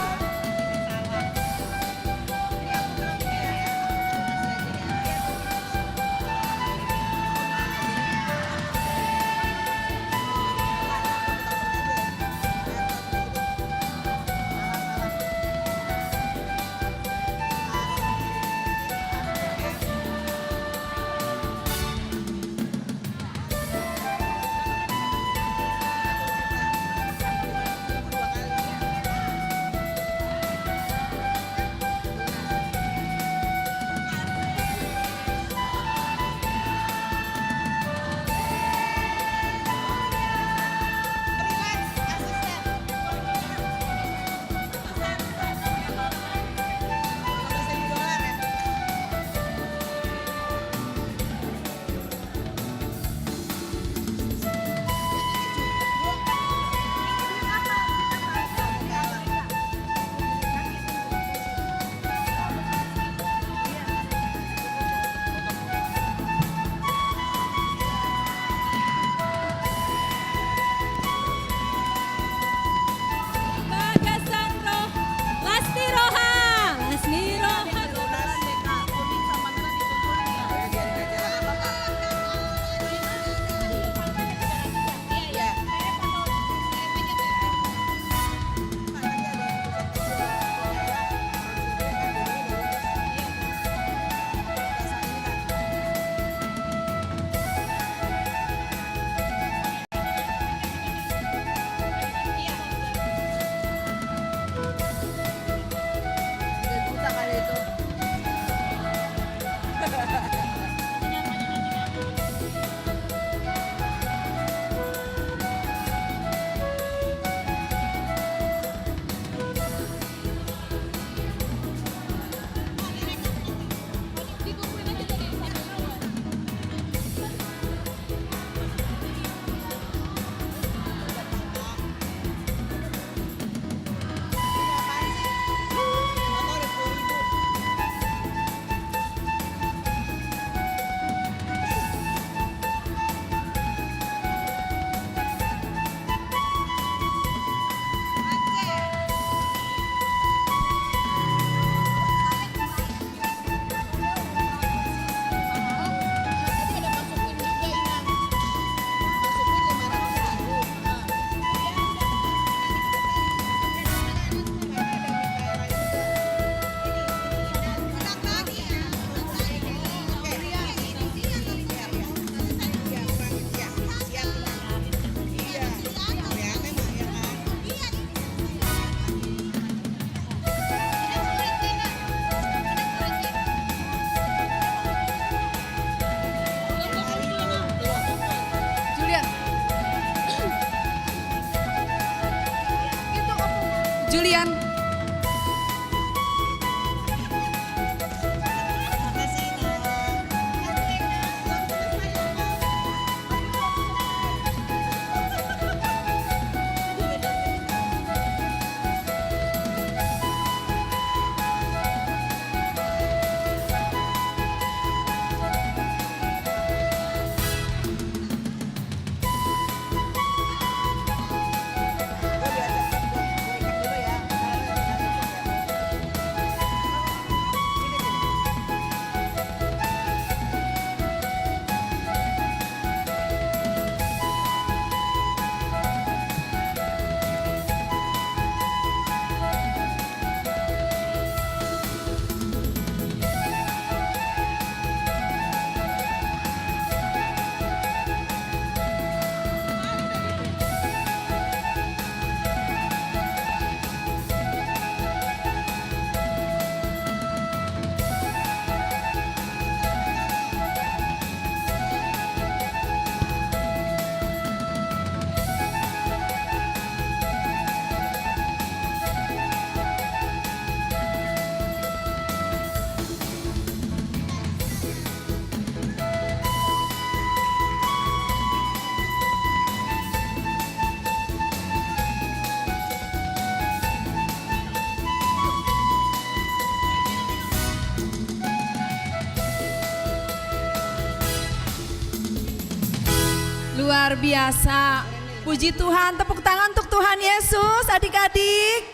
Luar biasa. Puji Tuhan, tepuk tangan untuk Tuhan Yesus adik-adik.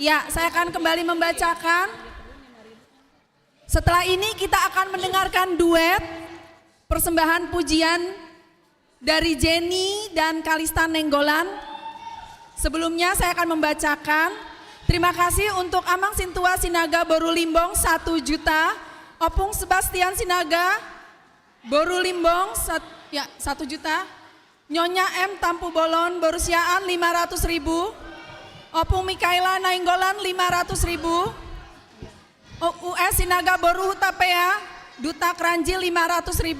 Ya, saya akan kembali membacakan. Setelah ini kita akan mendengarkan duet persembahan pujian dari Jenny dan Kalista Nenggolan. Sebelumnya saya akan membacakan. Terima kasih untuk Amang Sintua Sinaga Boru Limbong 1 juta. Opung Sebastian Sinaga Boru Limbong 1 juta. Nyonya M Tampu Bolon Borusiaan 500.000. Opung Mikaela Nainggolan 500.000. US Sinaga Boru Tapea Duta Kranji 500.000.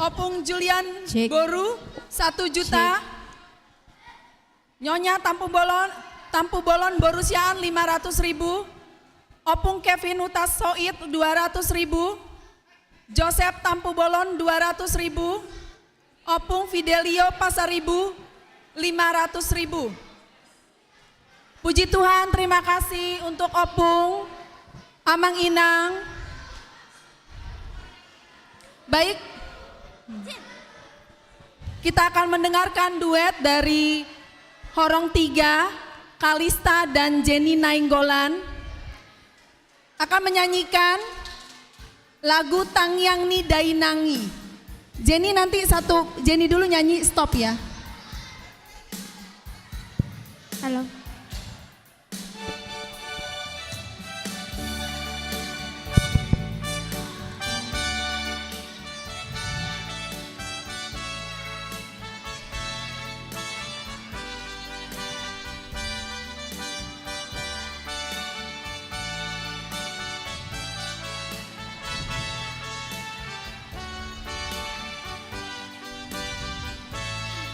Opung Julian Boru 1 juta. Nyonya Tampu Bolon Borusiaan 500.000. Opung Kevin Utas Soid 200.000. Joseph Tampu Bolon 200.000. Opung Fidelio Pasaribu 500.000. Puji Tuhan, terima kasih untuk Opung, Amang Inang. Baik, kita akan mendengarkan duet dari Horong 3, Kalista dan Jenny Nainggolan akan menyanyikan lagu Tangyang Ni Dainangi. Jenny Jenny dulu nyanyi, stop ya. Halo.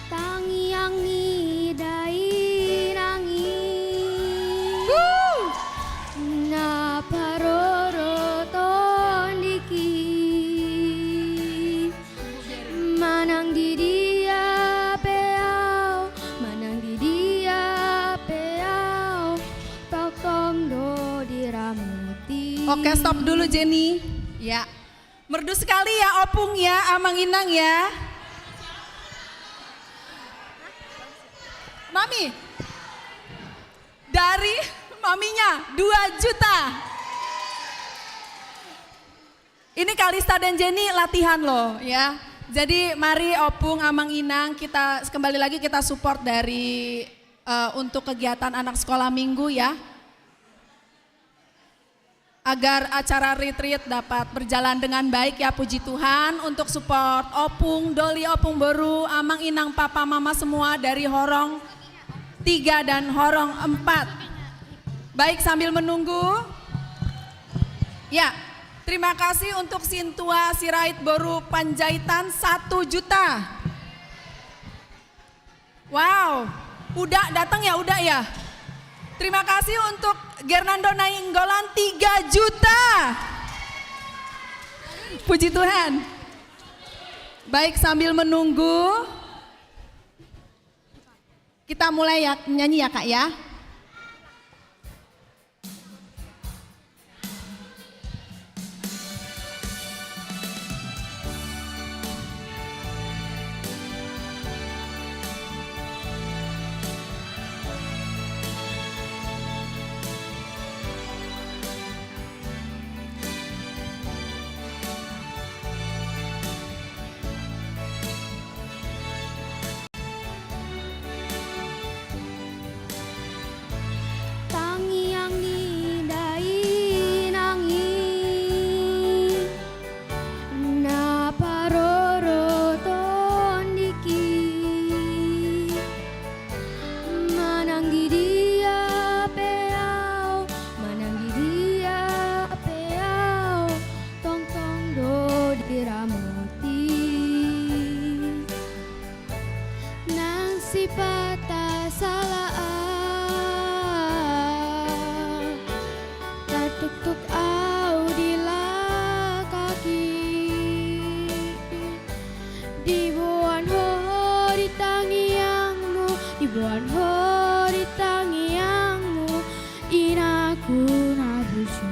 Tangyang ni dainangi na paroroton diki manang di dia peau tokom do diramuti. Oke, stop dulu Jenny. Ya, merdu sekali ya Opung ya, Amang Inang ya. Mami, dari maminya 2 juta. Ini Kalista dan Jenny latihan loh ya. Jadi mari Opung, Amang Inang, kita kembali lagi kita support dari untuk kegiatan anak sekolah minggu ya. Agar acara retreat dapat berjalan dengan baik ya, puji Tuhan. Untuk support Opung, Doli Opung Boru, Amang Inang, Papa Mama semua dari Horong 3 dan Horong 4. Baik, sambil menunggu. Ya, terima kasih untuk Sintua Sirait Boru Panjaitan 1 juta. Wow, udah datang ya, udah ya. Terima kasih untuk Gernando Nainggolan 3 juta. Puji Tuhan. Baik, sambil menunggu. Kita mulai ya, nyanyi ya Kak ya. Tangyang ni dainangi na paroroton diki manang di dia peau tong do diramuti nang sipata salah tuk au dila kaki dibuan ho di tangiangmu inaku nabusu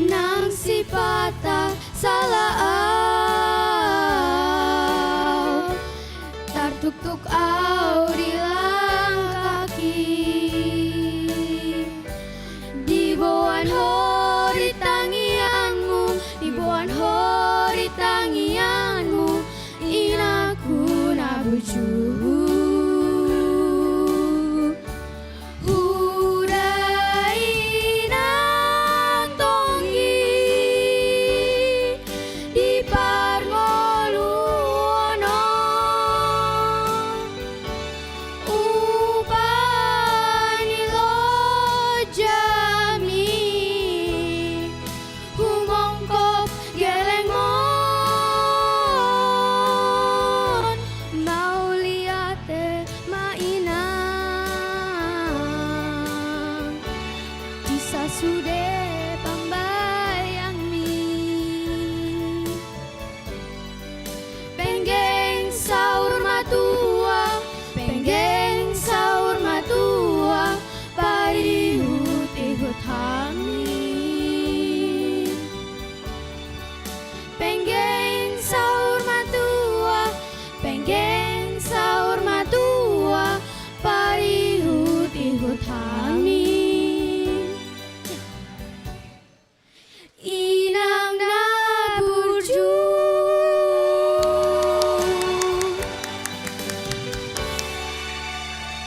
nang sipata salaau tartuk-tuk au di lang kaki di bawaan hori tangianmu, di bawaan hori tangianmu inaku nabuju.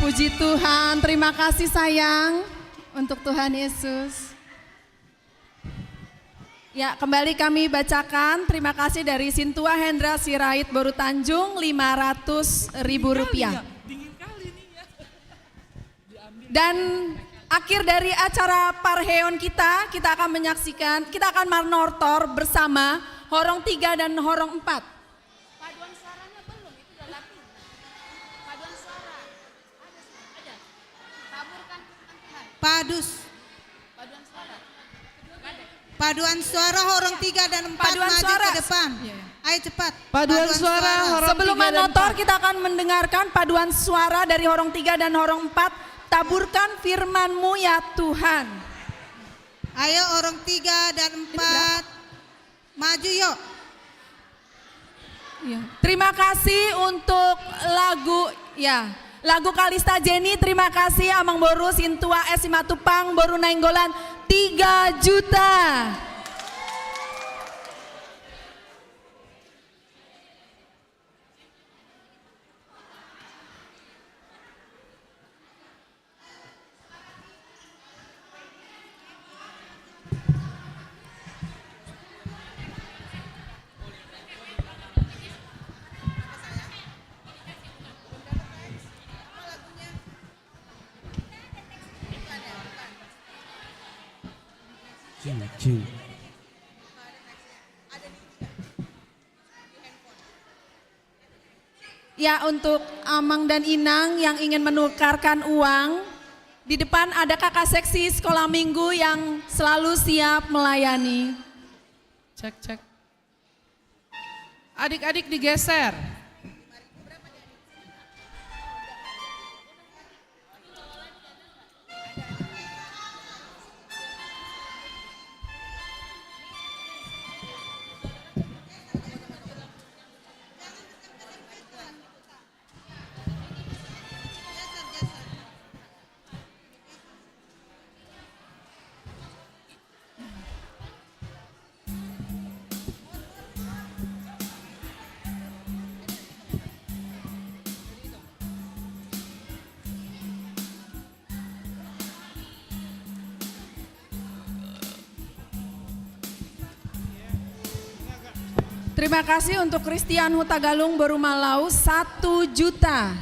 Puji Tuhan, terima kasih sayang untuk Tuhan Yesus. Ya, kembali kami bacakan, terima kasih dari Sintua Hendra Sirait Boru Tanjung, Rp500.000. Dan akhir dari acara Parheon kita akan menyaksikan, kita akan manortor bersama Horong 3 dan Horong 4. Paduan suaranya belum, itu udah latih. Paduan suara, ada. Taburkan Tuhan. Paduan suara Horong 3 dan 4 Paduan maju suara. ke depan. Ayo cepat. Paduan suara Horong Sebelum 3 dan manotor kita akan mendengarkan paduan suara dari Horong 3 dan Horong 4. Taburkan firman-Mu ya Tuhan. Ayo Horong 3 dan 4 maju yuk. Terima kasih untuk lagu Kalista Jenny. Terima kasih Amang Boru Sintua S Simatupang Boru Nainggolan 3 juta. Ya, untuk Amang dan Inang yang ingin menukarkan uang, di depan ada kakak seksi sekolah minggu yang selalu siap melayani. Cek. Adik-adik digeser. Terima kasih untuk Christian Hutagalung Boru Malau 1 juta.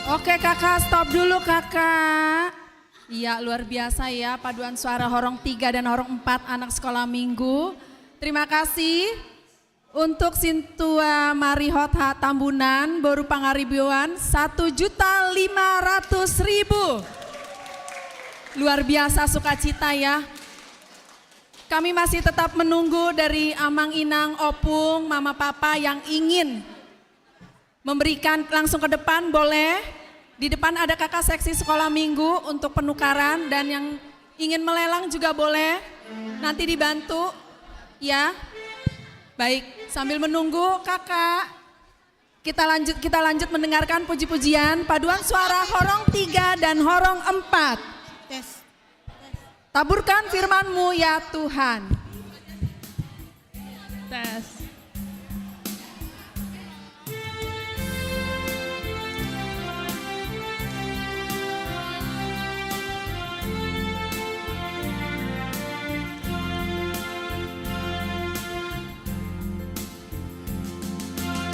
Oke kakak, stop dulu kakak. Iya luar biasa ya paduan suara horong 3 dan horong 4 anak sekolah minggu. Terima kasih untuk Sintua Marihot Tambunan Boru Pangaribuan 1.500.000. Luar biasa sukacita ya. Kami masih tetap menunggu dari Amang Inang, Opung, Mama Papa yang ingin memberikan langsung ke depan boleh. Di depan ada kakak seksi sekolah minggu untuk penukaran dan yang ingin melelang juga boleh. Nanti dibantu ya. Baik, sambil menunggu kakak kita lanjut mendengarkan puji-pujian paduan suara horong 3 dan horong 4. Tes. Taburkan firman-Mu ya Tuhan. Tes.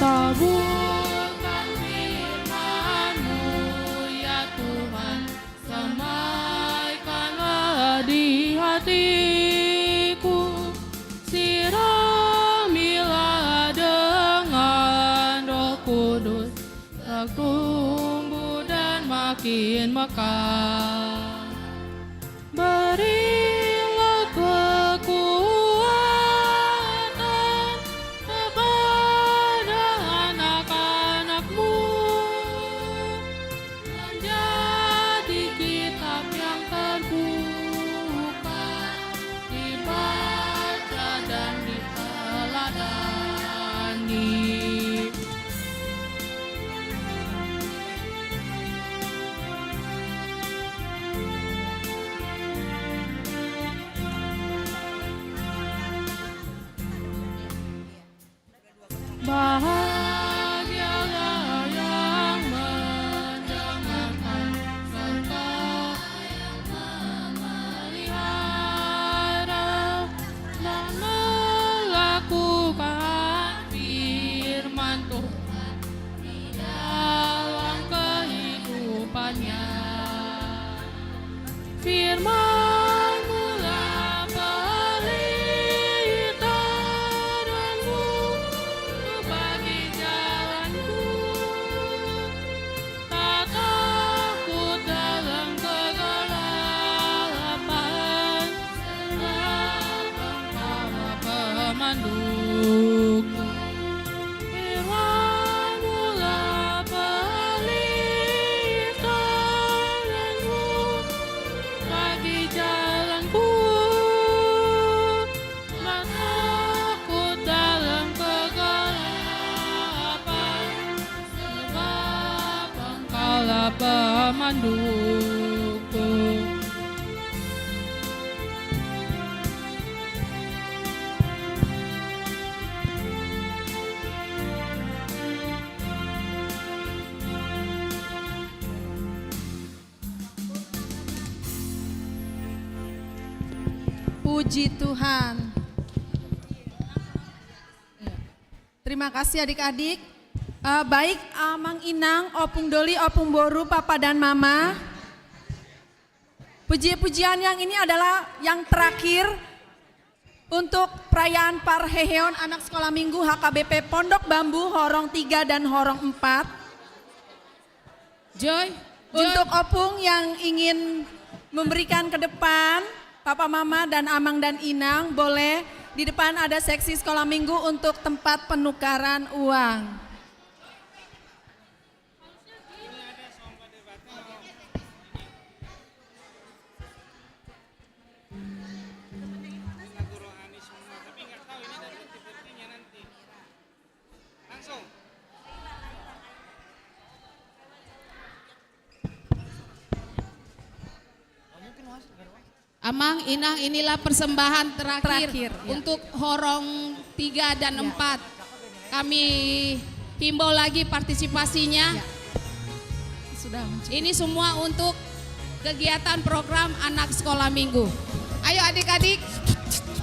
Taburkan firman-Mu ya Tuhan, semaikanlah di hatiku, siramilah dengan Roh Kudus, tak tumbuh dan makin mekar. Berilah kekuatan kepada anak-anak-Mu, menjadi kitab yang terbuka, dibaca dan diteladani. Bahagialah yang mendengarkan serta yang memelihara dan melakukan firman Tuhan di dalam kehidupannya. Firman-Mu lah pelita dan bagi jalanku, tak takut dalam kegelapan, sebab Engkau pemanduku. Firman-Mu lah pelita dan bagi jalanku, tak takut dalam kegelapan, sebab Engkaulah pemanduku. Puji Tuhan. Terima kasih adik-adik. Baik Amang Inang, Opung Doli, Opung Boru, Papa dan Mama. Puji-pujian yang ini adalah yang terakhir untuk perayaan Parheheon anak sekolah minggu HKBP Pondok Bambu Horong 3 dan Horong 4. Joy, Untuk Opung yang ingin memberikan ke depan, Papa Mama dan Amang dan Inang boleh di depan ada seksi sekolah minggu untuk tempat penukaran uang. Amang, Inang, inilah persembahan terakhir Ya. untuk Horong 3 dan 4. Kami himbau lagi partisipasinya. Sudah. Ini semua untuk kegiatan program anak sekolah minggu. Ayo adik-adik,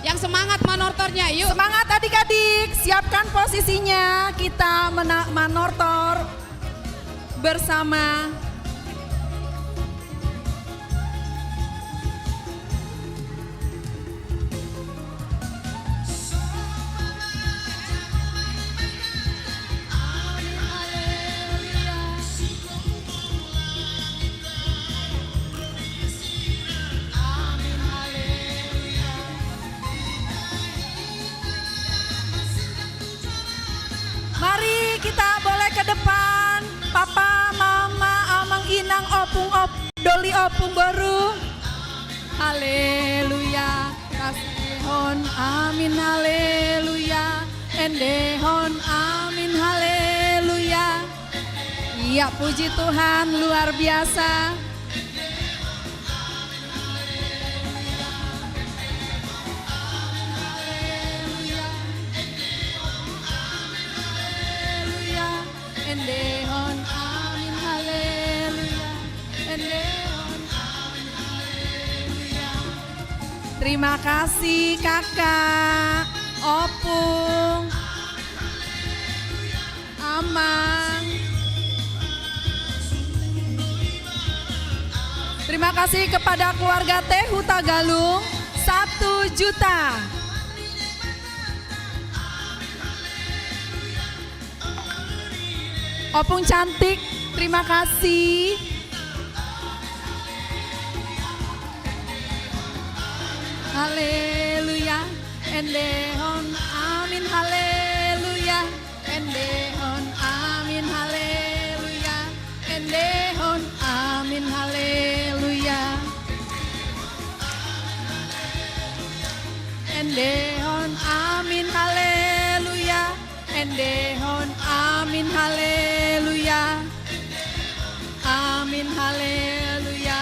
yang semangat manortornya, yuk. Semangat adik-adik, siapkan posisinya, kita manortor bersama. Mari kita boleh ke depan. Papa, Mama, Amang Inang, Opung, Doli Opung baru. Haleluya. Kasihon, amin, haleluya. Endehon, amin, haleluya. Iya, puji Tuhan, luar biasa. Endehon, amin, haleluya. Endehon, amin, haleluya. Terima kasih Kakak, Opung, Amang. Terima kasih kepada keluarga Tehu Tagalung, 1 juta. Opung cantik, terima kasih. Haleluya, endehon, amin, haleluya. Endehon, amin, haleluya. Endehon, amin, haleluya. Endehon, amin, haleluya. Endehon, amin, haleluya. Amin, haleluya.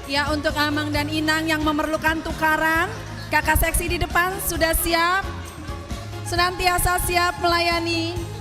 Ya, untuk Amang dan Inang yang memerlukan tukaran, kakak seksi di depan sudah siap, senantiasa siap melayani.